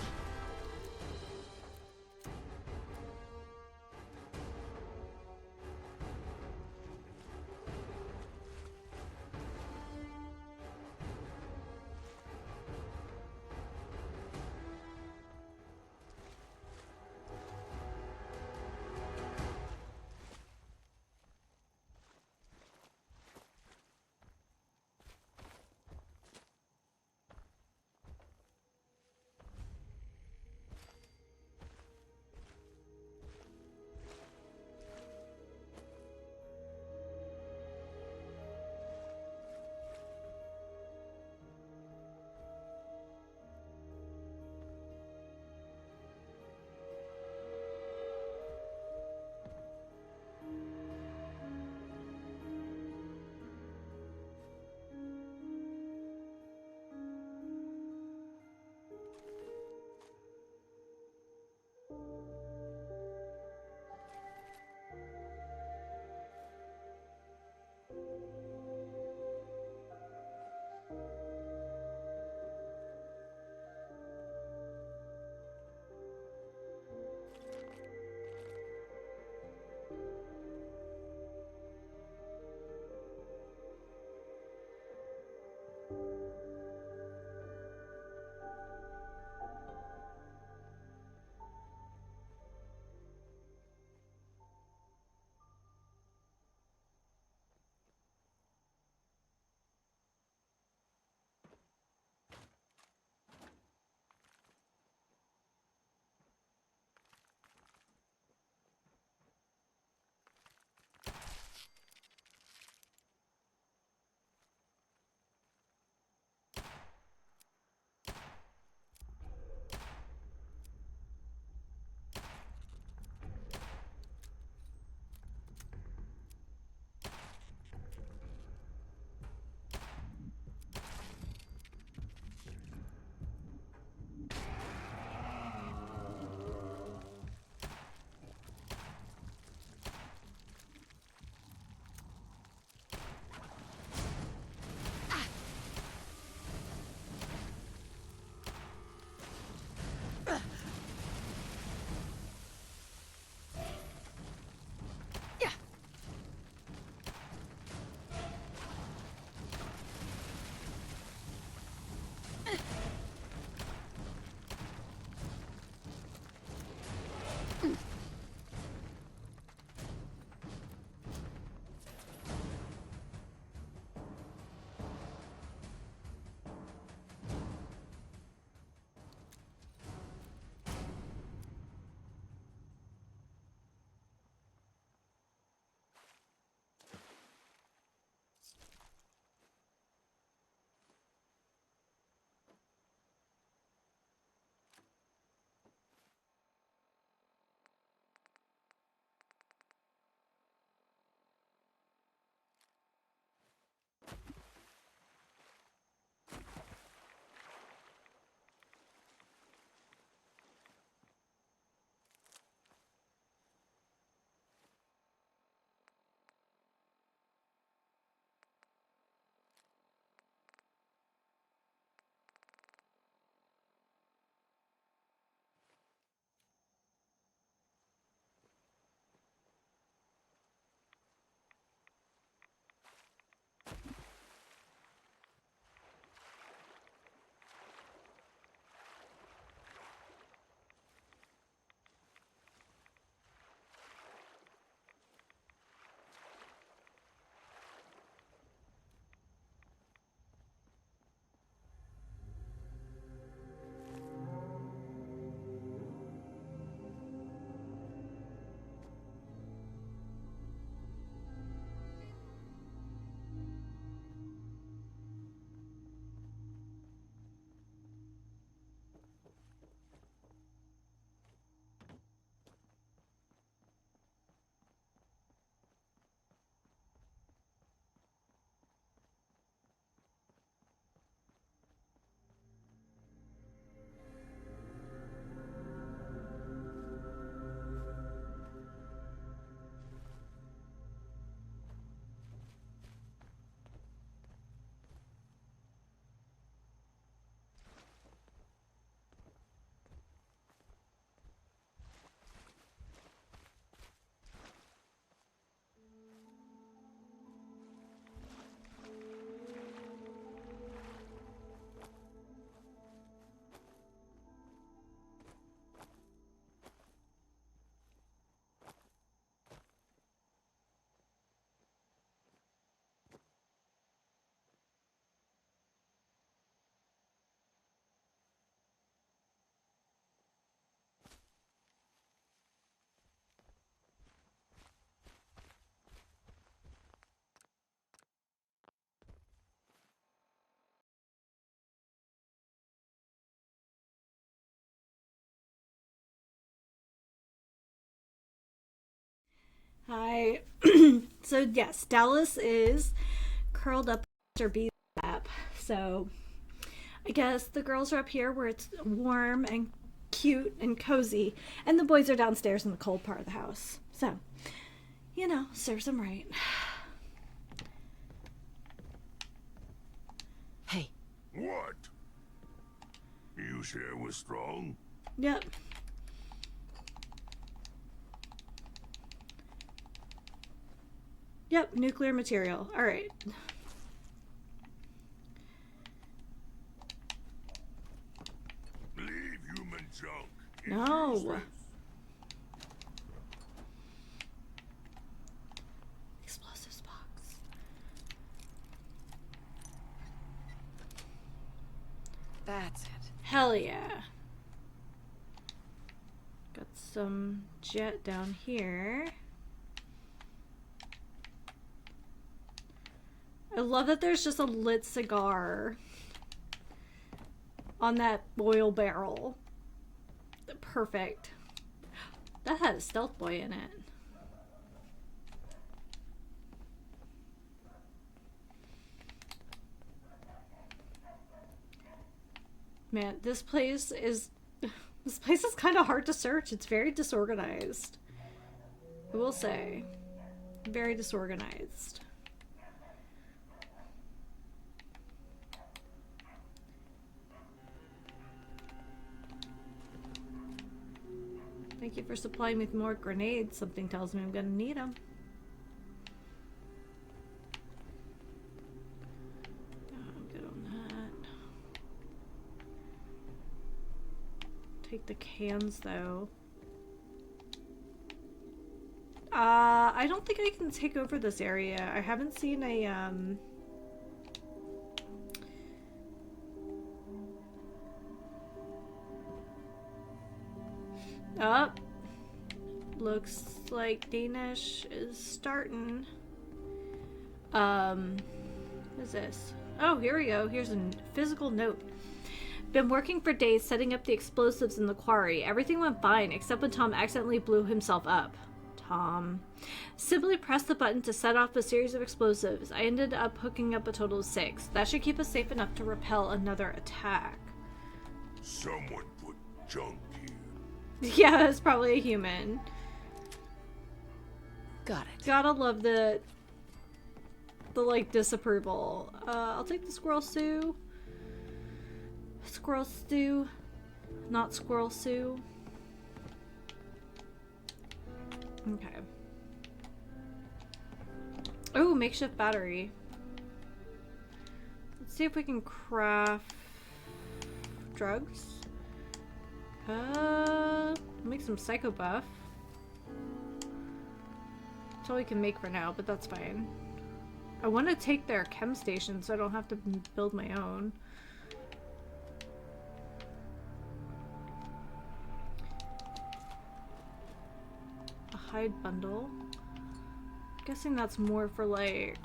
Speaker 1: Hi. So yes, Dallas is curled up after B's lap. So I guess the girls are up here where it's warm and cute and cozy, and the boys are downstairs in the cold part of the house. So, you know, serves them right.
Speaker 12: Hey.
Speaker 11: What? You share with Strong?
Speaker 1: Yep. Yep, nuclear material. All right.
Speaker 11: Leave human junk.
Speaker 1: No. Explosives box.
Speaker 12: That's it.
Speaker 1: Hell yeah. Got some jet down here. I love that there's just a lit cigar on that oil barrel. Perfect. That had a stealth boy in it. Man, this place is kind of hard to search. It's very disorganized. I will say. Very disorganized. Thank you for supplying me with more grenades. Something tells me I'm gonna need them. I'm good on that. Take the cans though. I don't think I can take over this area. I haven't seen a Oh, looks like Danish is starting. What is this? Oh, here we go. Here's a physical note. Been working for days setting up the explosives in the quarry. Everything went fine, except when Tom accidentally blew himself up. Tom. Simply pressed the button to set off a series of explosives. I ended up hooking up a total of 6. That should keep us safe enough to repel another attack.
Speaker 11: Someone put junk here.
Speaker 1: Yeah, that's probably a human.
Speaker 12: Got it.
Speaker 1: Gotta love the like disapproval. I'll take the squirrel stew. Squirrel stew, not squirrel stew. Okay. Oh, makeshift battery. Let's see if we can craft drugs. Make some psycho buff. That's all we can make for now, but that's fine. I want to take their chem station so I don't have to build my own. A hide bundle. I'm guessing that's more for like...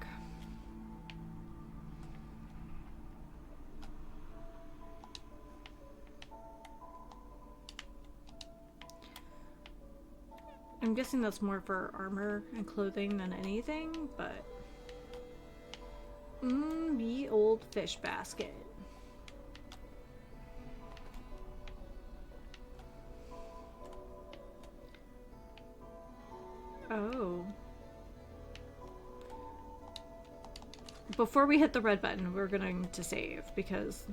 Speaker 1: I'm guessing that's more for armor and clothing than anything, but... the old fish basket. Oh. Before we hit the red button, we're going to save, because...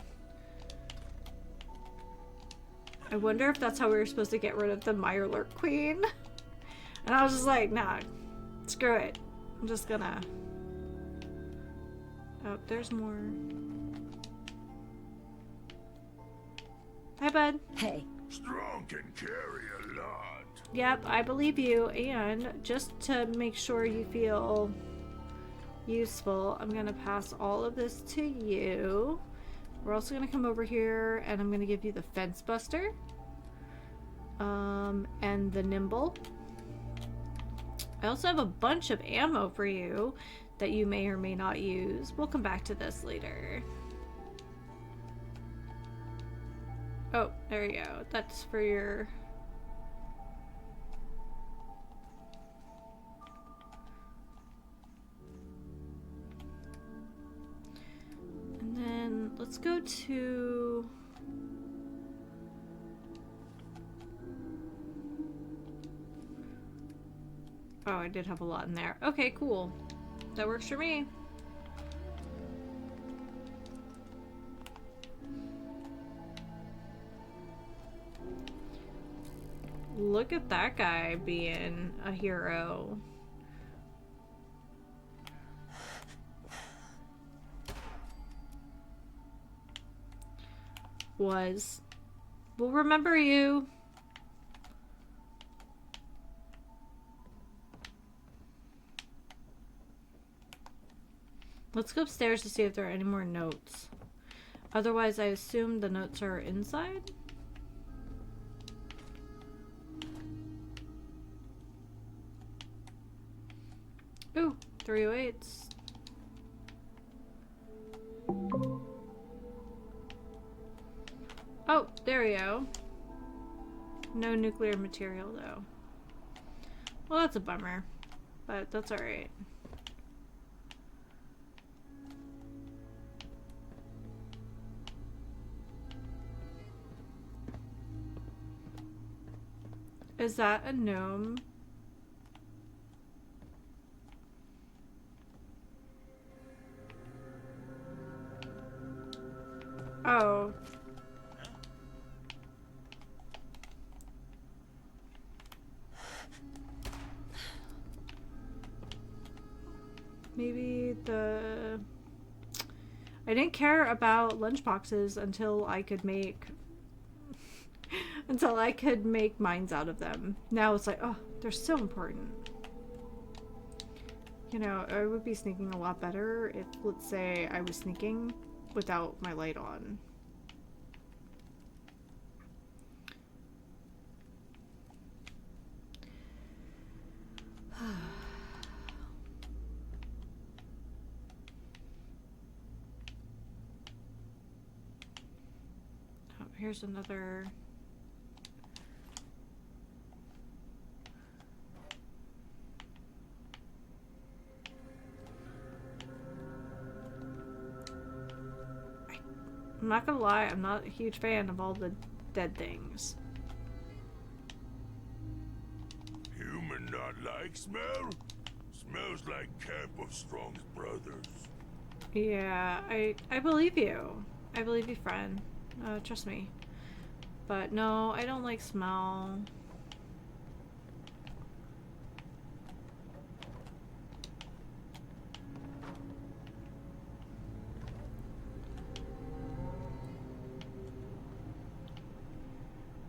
Speaker 1: I wonder if that's how we were supposed to get rid of the Mirelurk Queen. And I was just like, nah, screw it. I'm just gonna... Oh, there's more. Hi, bud.
Speaker 12: Hey.
Speaker 11: Strong can carry a lot.
Speaker 1: Yep, I believe you. And just to make sure you feel useful, I'm gonna pass all of this to you. We're also gonna come over here and I'm gonna give you the fence buster. And the nimble. I also have a bunch of ammo for you that you may or may not use. We'll come back to this later. Oh, there you go. That's for your... go to... Oh, I did have a lot in there. Okay, cool. That works for me. Look at that guy being a hero. We'll remember you. Let's go upstairs to see if there are any more notes. Otherwise, I assume the notes are inside. Ooh, 308s. Oh, there we go. No nuclear material, though. Well, that's a bummer, but that's alright. Is that a gnome? Oh. Maybe the... I didn't care about lunchboxes until I could make... until I could make mines out of them. Now it's like, oh, they're so important. You know, I would be sneaking a lot better if, let's say, I was sneaking without my light on. Oh, here's another... I'm not gonna lie, I'm not a huge fan of all the dead things.
Speaker 11: Human not like smell? Smells like camp of Strong's brothers.
Speaker 1: Yeah, I believe you. I believe you, friend. Trust me. But no, I don't like smell.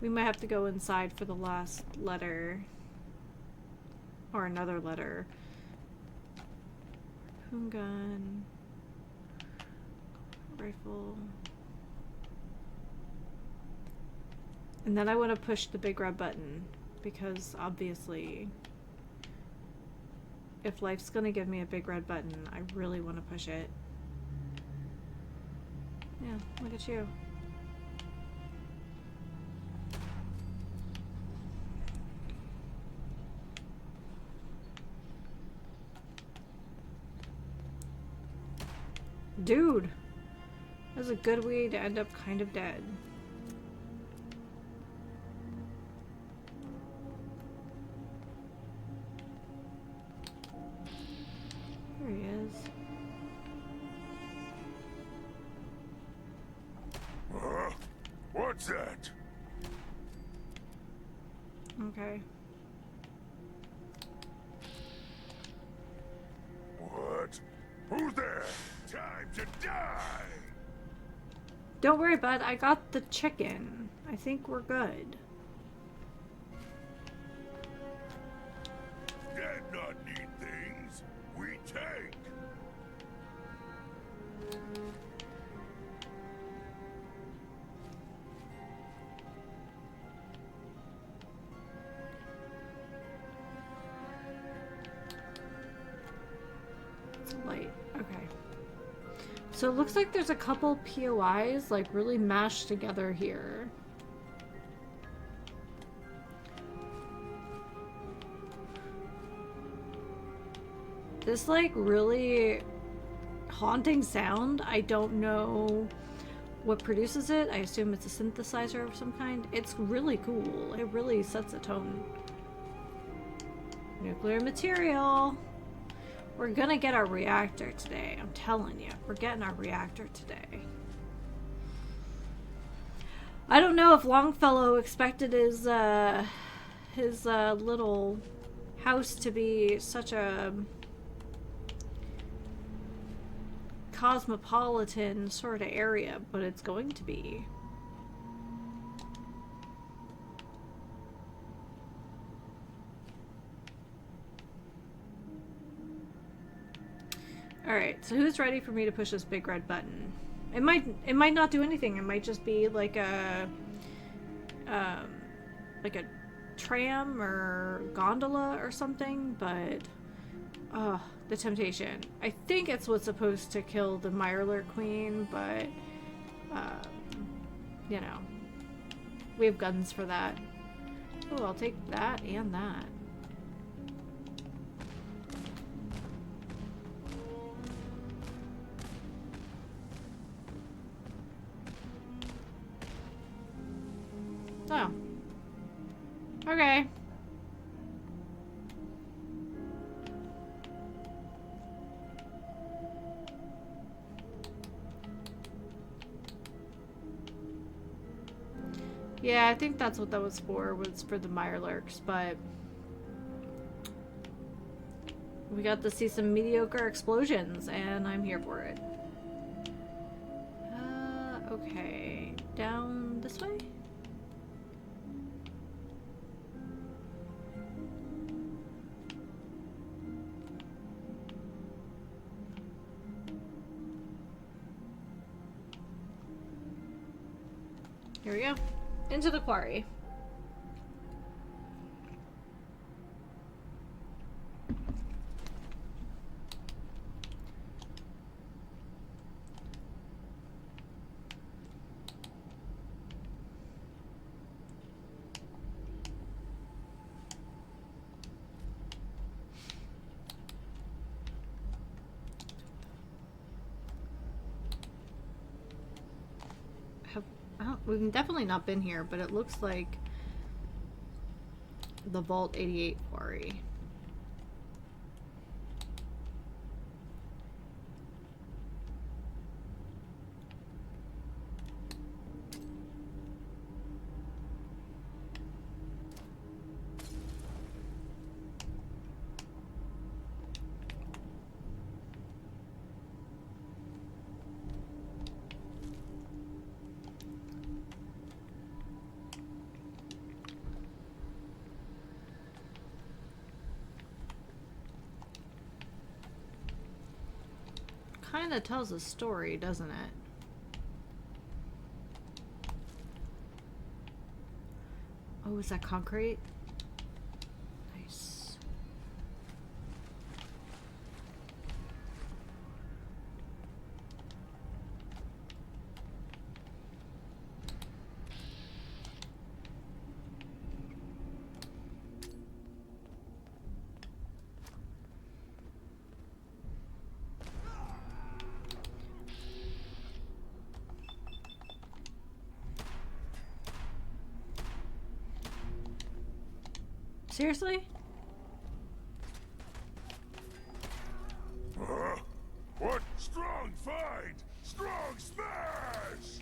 Speaker 1: We might have to go inside for the last letter. Or another letter. Harpoon gun. Rifle. And then I want to push the big red button. Because obviously... if life's gonna give me a big red button, I really want to push it. Yeah, look at you. Dude! That's a good way to end up kind of dead. There he is.
Speaker 11: What's that?
Speaker 1: Okay.
Speaker 11: What? Who's there? Time to die!
Speaker 1: Don't worry, bud. I got the chicken. I think we're good.
Speaker 11: Dead not need things. We take.
Speaker 1: It's light. Okay. So it looks like there's a couple POIs like really mashed together here. This like really haunting sound, I don't know what produces it. I assume it's a synthesizer of some kind. It's really cool. It really sets a tone. Nuclear material. We're gonna get our reactor today. I'm telling you. We're getting our reactor today. I don't know if Longfellow expected his little house to be such a cosmopolitan sort of area, but it's going to be. Alright, so who's ready for me to push this big red button? It might not do anything. It might just be like a tram or gondola or something, but the temptation. I think it's what's supposed to kill the Mirelurk Queen, but you know, we have guns for that. Oh, I'll take that and that. Oh. Okay. Yeah, I think that's what that was for the Mirelurks, but we got to see some mediocre explosions, and I'm here for it. Okay. Down this way? Here we go. Into the quarry. We've definitely not been here, but it looks like the Vault 88 quarry. Kind of tells a story, doesn't it? Oh, is that concrete? Nice. Seriously?
Speaker 11: What? Strong fight! Strong smash!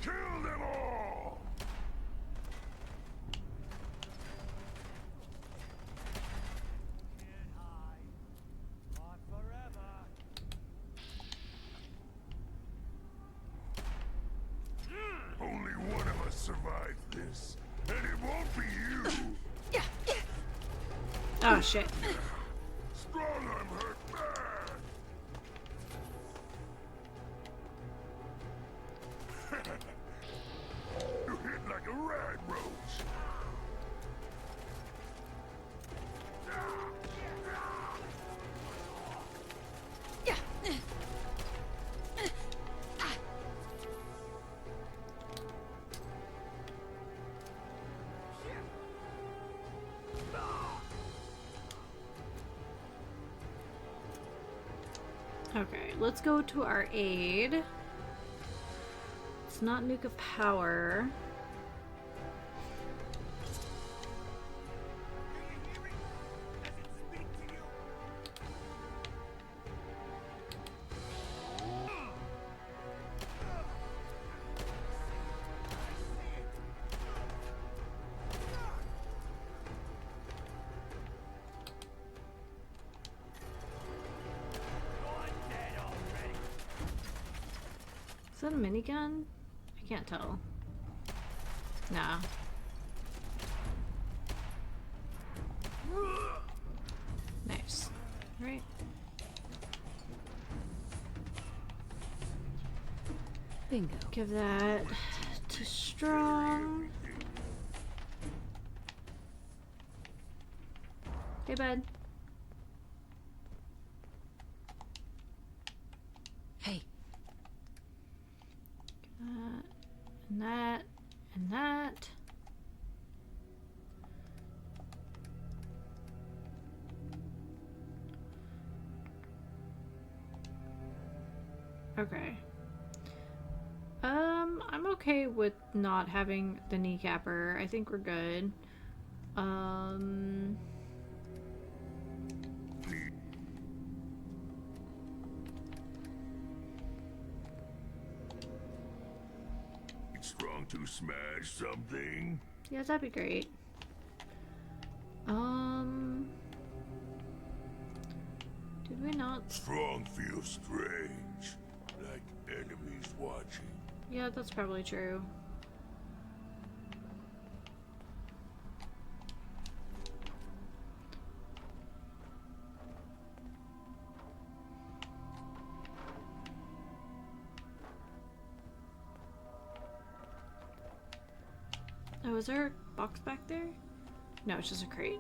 Speaker 11: Kill them all! Only one of us survived this, and it won't be you!
Speaker 1: Oh shit.
Speaker 11: Strong arm hurt bad! You hit like a rag roach!
Speaker 1: let's go to our aid. It's not Nuka Power. Is that a minigun? I can't tell. Nah. Nice. Right.
Speaker 12: Bingo.
Speaker 1: Give that to Strong. Hey, bud.
Speaker 12: Hey.
Speaker 1: And that, and that. Okay. I'm okay with not having the kneecapper. I think we're good.
Speaker 11: Strong to smash something?
Speaker 1: Yeah, that'd be great. Did we not?
Speaker 11: Strong feels strange, like enemies watching.
Speaker 1: Yeah, that's probably true. Oh, is there a box back there? No, it's just a crate.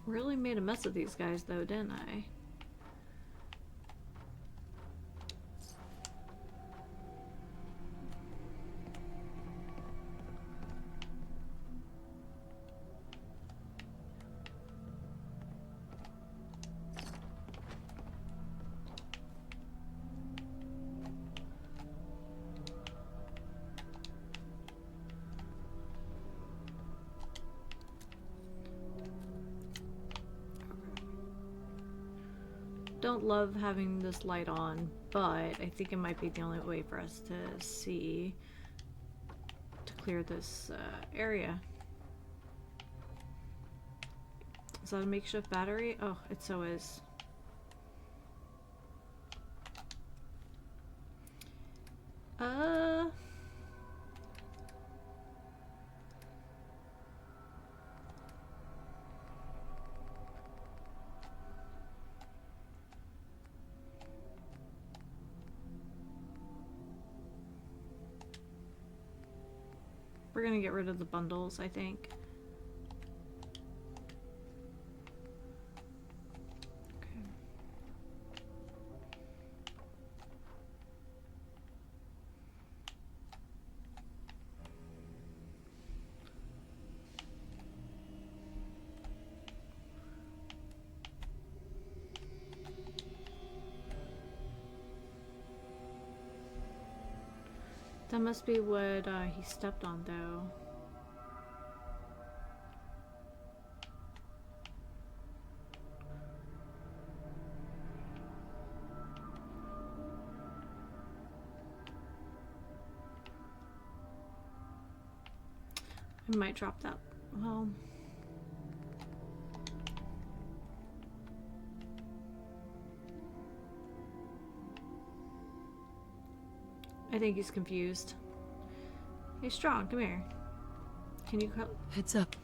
Speaker 1: Really made a mess of these guys though, didn't I? Don't love having this light on, but I think it might be the only way for us to see to clear this area. Is that a makeshift battery? Oh, it so is. We're gonna get rid of the bundles, I think. Okay. That must be what he stepped on, though. I might drop that. Well, I think he's confused. Hey, Strong, come here. Can you come?
Speaker 12: Heads up.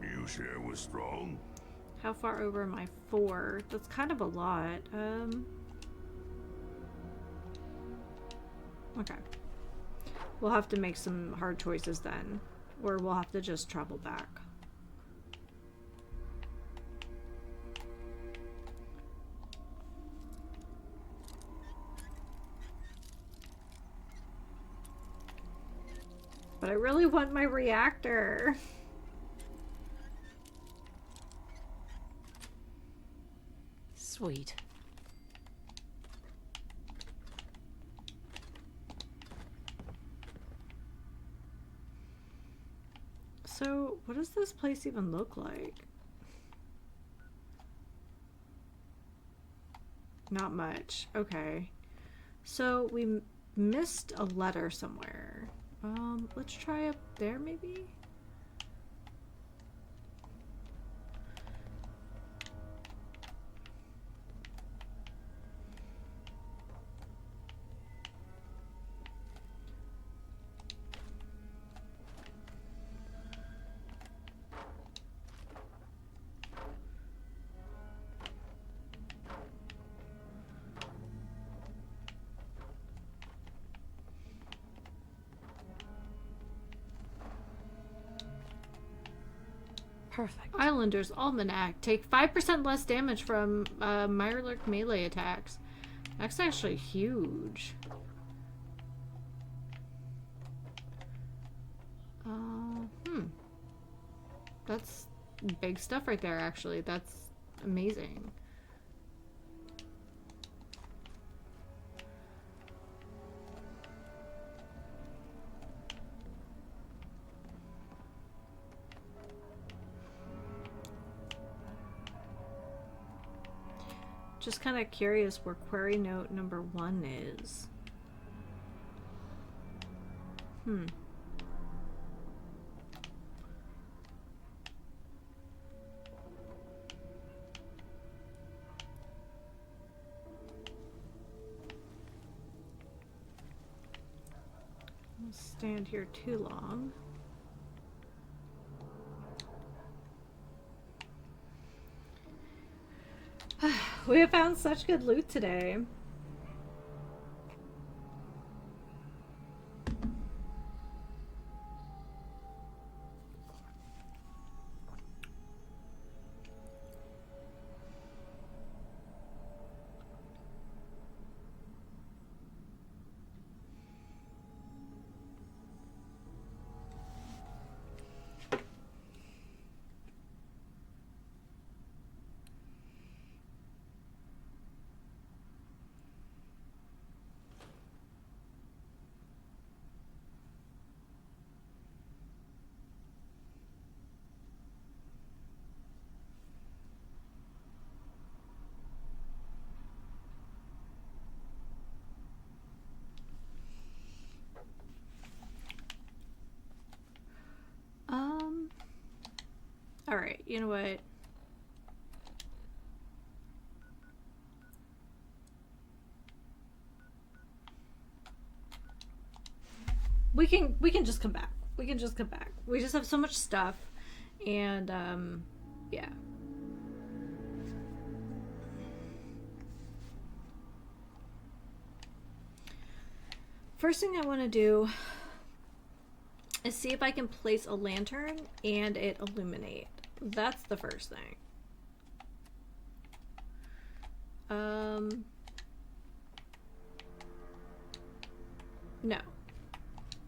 Speaker 11: You share with Strong?
Speaker 1: How far over am I? 4. That's kind of a lot. Okay. We'll have to make some hard choices then. Or we'll have to just travel back. But I really want my reactor.
Speaker 12: Sweet.
Speaker 1: So, what does this place even look like? Not much. Okay. So, we missed a letter somewhere. Let's try up there maybe?
Speaker 12: Perfect.
Speaker 1: Islander's Almanac. Take 5% less damage from Mirelurk melee attacks. That's actually huge. That's big stuff right there, actually. That's amazing. Just kind of curious where query note number 1 is. I'll stand here too long. We have found such good loot today. Alright, you know what? We can just come back. We can just come back. We just have so much stuff, and yeah. First thing I want to do is see if I can place a lantern and it illuminate. That's the first thing. No.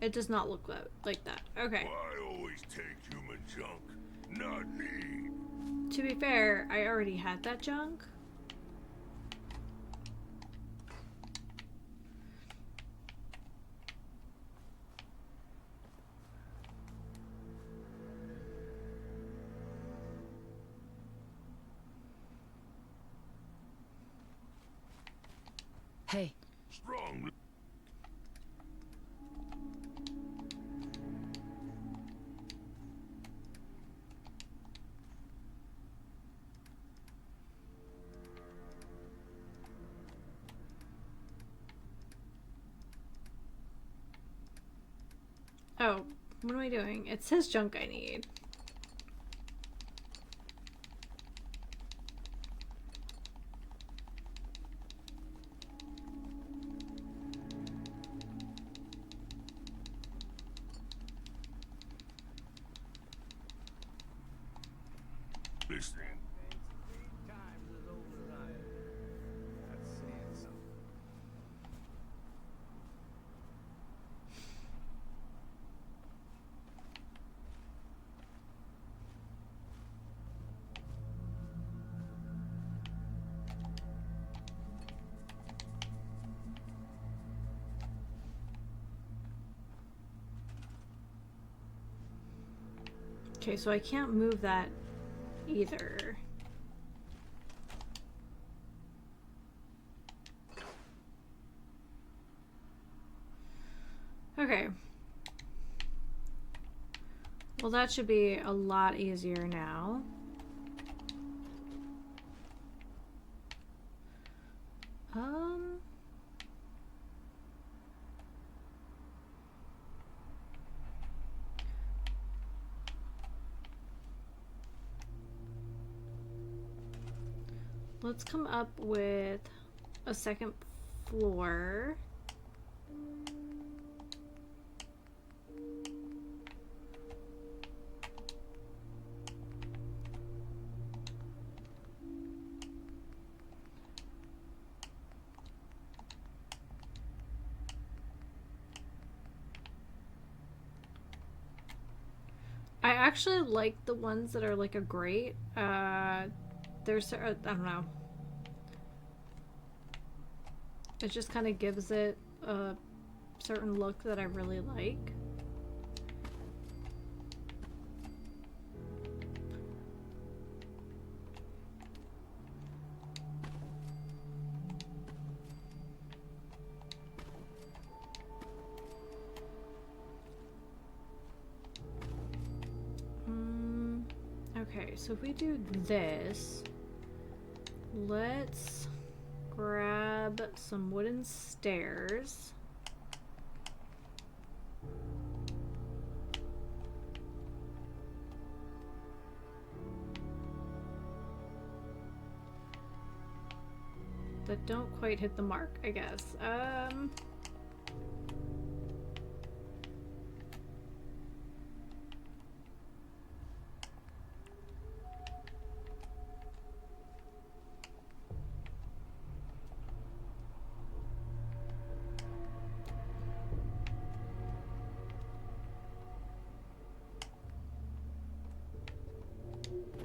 Speaker 1: It does not look like that. Okay.
Speaker 11: I always take human junk, not me.
Speaker 1: To be fair, I already had that junk.
Speaker 12: Hey.
Speaker 11: Strong.
Speaker 1: Oh, what am I doing? It says junk I need.
Speaker 11: Listening.
Speaker 1: Okay, so I can't move that either. Okay. Well, that should be a lot easier now. Let's come up with a second floor. I actually like the ones that are like a grate. There's, I don't know. It just kind of gives it a certain look that I really like. Okay, so if we do this, let's grab some wooden stairs. That don't quite hit the mark, I guess.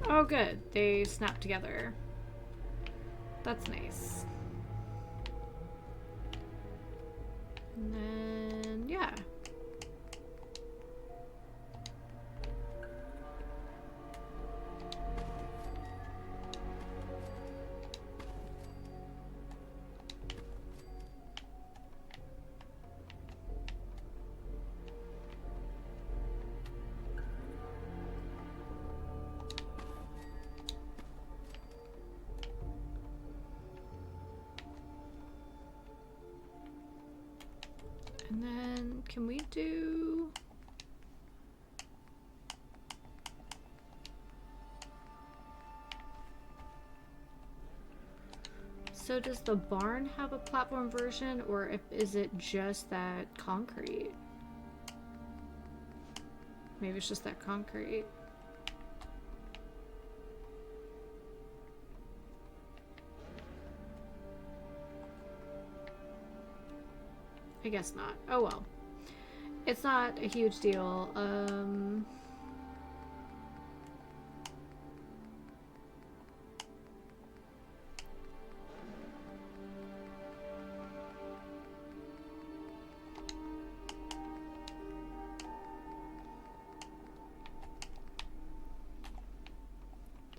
Speaker 1: Oh, good. They snap together. That's nice. And then, yeah. And then, can we do... So does the barn have a platform version, or is it just that concrete? Maybe it's just that concrete. I guess not. Oh well. It's not a huge deal.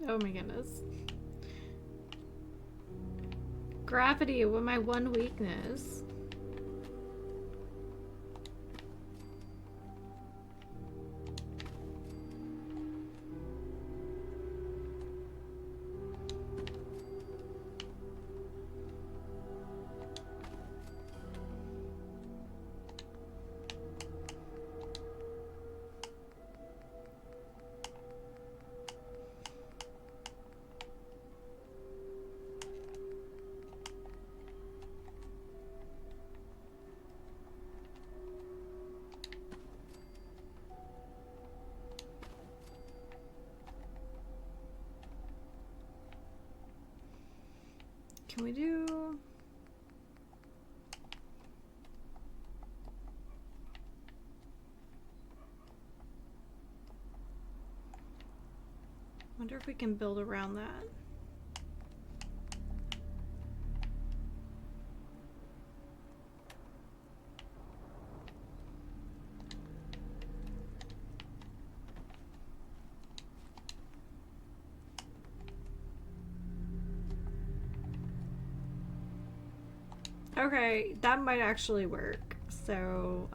Speaker 1: Oh my goodness. Gravity, what my one weakness. Can we do... Wonder if we can build around that. Okay, that might actually work. So,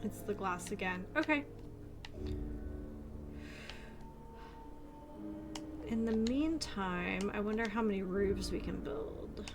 Speaker 1: it's the glass again. Okay. In the meantime, I wonder how many roofs we can build.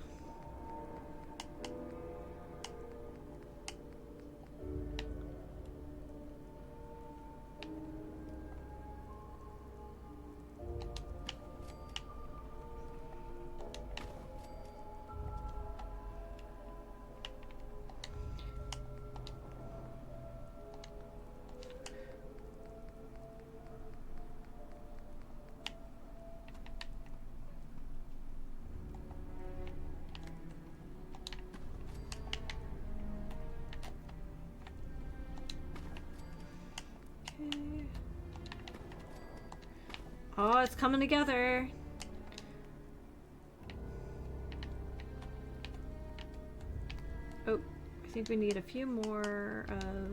Speaker 1: Oh, it's coming together. Oh, I think we need a few more of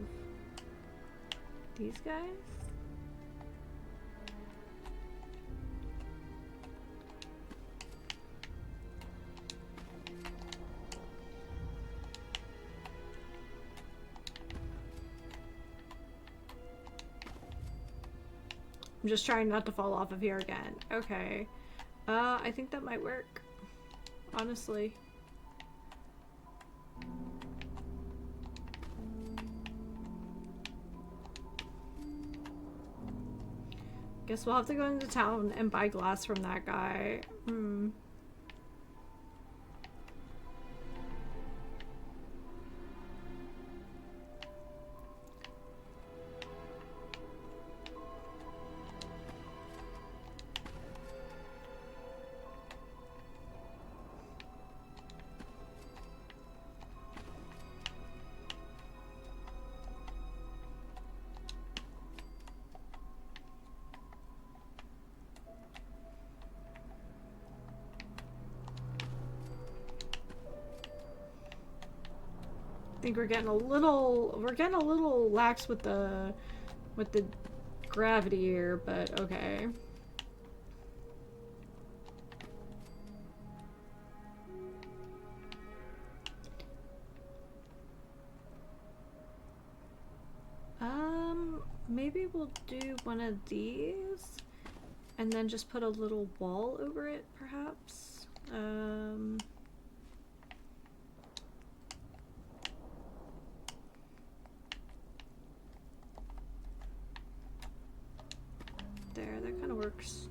Speaker 1: these guys. I'm just trying not to fall off of here again. Okay. I think that might work. Honestly. Guess we'll have to go into town and buy glass from that guy. I think we're getting a little lax with the gravity here, but okay. Maybe we'll do one of these and then just put a little wall over it, perhaps. There, that kind of works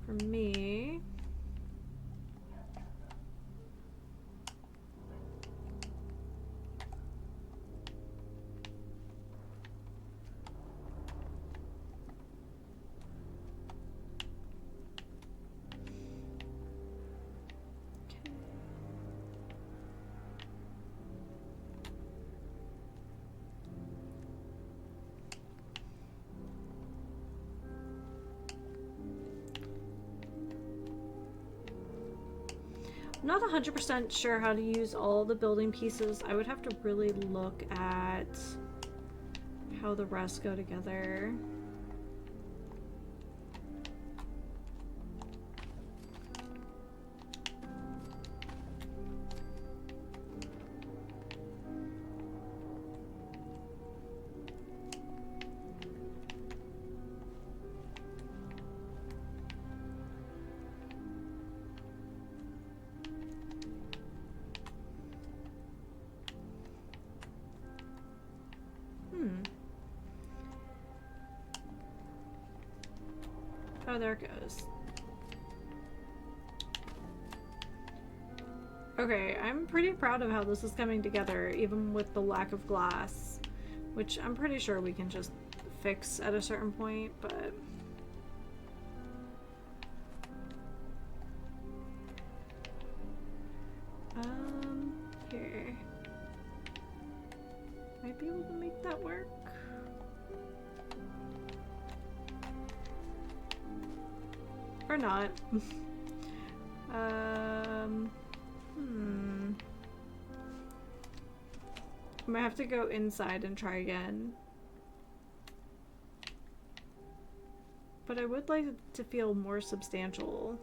Speaker 1: for me. I'm not 100% sure how to use all the building pieces. I would have to really look at how the rest go together. Oh, there it goes. Okay, I'm pretty proud of how this is coming together, even with the lack of glass, which I'm pretty sure we can just fix at a certain point, but... Here. Might be able to make that work. Or not. I might have to go inside and try again. But I would like it to feel more substantial.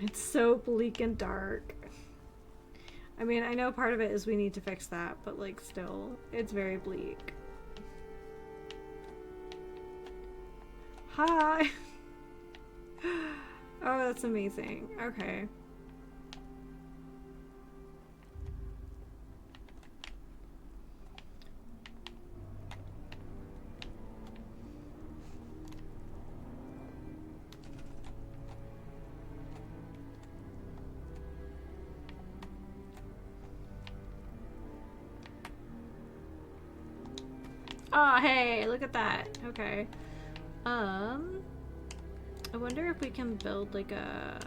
Speaker 1: It's so bleak and dark. I mean, I know part of it is we need to fix that, but like still, it's very bleak. Hi! Oh, that's amazing. Okay. Oh, hey, look at that. Okay. I wonder if we can build like a...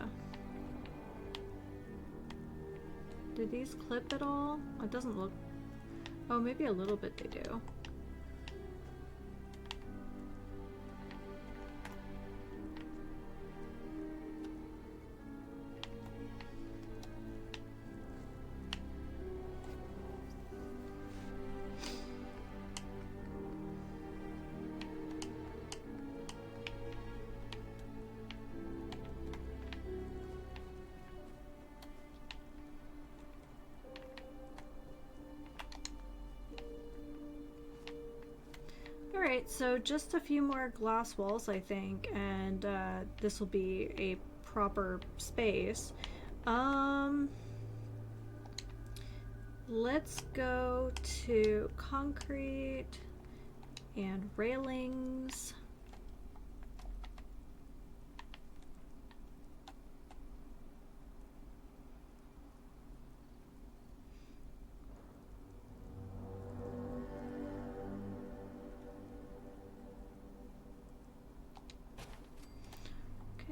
Speaker 1: Do these clip at all? It doesn't look... Oh, maybe a little bit they do. Alright, so just a few more glass walls, I think, and this will be a proper space. Let's go to concrete and railings.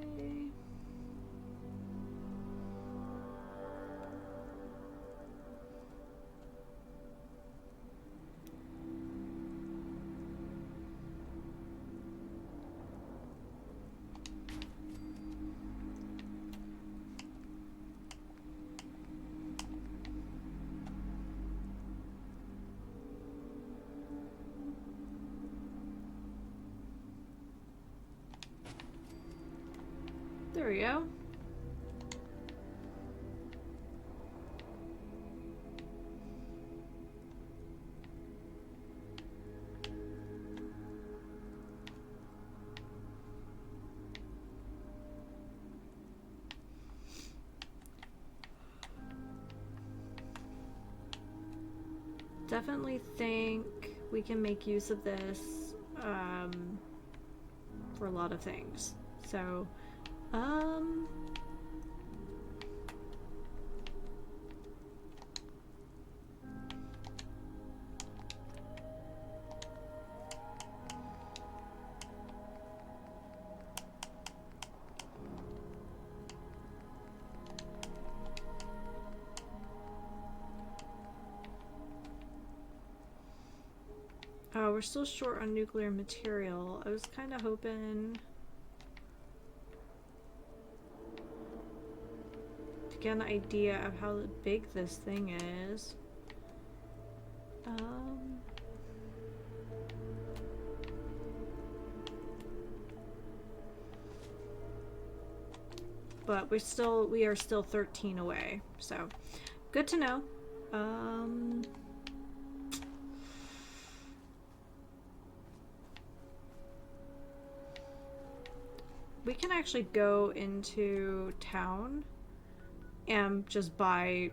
Speaker 1: Okay. There we go. Definitely think we can make use of this for a lot of things. So, oh, we're still short on nuclear material. I was kind of hoping to get an idea of how big this thing is. But we are still 13 away, so good to know. We can actually go into town and just buy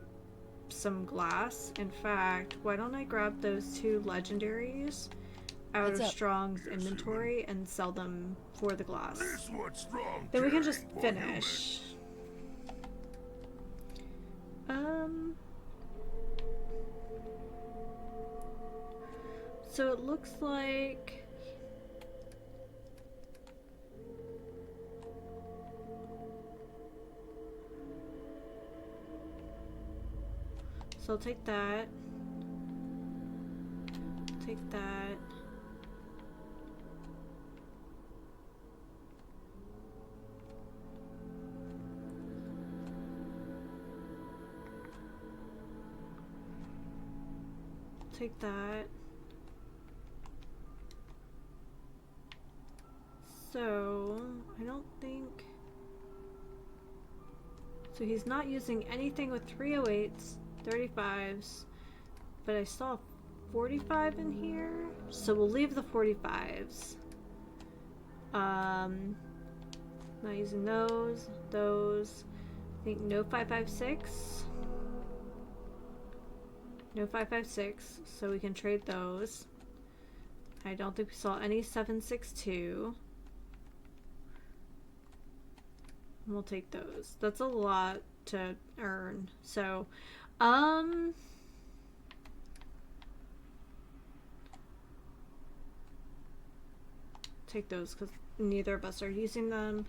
Speaker 1: some glass. In fact, why don't I grab those 2 legendaries out
Speaker 12: What's
Speaker 1: of
Speaker 12: up?
Speaker 1: Strong's inventory and sell them for the glass.
Speaker 11: This what Strong
Speaker 1: Then we can
Speaker 11: carrying
Speaker 1: just
Speaker 11: for
Speaker 1: finish. So it looks like so I'll take that. Take that. Take that. So, I don't think... So he's not using anything with 308s, 35s, but I saw 45 in here, so we'll leave the 45s. Not using those. I think no 556. No 556, so we can trade those. I don't think we saw any 762. We'll take those. That's a lot to earn. So, take those because neither of us are using them.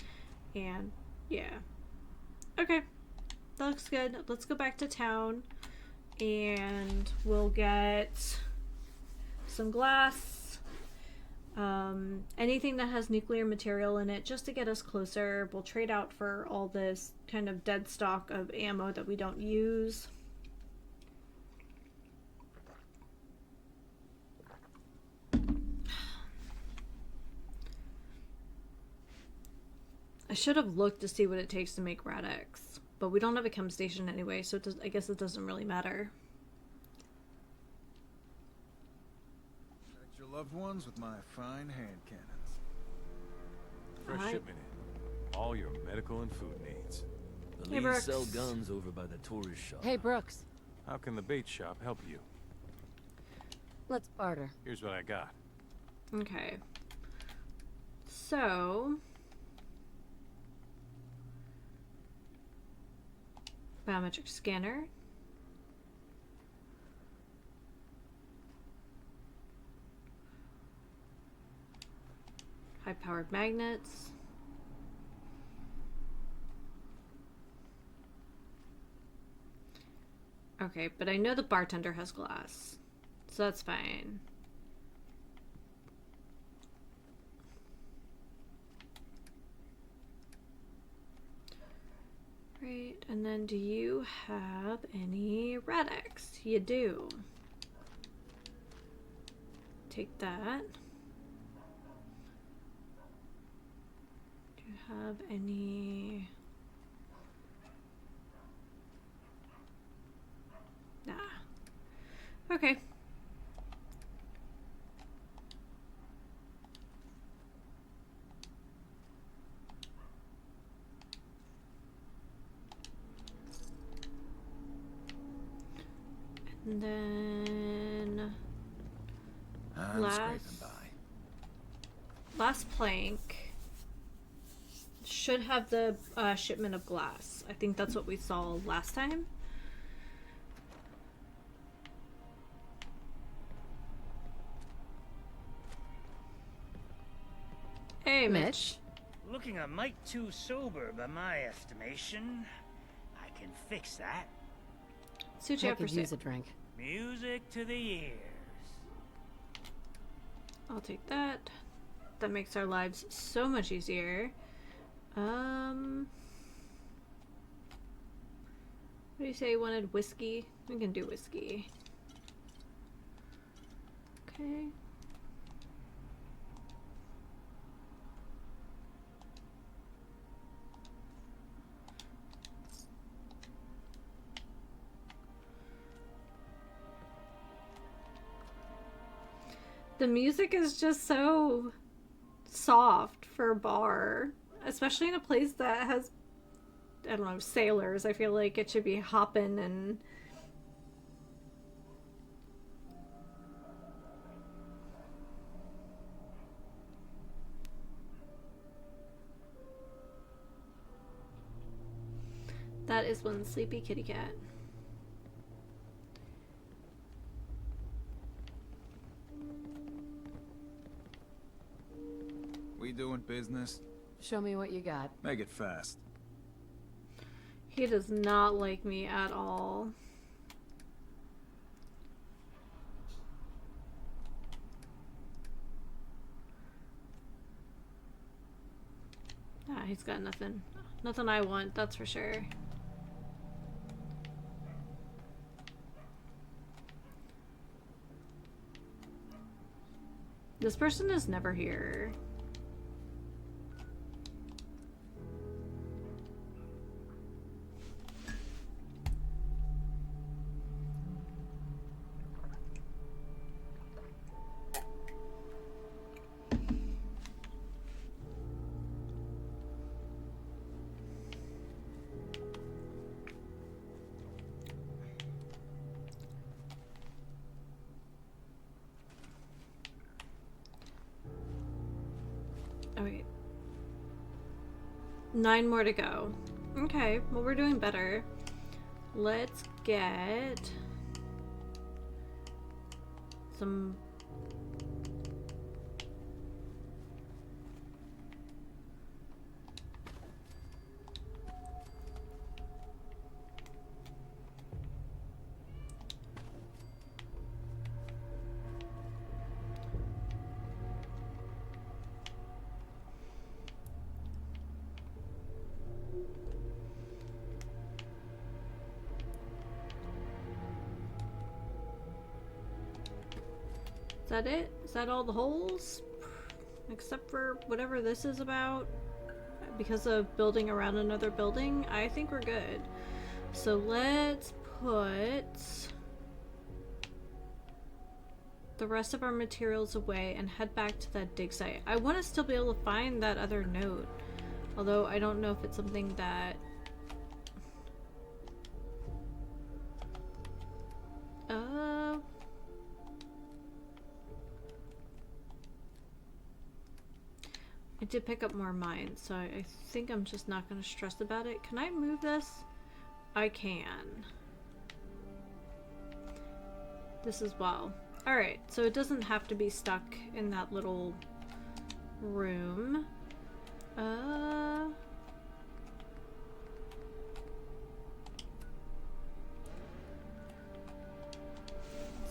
Speaker 1: And yeah. Okay. That looks good. Let's go back to town and we'll get some glass. Anything that has nuclear material in it just to get us closer. We'll trade out for all this kind of dead stock of ammo that we don't use. I should have looked to see what it takes to make Rad-X, but we don't have a chem station anyway, so I guess it doesn't really matter.
Speaker 16: Protect your loved ones with my fine hand cannons.
Speaker 14: Fresh shipment in. All your medical and food needs.
Speaker 18: The
Speaker 1: Hey,
Speaker 18: Lees
Speaker 1: Brooks.
Speaker 18: sell guns over by the tourist shop.
Speaker 12: Hey, Brooks.
Speaker 14: How can the bait shop help you?
Speaker 12: Let's barter.
Speaker 14: Here's what I got.
Speaker 1: Okay. So... biometric scanner. High-powered magnets. Okay, but I know the bartender has glass, so that's fine. Right, and then do you have any Rad-X? You do. Take that. Do you have any... Nah. Okay. And then
Speaker 16: I'm scraping by.
Speaker 1: last plank should have the shipment of glass. I think that's what we saw last time. Hey, Mitch.
Speaker 19: Looking a mite too sober by my estimation. I can fix that.
Speaker 1: Suit you
Speaker 12: I
Speaker 1: up for
Speaker 12: could use
Speaker 1: soup.
Speaker 12: a drink.
Speaker 19: Music to the ears.
Speaker 1: I'll take that. That makes our lives so much easier. What do you say you wanted? Whiskey? We can do whiskey. Okay. The music is just so soft for a bar, especially in a place that has, I don't know, sailors. I feel like it should be hopping and That is one sleepy kitty cat.
Speaker 16: We doing business?
Speaker 12: Show me what you got.
Speaker 16: Make it fast.
Speaker 1: He does not like me at all. Ah, he's got nothing. Nothing I want, that's for sure. This person is never here. Okay. 9 more to go. Okay, well we're doing better. Let's get some Is that it? Is that all the holes? Except for whatever this is about? Because of building around another building? I think we're good. So let's put the rest of our materials away and head back to that dig site. I want to still be able to find that other note. Although I don't know if it's something that... I did pick up more mines, so I think I'm just not going to stress about it. Can I move this? I can. This as well. Alright, so it doesn't have to be stuck in that little room. Let's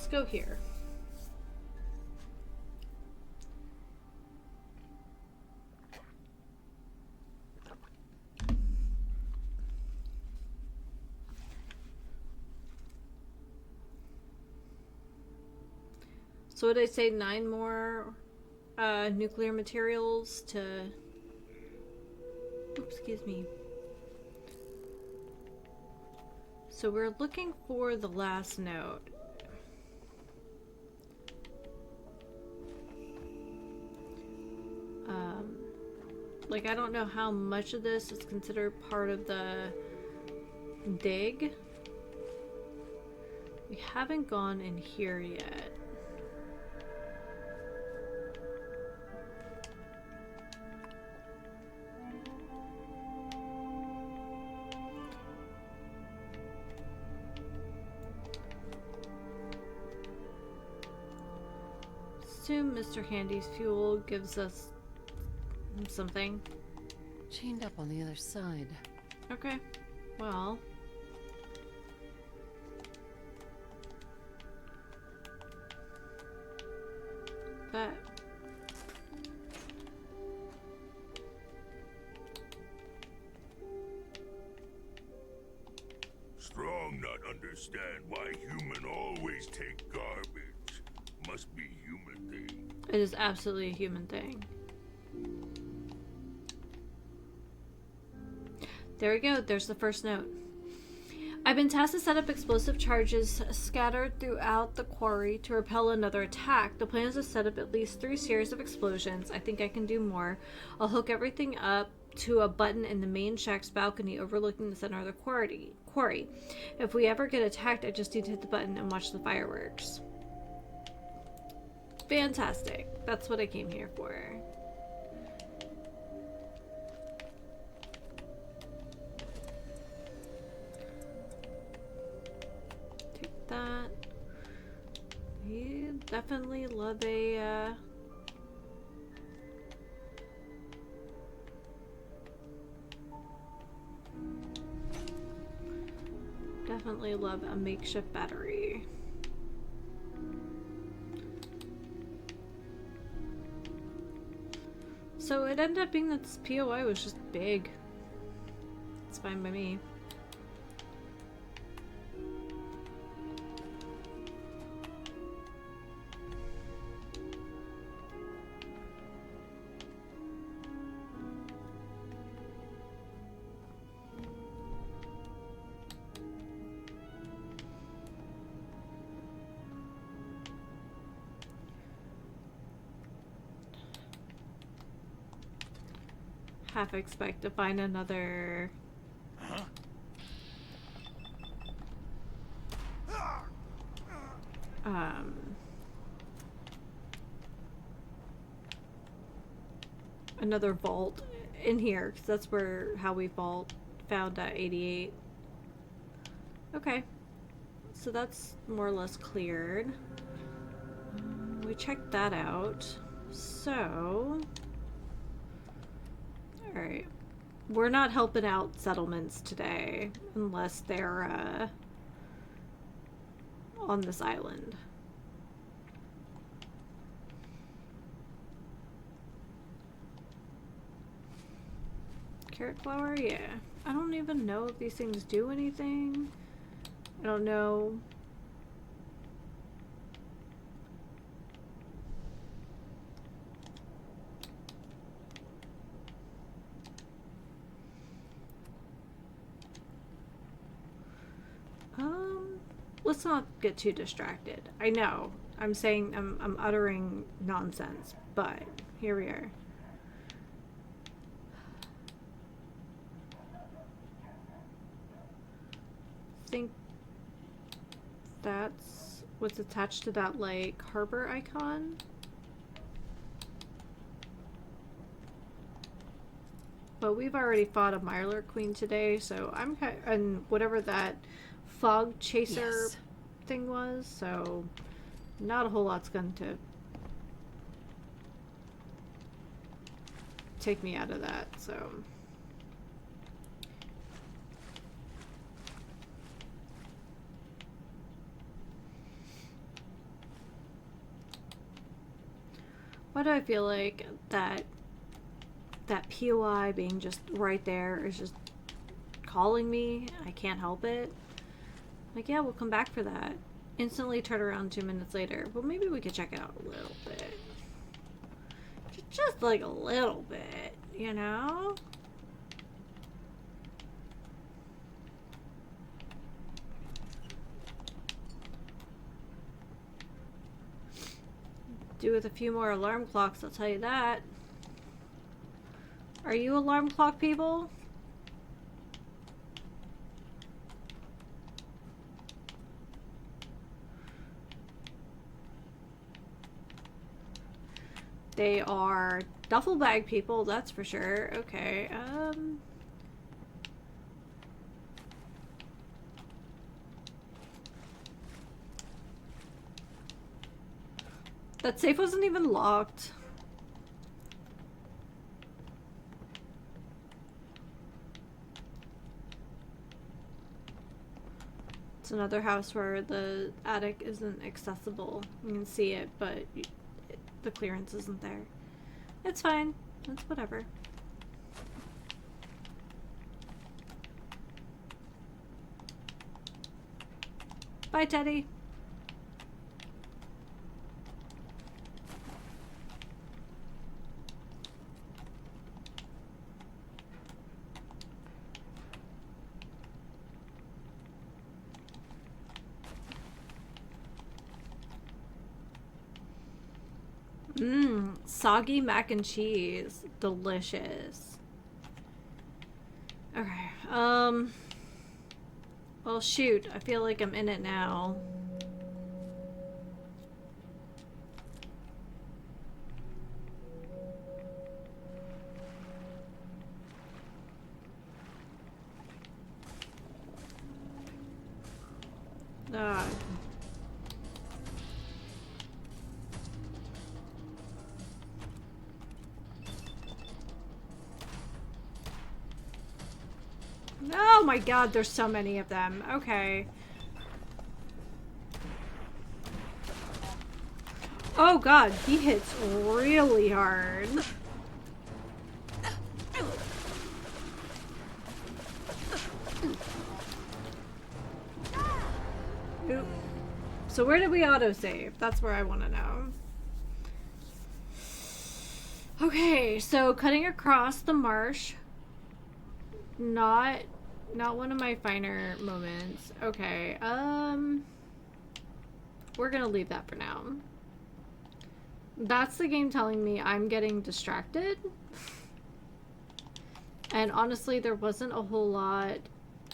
Speaker 1: go here. So what did I say? 9 more nuclear materials to... Oops, excuse me. So we're looking for the last note. Like, I don't know how much of this is considered part of the dig. We haven't gone in here yet. Assume Mr. Handy's fuel gives us something.
Speaker 12: Chained up on the other side.
Speaker 1: Okay. Well. That.
Speaker 11: Strong not understand why human always take garbage. Must be human thing.
Speaker 1: It is absolutely a human thing. There we go. There's the first note. I've been tasked to set up explosive charges scattered throughout the quarry to repel another attack. The plan is to set up at least 3 series of explosions. I think I can do more. I'll hook everything up to a button in the main shack's balcony overlooking the center of the quarry. If we ever get attacked, I just need to hit the button and watch the fireworks. Fantastic. That's what I came here for. Definitely love a, definitely love a makeshift battery. So it ended up being that this POI was just big. It's fine by me. Half expect to find another another vault in here, because that's where how we found 88. Okay, so that's more or less cleared. We checked that out. So alright. We're not helping out settlements today unless they're on this island. Carrot flower? Yeah. I don't even know if these things do anything. I don't know. Let's not get too distracted. I know. I'm saying I'm uttering nonsense, but here we are. I think that's what's attached to that, like, harbor icon. But we've already fought a Mylar Queen today, so I'm kind of, and whatever that fog chaser thing was, so not a whole lot's going to take me out of that, so. Why do I feel like that POI being just right there is just calling me? I can't help it. Like, yeah, we'll come back for that. Instantly turn around 2 minutes later. Well, maybe we could check it out a little bit. Just like a little bit, you know? Do with a few more alarm clocks, I'll tell you that. Are you alarm clock people? They are duffel bag people, that's for sure. Okay, that safe wasn't even locked. It's another house where the attic isn't accessible. You can see it, but the clearance isn't there. It's fine. It's whatever. Bye, Teddy. Soggy mac and cheese. Delicious. Okay, well, shoot. I feel like I'm in it now. my god, there's so many of them. Okay. Oh god, he hits really hard. Oop. So where did we autosave? That's where I want to know. Okay, so cutting across the marsh. Not one of my finer moments. Okay, we're gonna leave that for now. That's the game telling me I'm getting distracted. And honestly, there wasn't a whole lot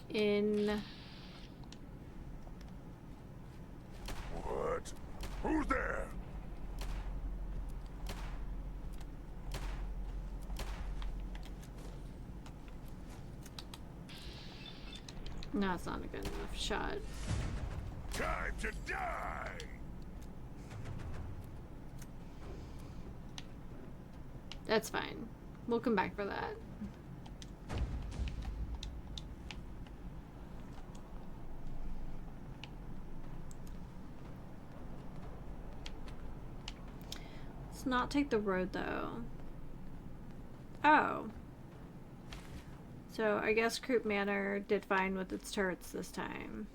Speaker 1: in...
Speaker 11: What? Who's there?
Speaker 1: No, it's not a good enough shot.
Speaker 11: Time to die!
Speaker 1: That's fine. We'll come back for that. Let's not take the road, though. Oh. So, I guess Croup Manor did fine with its turrets this time.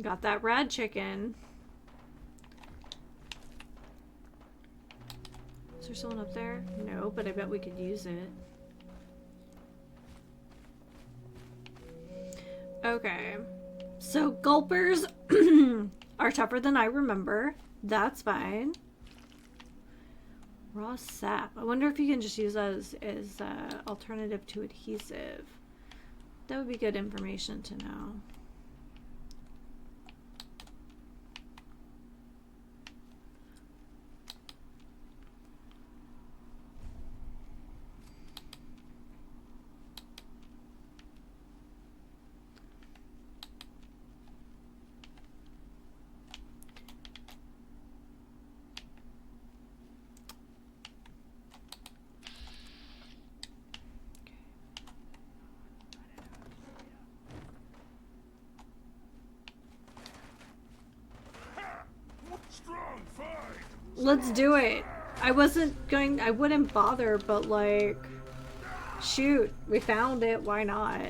Speaker 1: Got that rad chicken. Is there someone up there? No, but I bet we could use it. Okay. So gulpers are tougher than I remember. That's fine. Raw sap. I wonder if you can just use that as alternative to adhesive. That would be good information to know. Let's do it. I wouldn't bother, but like, shoot, we found it, why not?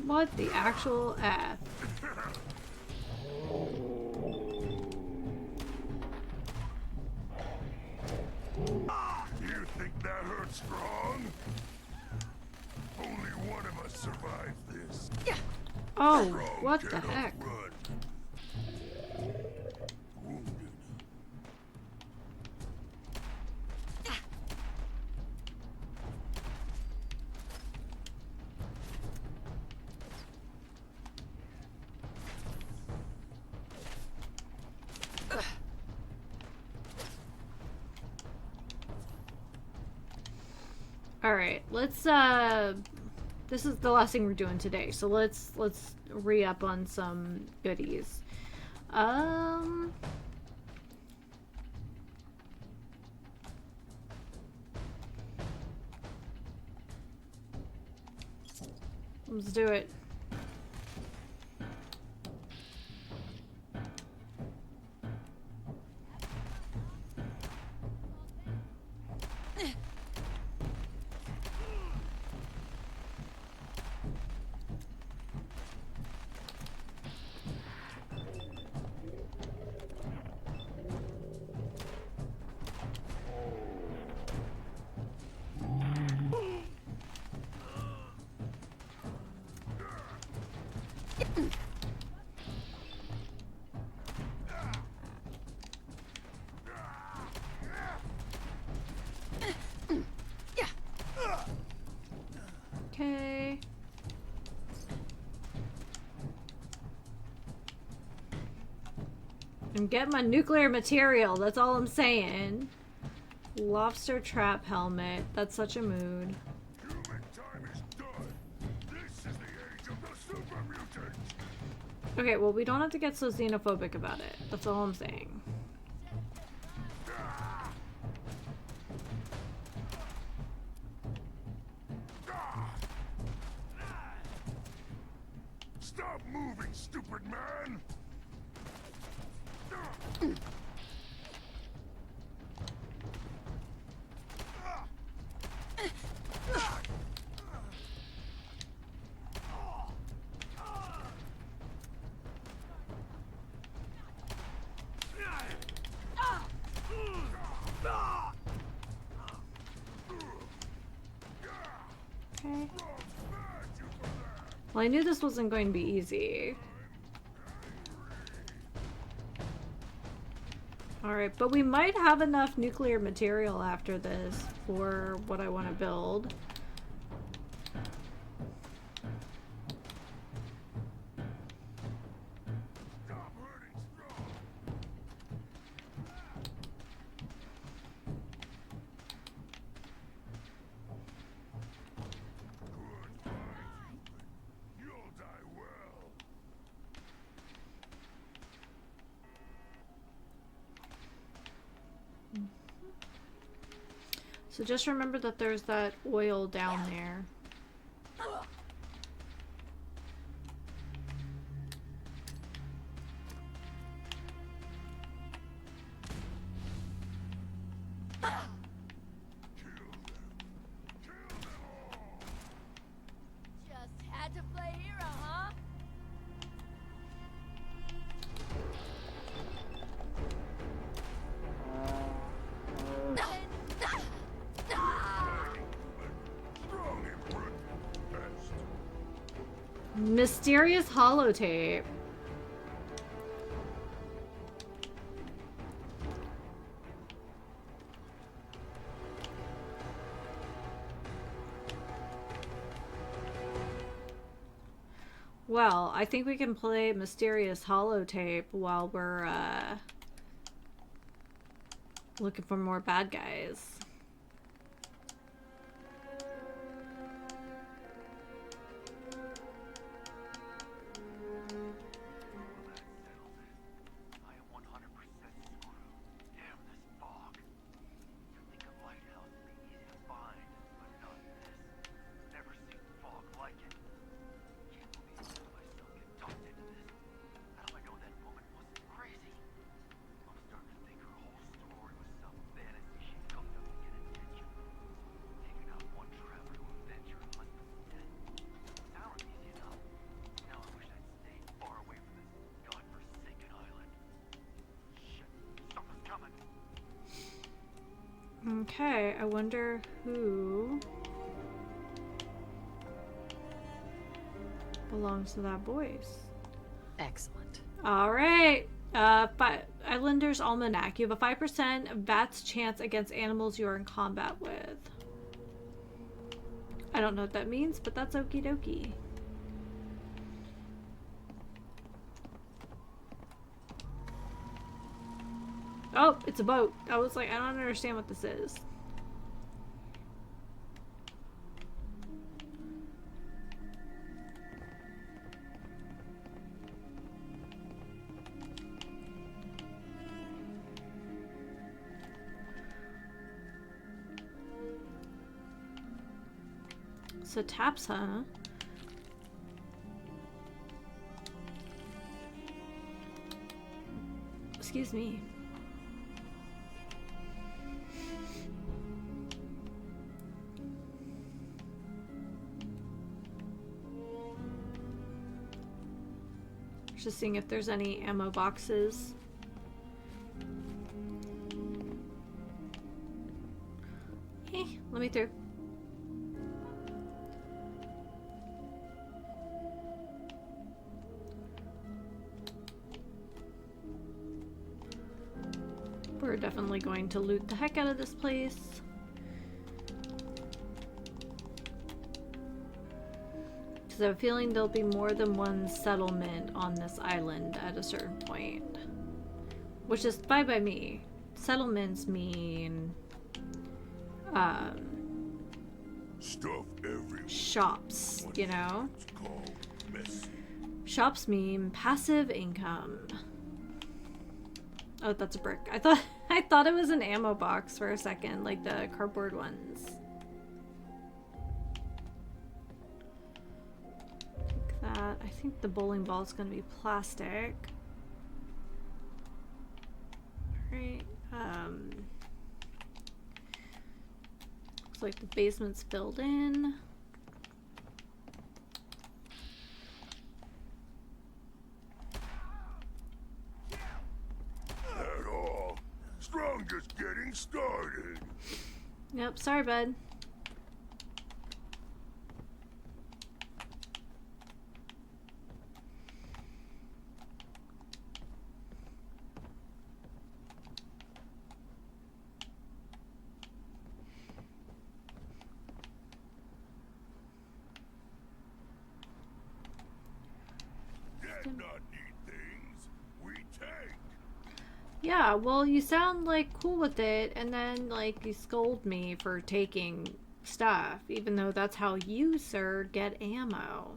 Speaker 1: What the actual F?
Speaker 11: You think that hurts strong? Only one of us survived this.
Speaker 1: Oh, what the heck? Alright, let's this is the last thing we're doing today, so let's re-up on some goodies. Let's do it. Okay. And get my nuclear material, that's all I'm saying. Lobster trap helmet, that's such a mood.
Speaker 11: Human time is done. This is the age of the super mutants.
Speaker 1: Okay, well, we don't have to get so xenophobic about it. That's all I'm saying.
Speaker 11: Stop moving, stupid man!
Speaker 1: Okay. Well, I knew this wasn't going to be easy. Alright, but we might have enough nuclear material after this for what I want to build.
Speaker 11: You'll die well.
Speaker 1: So just remember that there's that oil down there.
Speaker 17: Just had to play hero, huh?
Speaker 1: Mysterious holotape. Well, I think we can play Mysterious Holotape while we're looking for more bad guys. Okay, I wonder who belongs to that voice.
Speaker 12: Excellent.
Speaker 1: All right. Islander's Almanac. You have a 5% VATS chance against animals you are in combat with. I don't know what that means, but that's okie dokie. Oh, it's a boat. I was like, I don't understand what this is. So taps, huh? Excuse me. Just seeing if there's any ammo boxes. Let me through. We're definitely going to loot the heck out of this place. Because I have a feeling there'll be more than one settlement on this island at a certain point. Which is fine by me. Settlements mean
Speaker 11: stuff everywhere.
Speaker 1: Shops, you know?
Speaker 11: It's called messy.
Speaker 1: Shops mean passive income. Oh, that's a brick. I thought it was an ammo box for a second, like the cardboard ones. Like that. I think the bowling ball is going to be plastic. Alright. Looks like the basement's filled in.
Speaker 11: At all. Strong just getting started.
Speaker 1: Yep, sorry, bud.
Speaker 11: Did not need things. We take.
Speaker 1: Yeah, well, you sound like cool with it, and then like you scold me for taking stuff, even though that's how you, sir, get ammo.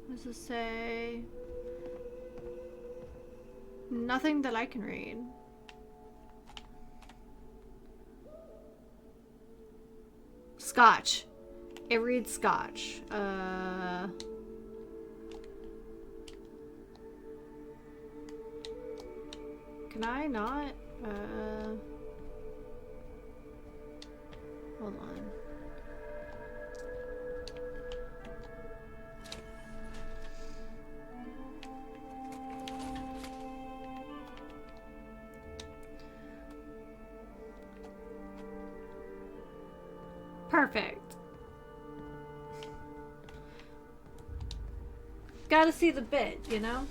Speaker 1: What does it say? Nothing that I can read. Scotch. It reads Scotch. Can I not? Hold on. Perfect. Gotta see the bit, you know?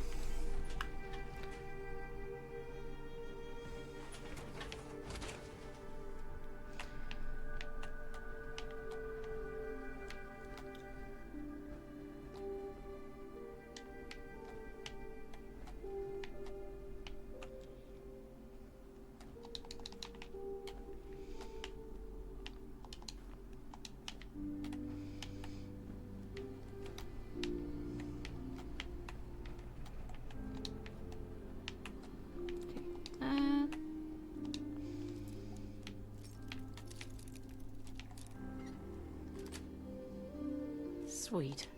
Speaker 12: Sweet.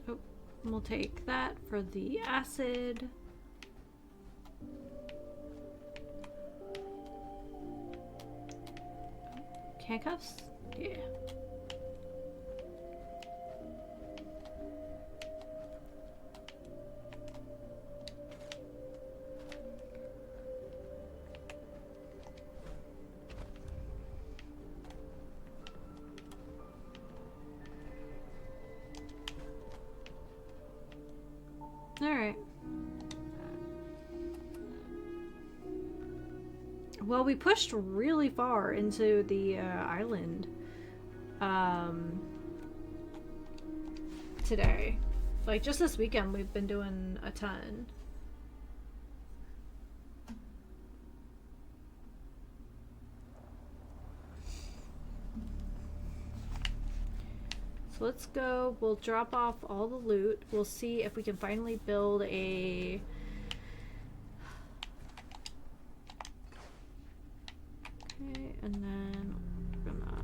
Speaker 1: Oh, we'll take that for the acid. Handcuffs? Yeah. Alright. Well, we pushed really far into the island today. Like, just this weekend we've been doing a ton. So let's go, we'll drop off all the loot. We'll see if we can finally build a Okay, and then we're gonna...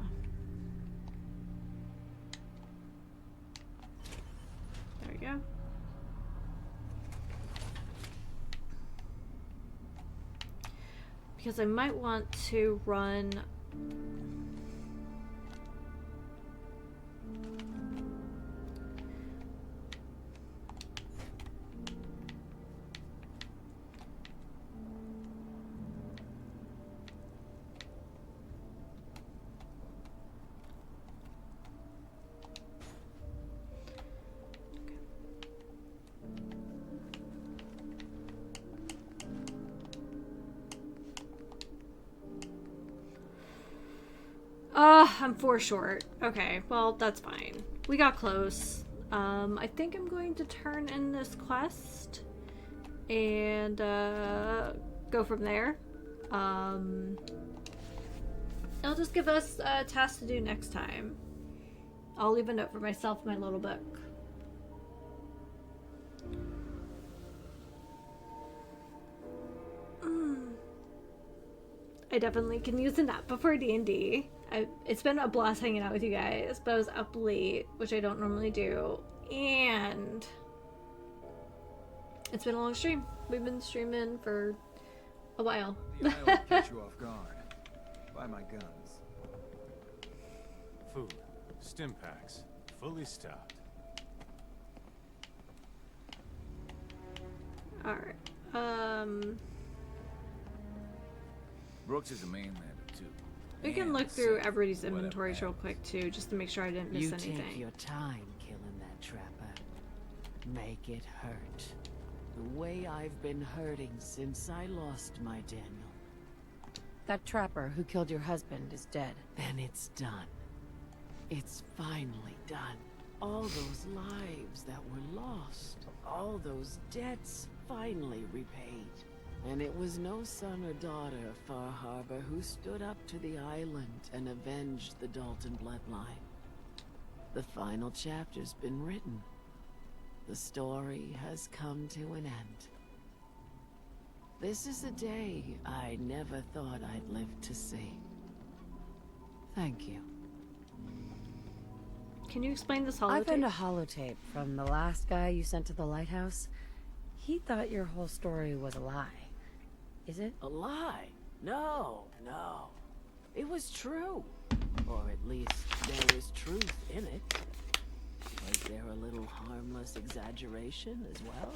Speaker 1: There we go. Because I might want to run... I'm 4 short. Okay, well, that's fine. We got close. I think I'm going to turn in this quest and go from there. It'll just give us a task to do next time. I'll leave a note for myself in my little book. I definitely can use a nap before D&D. It's been a blast hanging out with you guys, but I was up late, which I don't normally do, and it's been a long stream. We've been streaming for a while.
Speaker 16: The eye will catch you off guard. Buy my guns.
Speaker 14: Food. Stim packs. Fully stocked.
Speaker 1: Alright.
Speaker 13: Brooks is a mainlander, too.
Speaker 1: We can look through everybody's inventories real quick, too, just to make sure I didn't miss
Speaker 2: You
Speaker 1: anything.
Speaker 2: take your time killing that trapper. Make it hurt. The way I've been hurting since I lost my Daniel.
Speaker 12: That trapper who killed your husband is dead.
Speaker 2: Then it's done. It's finally done. All those lives that were lost. All those debts finally repaid. And it was no son or daughter of Far Harbor who stood up to the island and avenged the Dalton bloodline. The final chapter's been written. The story has come to an end. This is a day I never thought I'd live to see. Thank you.
Speaker 1: Can you explain this holotape?
Speaker 12: I found a holotape from the last guy you sent to the lighthouse. He thought your whole story was a lie. Is it?
Speaker 2: A lie? No, no. It was true. Or at least there was truth in it. Was there a little harmless exaggeration as well?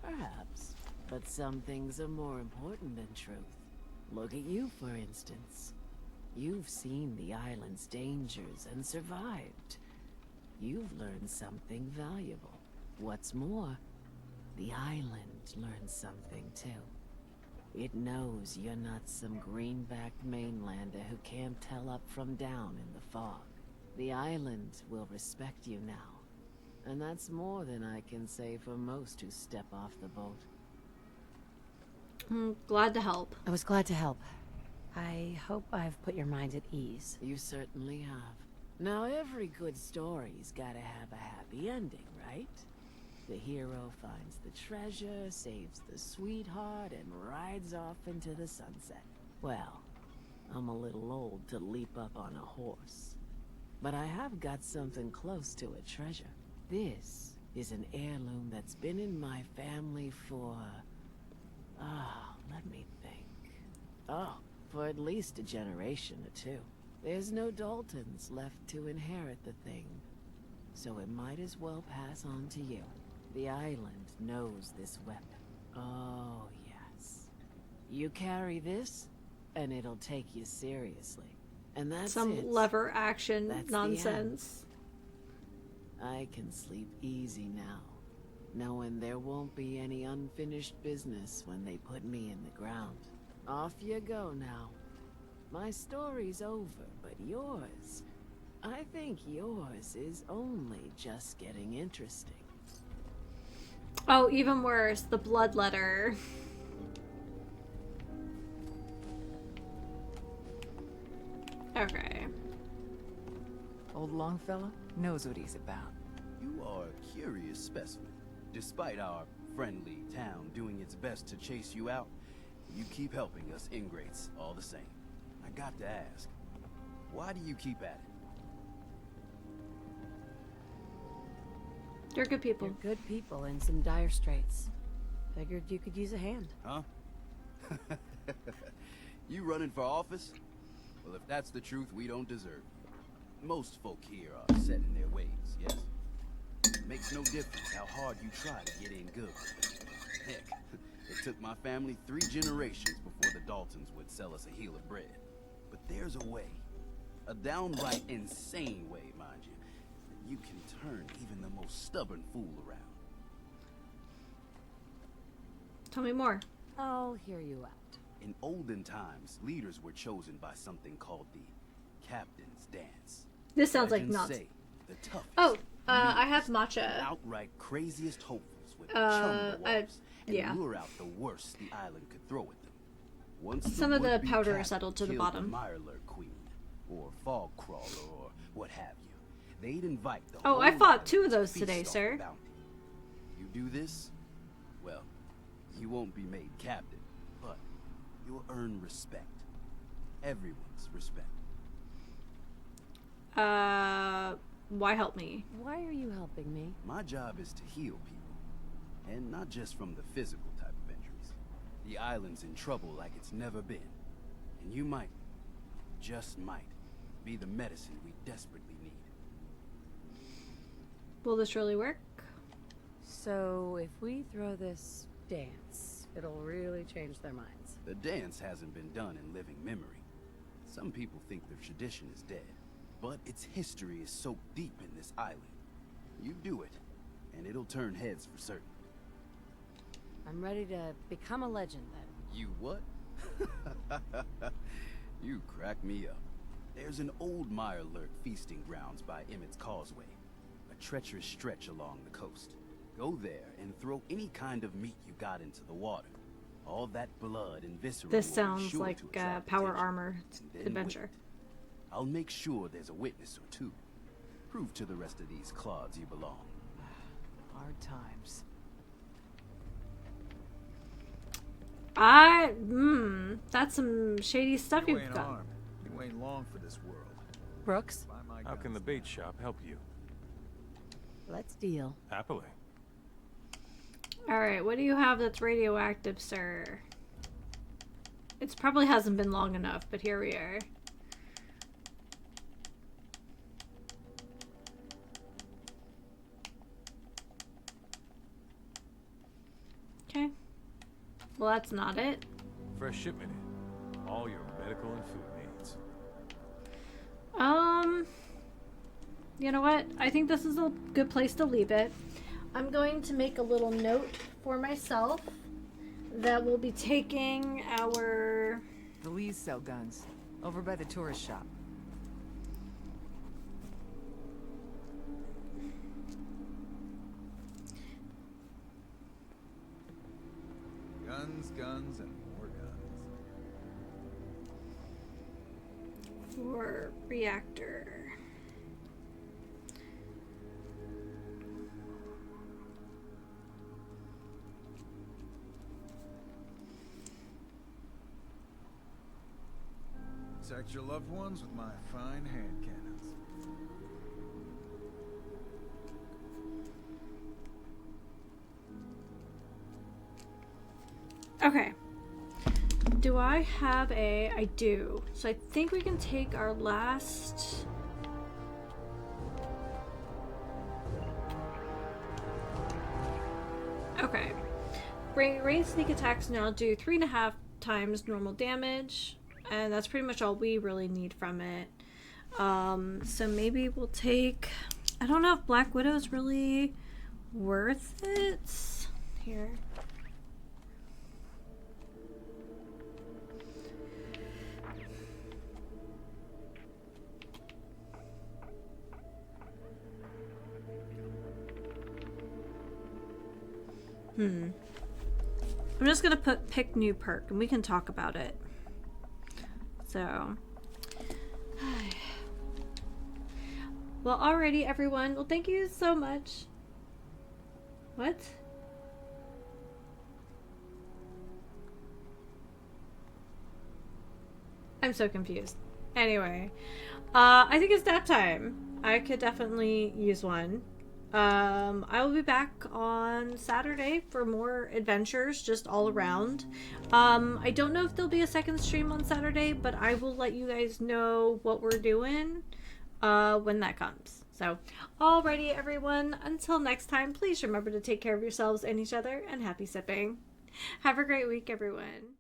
Speaker 2: Perhaps. But some things are more important than truth. Look at you, for instance. You've seen the island's dangers and survived. You've learned something valuable. What's more, the island learned something too. It knows you're not some greenbacked mainlander who can't tell up from down in the fog. The island will respect you now. And that's more than I can say for most who step off the boat.
Speaker 1: Glad to help.
Speaker 12: I was glad to help. I hope I've put your mind at ease.
Speaker 2: You certainly have. Now every good story's gotta have a happy ending, right? The hero finds the treasure, saves the sweetheart, and rides off into the sunset. Well, I'm a little old to leap up on a horse. But I have got something close to a treasure. This is an heirloom that's been in my family for... let me think. For at least a generation or two. There's no Daltons left to inherit the thing. So it might as well pass on to you. The island knows this weapon. Oh, yes. You carry this, and it'll take you seriously. And that's
Speaker 1: some
Speaker 2: it.
Speaker 1: lever action
Speaker 2: That's
Speaker 1: nonsense.
Speaker 2: I can sleep easy now, knowing there won't be any unfinished business when they put me in the ground. Off you go now. My story's over, but yours... I think yours is only just getting interesting.
Speaker 1: Oh, even worse, the blood letter. Okay.
Speaker 20: Old Longfellow knows what he's about.
Speaker 21: You are a curious specimen. Despite our friendly town doing its best to chase you out, you keep helping us ingrates all the same. I got to ask, why do you keep at it?
Speaker 1: You're good people.
Speaker 12: You're good people in some dire straits. Figured you could use a hand.
Speaker 21: Huh? You running for office? Well, if that's the truth, we don't deserve you. Most folk here are set in their ways, yes? It makes no difference how hard you try to get in good. Heck, it took my family 3 generations before the Daltons would sell us a heel of bread. But there's a way, a downright insane way, mind you, that you can turn even the most stubborn fool around.
Speaker 1: Tell me more.
Speaker 12: I'll hear you out.
Speaker 21: In olden times, leaders were chosen by something called the Captain's Dance.
Speaker 1: This sounds like
Speaker 21: Legends
Speaker 1: nuts.
Speaker 21: say the toughest,
Speaker 1: Oh, I have
Speaker 21: meanest,
Speaker 1: matcha.
Speaker 21: outright craziest hopefuls would chum the waters and
Speaker 1: yeah.
Speaker 21: lure out the worst the island could throw at them. Once
Speaker 1: Some of the
Speaker 21: would-be
Speaker 1: powder
Speaker 21: captain
Speaker 1: settled to the
Speaker 21: killed
Speaker 1: bottom.
Speaker 21: Mirelurk Queen, or Fog Crawler, or what have you, they'd invite the
Speaker 1: Oh,
Speaker 21: whole
Speaker 1: I fought
Speaker 21: island
Speaker 1: 2 of
Speaker 21: to
Speaker 1: those
Speaker 21: feast
Speaker 1: today,
Speaker 21: off the
Speaker 1: sir.
Speaker 21: bounty. You do this, well, you won't be made captain, but you'll earn respect. Everyone's respect.
Speaker 1: Why help me?
Speaker 12: Why are you helping me?
Speaker 21: My job is to heal people, and not just from the physical type of injuries. The island's in trouble like it's never been, and you might, just might, be the medicine we desperately need.
Speaker 1: Will this really work?
Speaker 12: So, if we throw this dance, it'll really change their minds.
Speaker 21: The dance hasn't been done in living memory. Some people think the tradition is dead, but its history is soaked deep in this island. You do it, and it'll turn heads for certain.
Speaker 12: I'm ready to become a legend, then.
Speaker 21: You what? You crack me up. There's an old Mirelurk feasting grounds by Emmett's Causeway, a treacherous stretch along the coast. Go there and throw any kind of meat you got into the water. All that blood and viscera.
Speaker 1: This
Speaker 21: will be
Speaker 1: sounds
Speaker 21: sure
Speaker 1: like
Speaker 21: to attract
Speaker 1: Power
Speaker 21: attention.
Speaker 1: Armor
Speaker 21: And then
Speaker 1: adventure.
Speaker 21: wait. I'll make sure there's a witness or 2. Prove to the rest of these clods you belong.
Speaker 20: Hard times.
Speaker 1: That's some shady stuff
Speaker 16: You
Speaker 1: you've
Speaker 16: ain't
Speaker 1: got.
Speaker 16: armed. You ain't long for this world.
Speaker 12: Brooks?
Speaker 14: How can the bait shop help you?
Speaker 12: Let's deal.
Speaker 14: Happily.
Speaker 1: Alright, what do you have that's radioactive, sir? It probably hasn't been long enough, but here we are. Okay. Well, that's not it.
Speaker 14: Fresh shipment in. All your medical and food needs.
Speaker 1: You know what? I think this is a good place to leave it. I'm going to make a little note for myself that we'll be taking our...
Speaker 20: The Lees sell guns. Over by the tourist shop.
Speaker 16: Guns, guns, and more guns.
Speaker 1: for reactor.
Speaker 16: Protect your loved ones with my fine hand cannons.
Speaker 1: Okay. Do I have a... I do. So I think we can take our last... Okay. Range sneak attacks now do 3.5 times normal damage. And that's pretty much all we really need from it. So maybe we'll take... I don't know if Black Widow is really worth it. Here. I'm just gonna pick new perk and we can talk about it. So, well, alrighty, everyone. Well, thank you so much. What? I'm so confused. Anyway, I think it's nap time. I could definitely use one. I will be back on Saturday for more adventures just all around. I don't know if there'll be a second stream on Saturday, but I will let you guys know what we're doing when that comes. So, alrighty everyone, until next time, please remember to take care of yourselves and each other, and happy sipping. Have a great week, everyone.